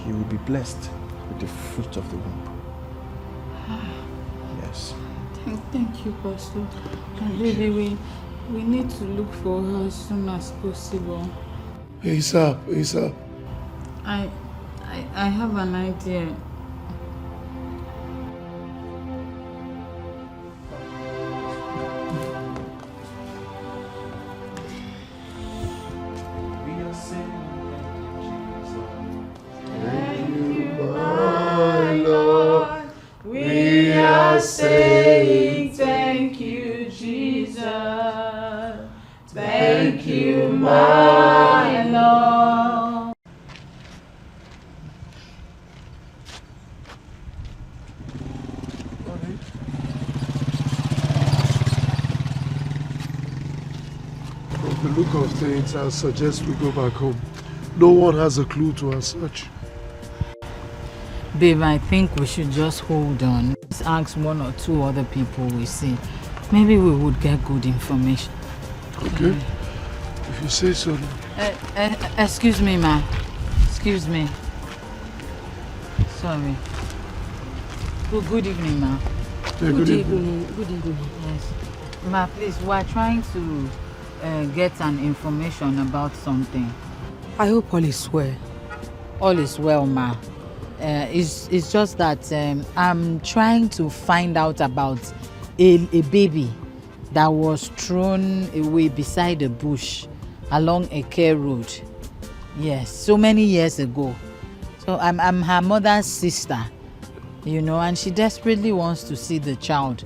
you will be blessed with the fruit of the womb. Yes. Thank you, Pastor. And baby, we need to look for her as soon as possible. ASAP. I have an idea. We are saying thank you, Jesus. Thank you, my Lord. the look of things, I suggest we go back home. No one has a clue to our search. Babe, I think we should just hold on. Let's ask one or two other people we see. Maybe we would get good information. Okay. If you say so. Excuse me, ma. Excuse me. Sorry. Good evening, ma. Yeah, good evening. Good evening. Yes. Ma, please, we are trying to get an information about something. I hope all is well. All is well, ma. It's just that I'm trying to find out about a baby that was thrown away beside a bush along a care road. Yes, so many years ago. So I'm her mother's sister, you know, and she desperately wants to see the child.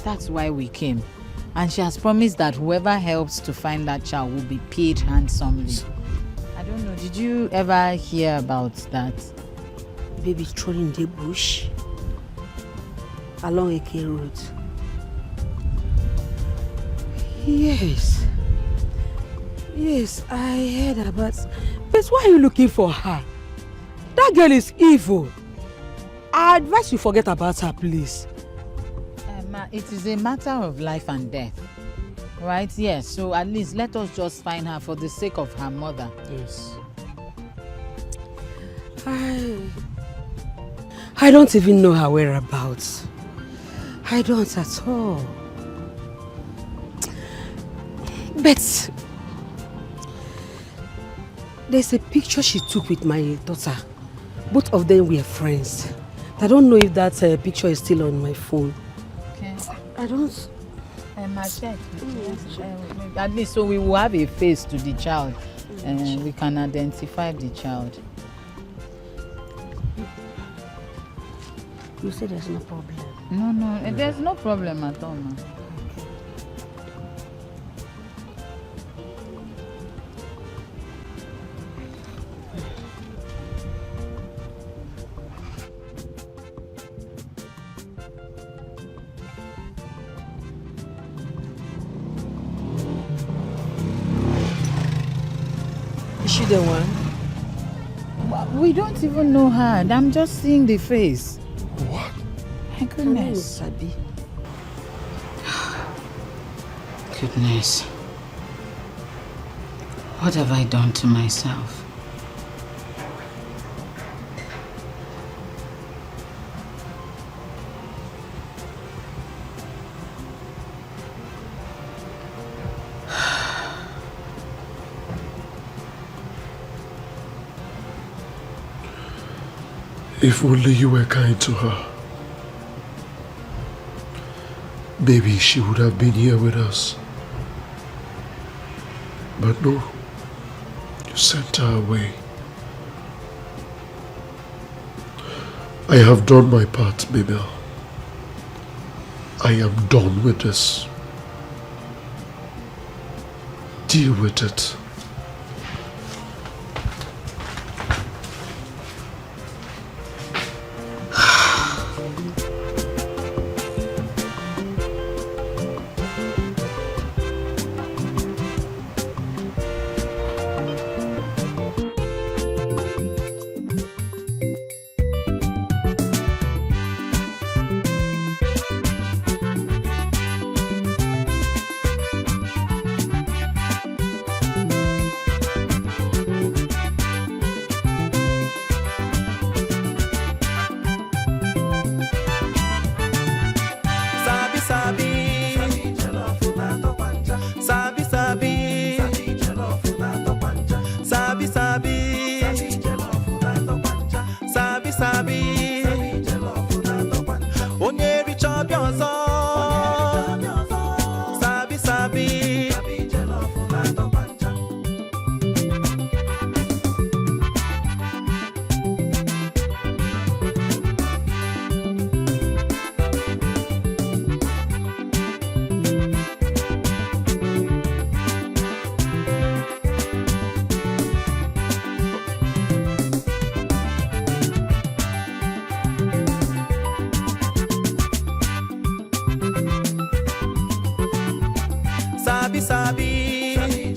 That's why we came. And she has promised that whoever helps to find that child will be paid handsomely. I don't know, did you ever hear about that? Baby thrown in the bush along a care road. Yes, I heard about. But why are you looking for her? That girl is evil. I advise you forget about her, please. Ma, it is a matter of life and death, right? Yes, so at least let us just find her for the sake of her mother. Yes. I don't even know her whereabouts. I don't at all. But there's a picture she took with my daughter. Both of them were friends. I don't know if that picture is still on my phone. Okay. I don't. Ma, check. At least so we will have a face to the child and we can identify the child. You say there's no problem? No, there's no problem at all, ma. Is she the one? We don't even know her. I'm just seeing the face. What? My goodness. Sabi. Goodness. What have I done to myself? If only you were kind to her. Maybe she would have been here with us. But no, you sent her away. I have done my part, Mabel. I am done with this. Deal with it. Sabi,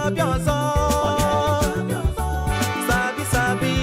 chop your soul. Sabi, Sabi.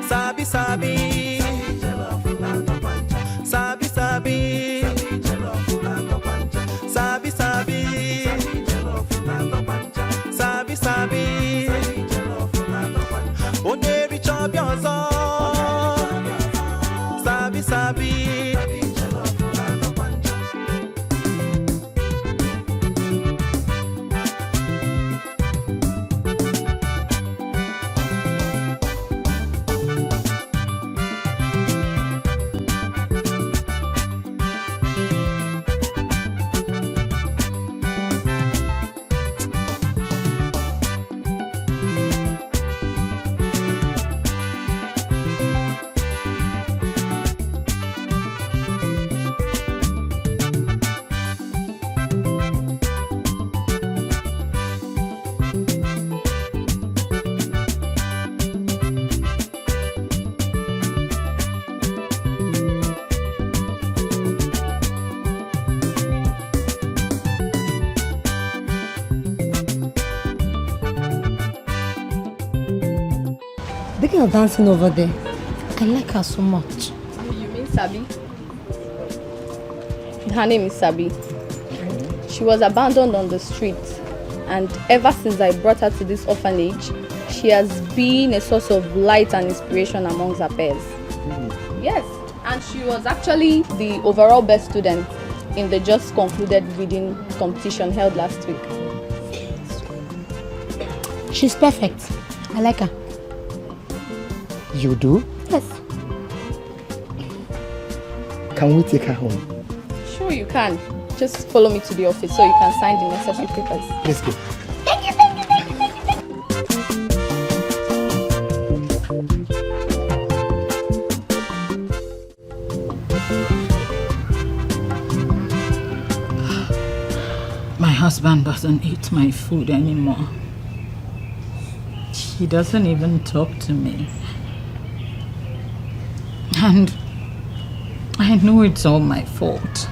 Sabi, Sabi. Sabi, Sabi. Sabi, Sabi. Sabi, Sabi. Oneri chop your soul. Sabi, Sabi. The girl dancing over there, I like her so much. You mean Sabi? Her name is Sabi. She was abandoned on the street, and ever since I brought her to this orphanage, she has been a source of light and inspiration amongst her peers. Yes, and she was actually the overall best student in the just concluded reading competition held last week. She's perfect. I like her. You do? Yes. Can we take her home? Sure you can. Just follow me to the office so you can sign the necessary papers. Let's go. Thank you, thank you, thank you, thank you. My husband doesn't eat my food anymore. He doesn't even talk to me. And I know it's all my fault.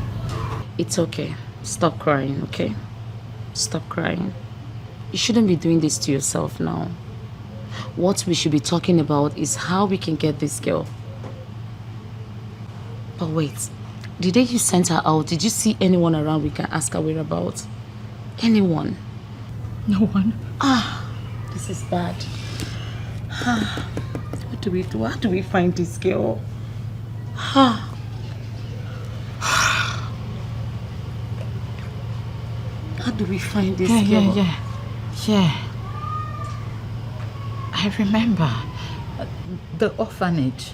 It's okay. Stop crying, okay? Stop crying. You shouldn't be doing this to yourself now. What we should be talking about is how we can get this girl. But wait, the day you sent her out, did you see anyone around we can ask her whereabouts? Anyone? No one. This is bad. What do we do? How do we find this girl? How do we find this girl? Yeah. I remember. The orphanage.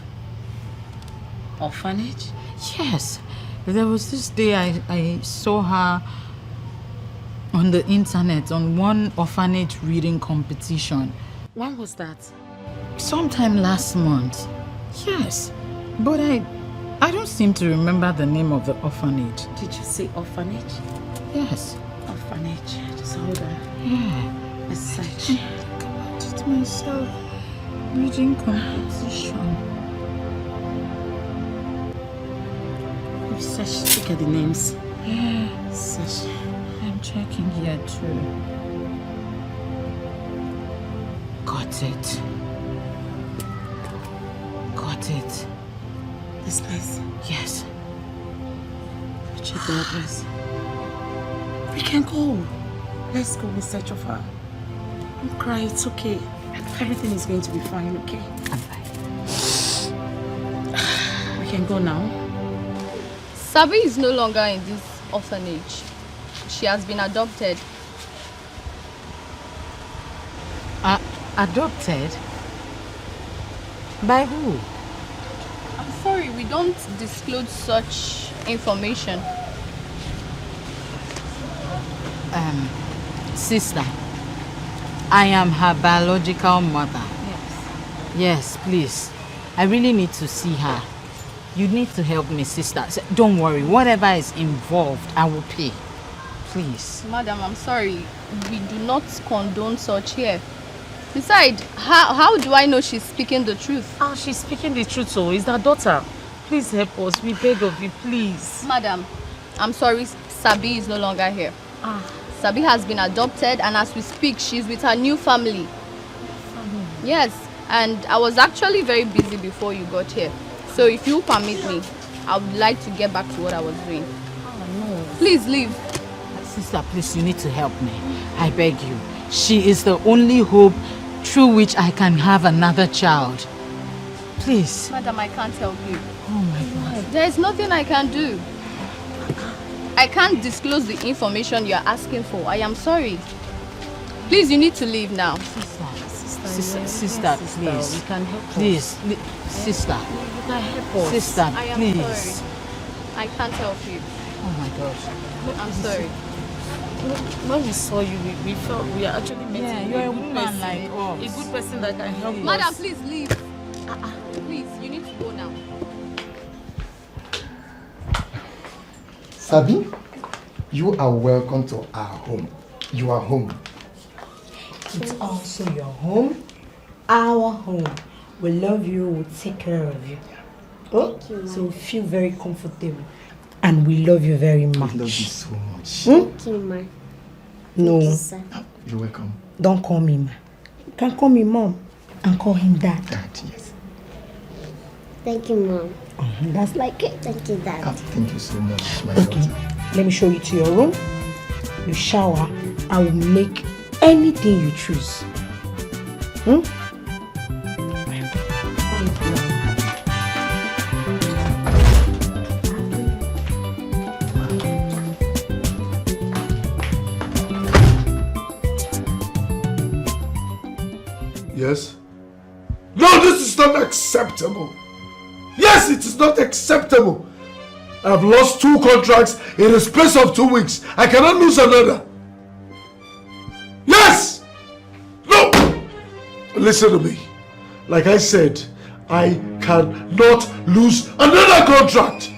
Orphanage? Yes. There was this day I saw her on the internet on one orphanage reading competition. When was that? Sometime last month. Yes. But I don't seem to remember the name of the orphanage. Did you say orphanage? Yes. Orphanage. Just hold on. Yeah. Let's search. It's myself. Reading competition. We've searched. Look at the names. Yeah. Search. I'm checking here too. Got it. Got it. This place? Yes. Check the address. We can go. Let's go in search of her. Don't cry, it's okay. Everything is going to be fine, okay? I'm fine. We can go now. Sabi is no longer in this orphanage. She has been adopted. Adopted? By who? I'm sorry, we don't disclose such information. Sister, I am her biological mother. Yes, please. I really need to see her. You need to help me, sister. Don't worry, whatever is involved, I will pay. Please. Madam, I'm sorry. We do not condone such here. Besides, how do I know she's speaking the truth? Oh, she's speaking the truth, so is that daughter. Please help us. We beg of you, please. Madam, I'm sorry, Sabi is no longer here. Sabi has been adopted, and as we speak, she's with her new family. Yes, and I was actually very busy before you got here. So if you permit me, I would like to get back to what I was doing. Oh, no. Please leave. Sister, please, you need to help me. I beg you. She is the only hope through which I can have another child. Please. Madam, I can't help you. Oh my God. There is nothing I can do. I can't disclose the information you're asking for. I am sorry. Please, you need to leave now. Sister, please. We can help Please, sister. You can help us. Sister, I am please. sorry. I can't help you. Oh my gosh. I'm sorry. When we saw you, we felt we are actually meant to be you're a good woman person, like us. a good person that can help us. Madam, please leave. Please, you need to go now. Sabi, you are welcome to our home. You are home. It's also your home, our home. We love you, we'll take care of you. Oh, so feel very comfortable. And we love you very much. I love you so much. Thank you, ma. No, You're welcome. don't call me ma. You can call me mom and call him dad. Dad, yes. Thank you, mom. That's like it. Thank you, dad. Thank you so much, my Okay, daughter. let me show you to your room. You shower. I will make anything you choose. Yes? No, this is not acceptable. Yes, it is not acceptable. I've lost 2 contracts in the space of 2 weeks. I cannot lose another. Yes! No! Listen to me. Like I said, I cannot lose another contract.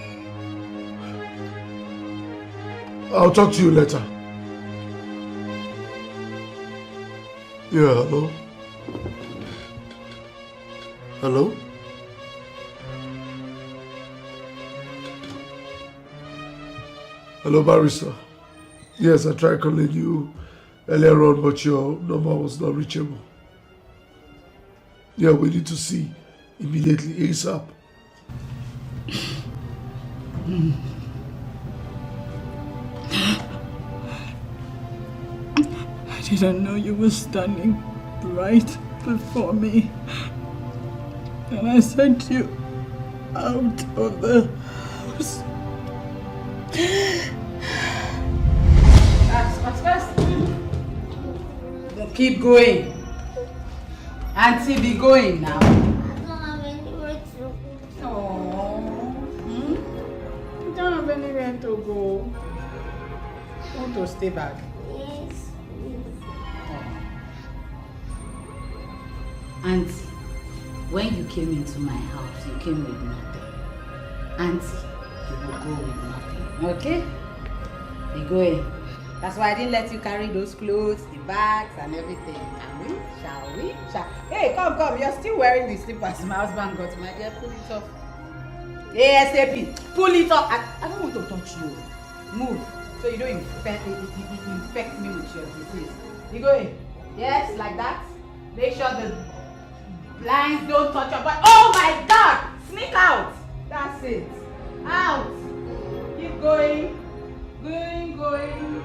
I'll talk to you later. Yeah, hello? Hello? Hello, barrister. Yes, I tried calling you earlier on, but your number was not reachable. Yeah, we need to see immediately, ASAP. I didn't know you were standing right before me. And I sent you out of the house. That's first. Keep going. Auntie, be going now. I don't have anywhere to go. You don't have anywhere to go. Want to stay back? Yes. Auntie, when you came into my house, you came with nothing. Auntie, you will go with nothing. Okay? Be going. That's why I didn't let you carry those clothes, the bags, and everything. Can we? Shall we? Hey, come. You're still wearing the slippers my husband got. My dear, pull it off. ASAP. Pull it off. I don't want to touch you. Move. So you don't infect me with your disease. You going? Yes, like that. Make sure the blinds don't touch your body. Oh my God! Sneak out. That's it. Out. Keep going. Going.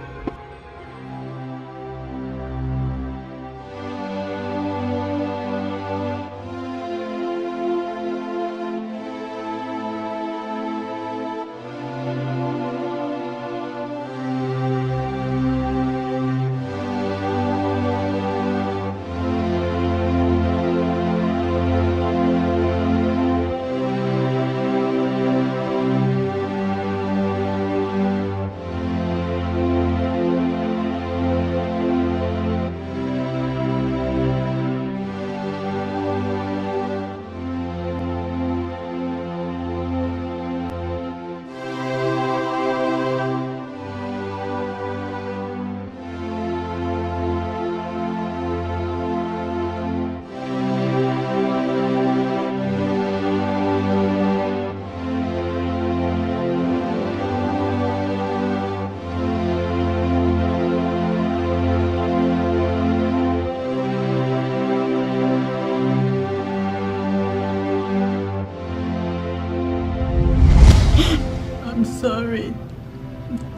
sorry.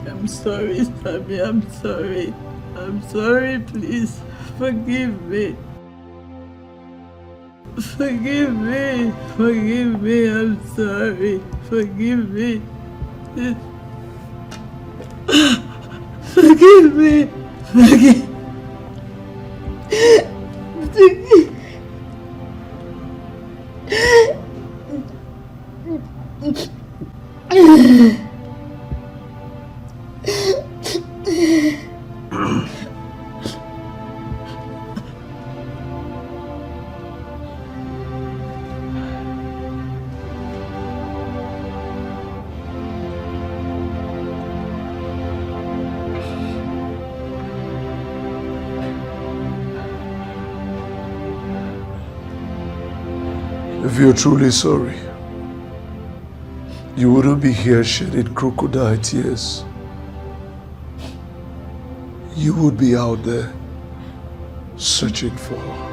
I'm sorry, Sabi. I'm sorry. I'm sorry, please. Forgive me. Forgive me. Forgive me. I'm sorry. Forgive me. Forgive me. Forgive. If you're truly sorry, you wouldn't be here shedding crocodile tears. You would be out there searching for her.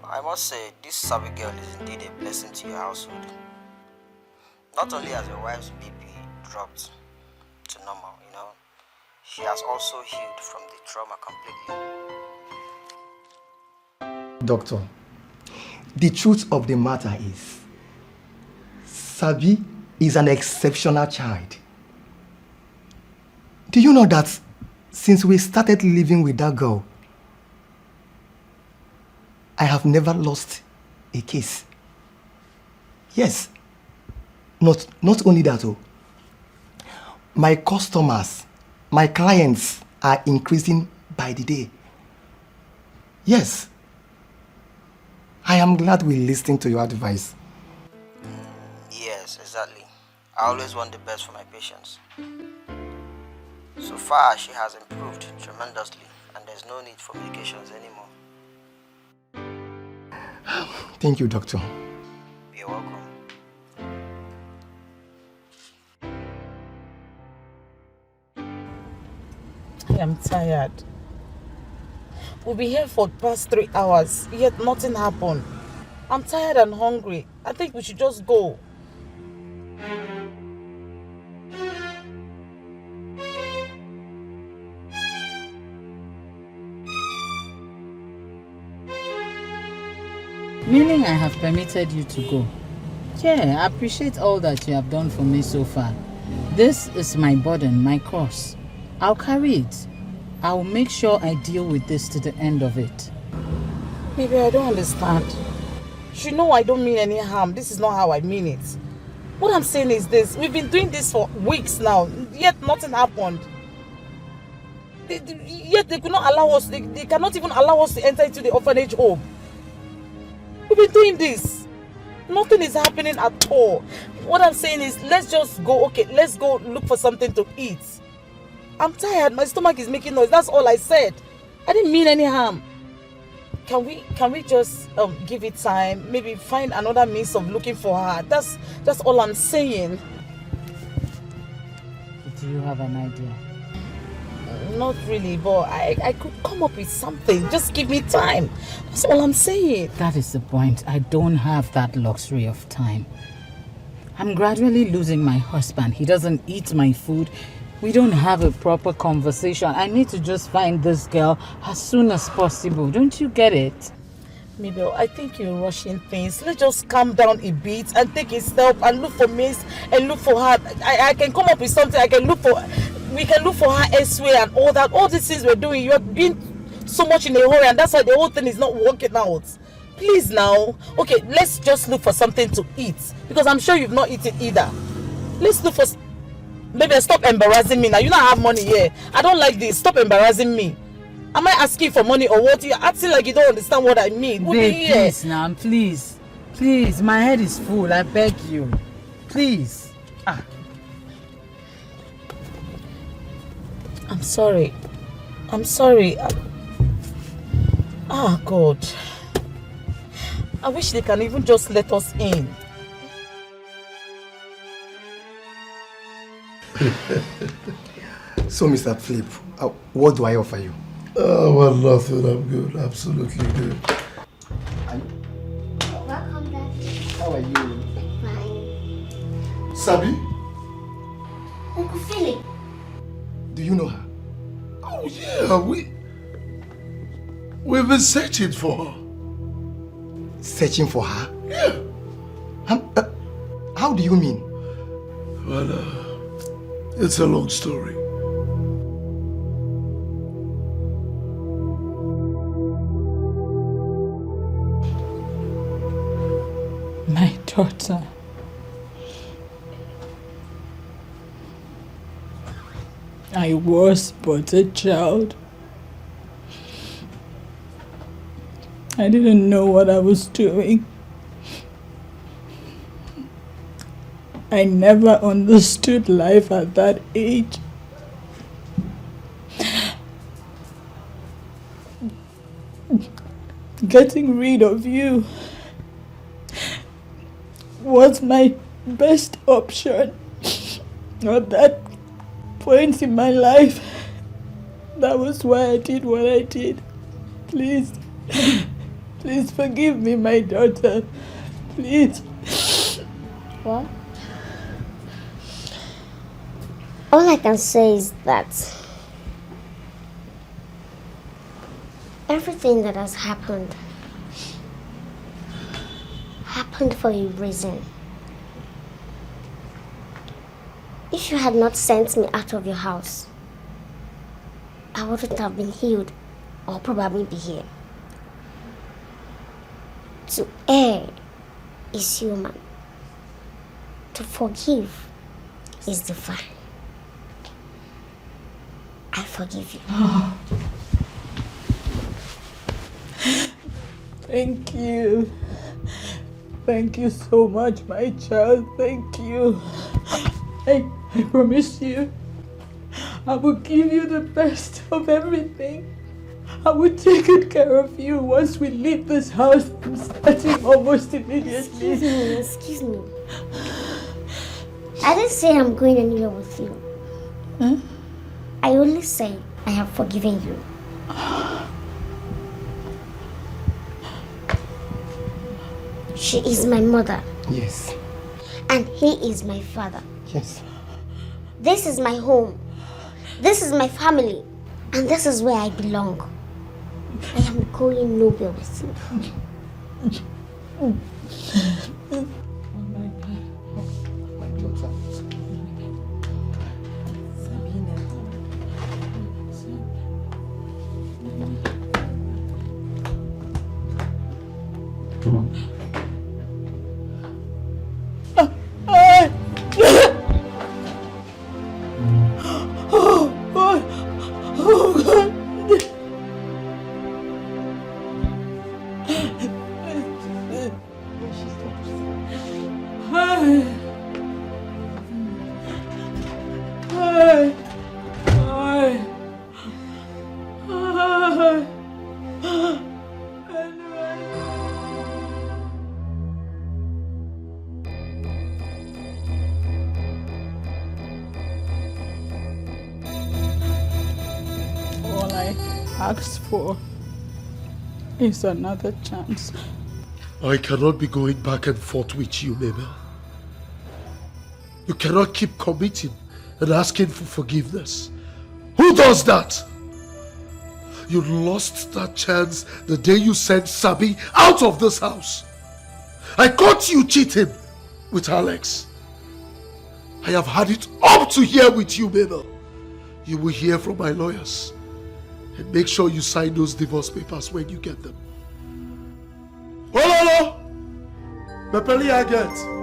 I must say, this Sabi girl is indeed a blessing to your household. Not only has your wife's BP dropped to normal, she has also healed from the trauma completely. Doctor, the truth of the matter is, Sabi is an exceptional child. Do you know that since we started living with that girl, I have never lost a case. Yes. Not only that, my customers, my clients are increasing by the day. Yes. I am glad we listened to your advice. Yes, exactly. I always want the best for my patients. So far, she has improved tremendously, and there's no need for medications anymore. Thank you, doctor. You're welcome. I am tired. We've been here for the past 3 hours, yet nothing happened. I'm tired and hungry. I think we should just go. Meaning I have permitted you to go. Yeah, I appreciate all that you have done for me so far. This is my burden, my cross. I'll carry it. I'll make sure I deal with this to the end of it. Baby, I don't understand. You know I don't mean any harm. This is not how I mean it. What I'm saying is this. We've been doing this for weeks now, yet nothing happened. Yet they could not allow us, they cannot even allow us to enter into the orphanage home. We've been doing this. Nothing is happening at all. What I'm saying is, let's just go, okay, let's go look for something to eat. I'm tired, my stomach is making noise, that's all I said. I didn't mean any harm. Can we just give it time, maybe find another means of looking for her? That's all I'm saying. Do you have an idea? Not really, but I could come up with something. Just give me time. That's all I'm saying. That is the point. I don't have that luxury of time. I'm gradually losing my husband. He doesn't eat my food. We don't have a proper conversation. I need to just find this girl as soon as possible. Don't you get it? Mabel, I think you're rushing things. Let's just calm down a bit and take his help and look for Miss and look for her. I can come up with something. We can look for her elsewhere and all that. All these things we're doing, you have been so much in a hurry, and that's why the whole thing is not working out. Please now. Okay, let's just look for something to eat, because I'm sure you've not eaten either. Let's look for... Baby, stop embarrassing me now. You don't have money here. I don't like this. Stop embarrassing me. Am I asking for money or what? You're acting like you don't understand what I mean. Babe, please now, please. Please, my head is full. I beg you. Please. I'm sorry. I'm sorry. God. I wish they can even just let us in. So, Mr. Philip, what do I offer you? Oh, well, nothing. I'm good. Absolutely good. Welcome back. How are you? Fine. Sabi? Uncle Philip. Do you know her? Oh, yeah. We've been searching for her. Searching for her? Yeah. How do you mean? Well, it's a long story. My daughter. I was but a child. I didn't know what I was doing. I never understood life at that age. Getting rid of you was my best option at that point in my life. That was why I did what I did. Please, please forgive me, my daughter. Please. What? All I can say is that everything that has happened for a reason. If you had not sent me out of your house, I wouldn't have been healed or probably be here. To err is human. To forgive is divine. I forgive you. Thank you. Thank you so much, my child. Thank you. I promise you, I will give you the best of everything. I will take good care of you once we leave this house. I'm starting almost immediately. Excuse me. I didn't say I'm going anywhere with you. Huh? I only say I have forgiven you. She is my mother. Yes. And he is my father. Yes. This is my home. This is my family. And this is where I belong. I am going nowhere with you. All I ask for is another chance. I cannot be going back and forth with you, Mabel. You cannot keep committing and asking for forgiveness. Who does that? You lost that chance the day you sent Sabi out of this house. I caught you cheating with Alex. I have had it up to here with you, Mabel. You will hear from my lawyers. And make sure you sign those divorce papers when you get them. Hello! Mepeli I get.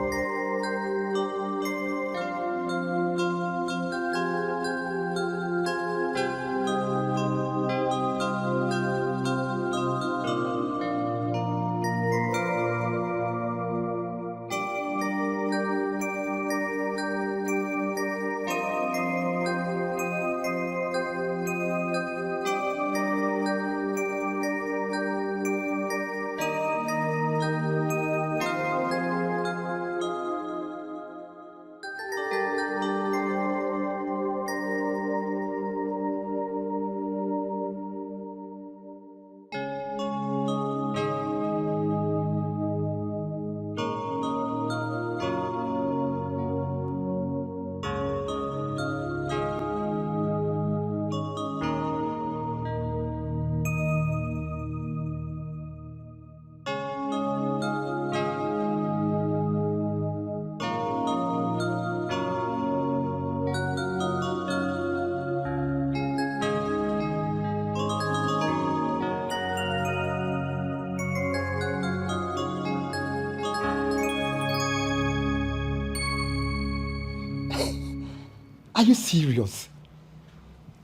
Are you serious?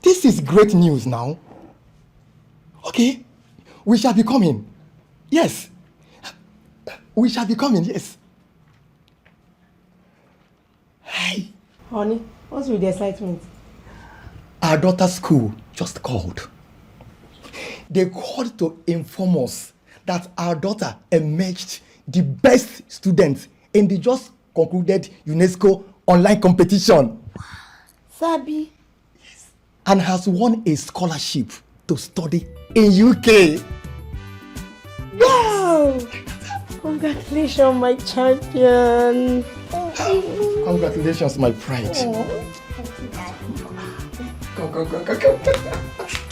This is great news now. Okay, we shall be coming. Yes. We shall be coming, yes. Hey. Honey, what's with the excitement? Our daughter's school just called. They called to inform us that our daughter emerged the best student in the just concluded UNESCO online competition. Sabi. Yes. And has won a scholarship to study in UK. Wow! Congratulations, my champion. Congratulations, my pride. Oh. Come.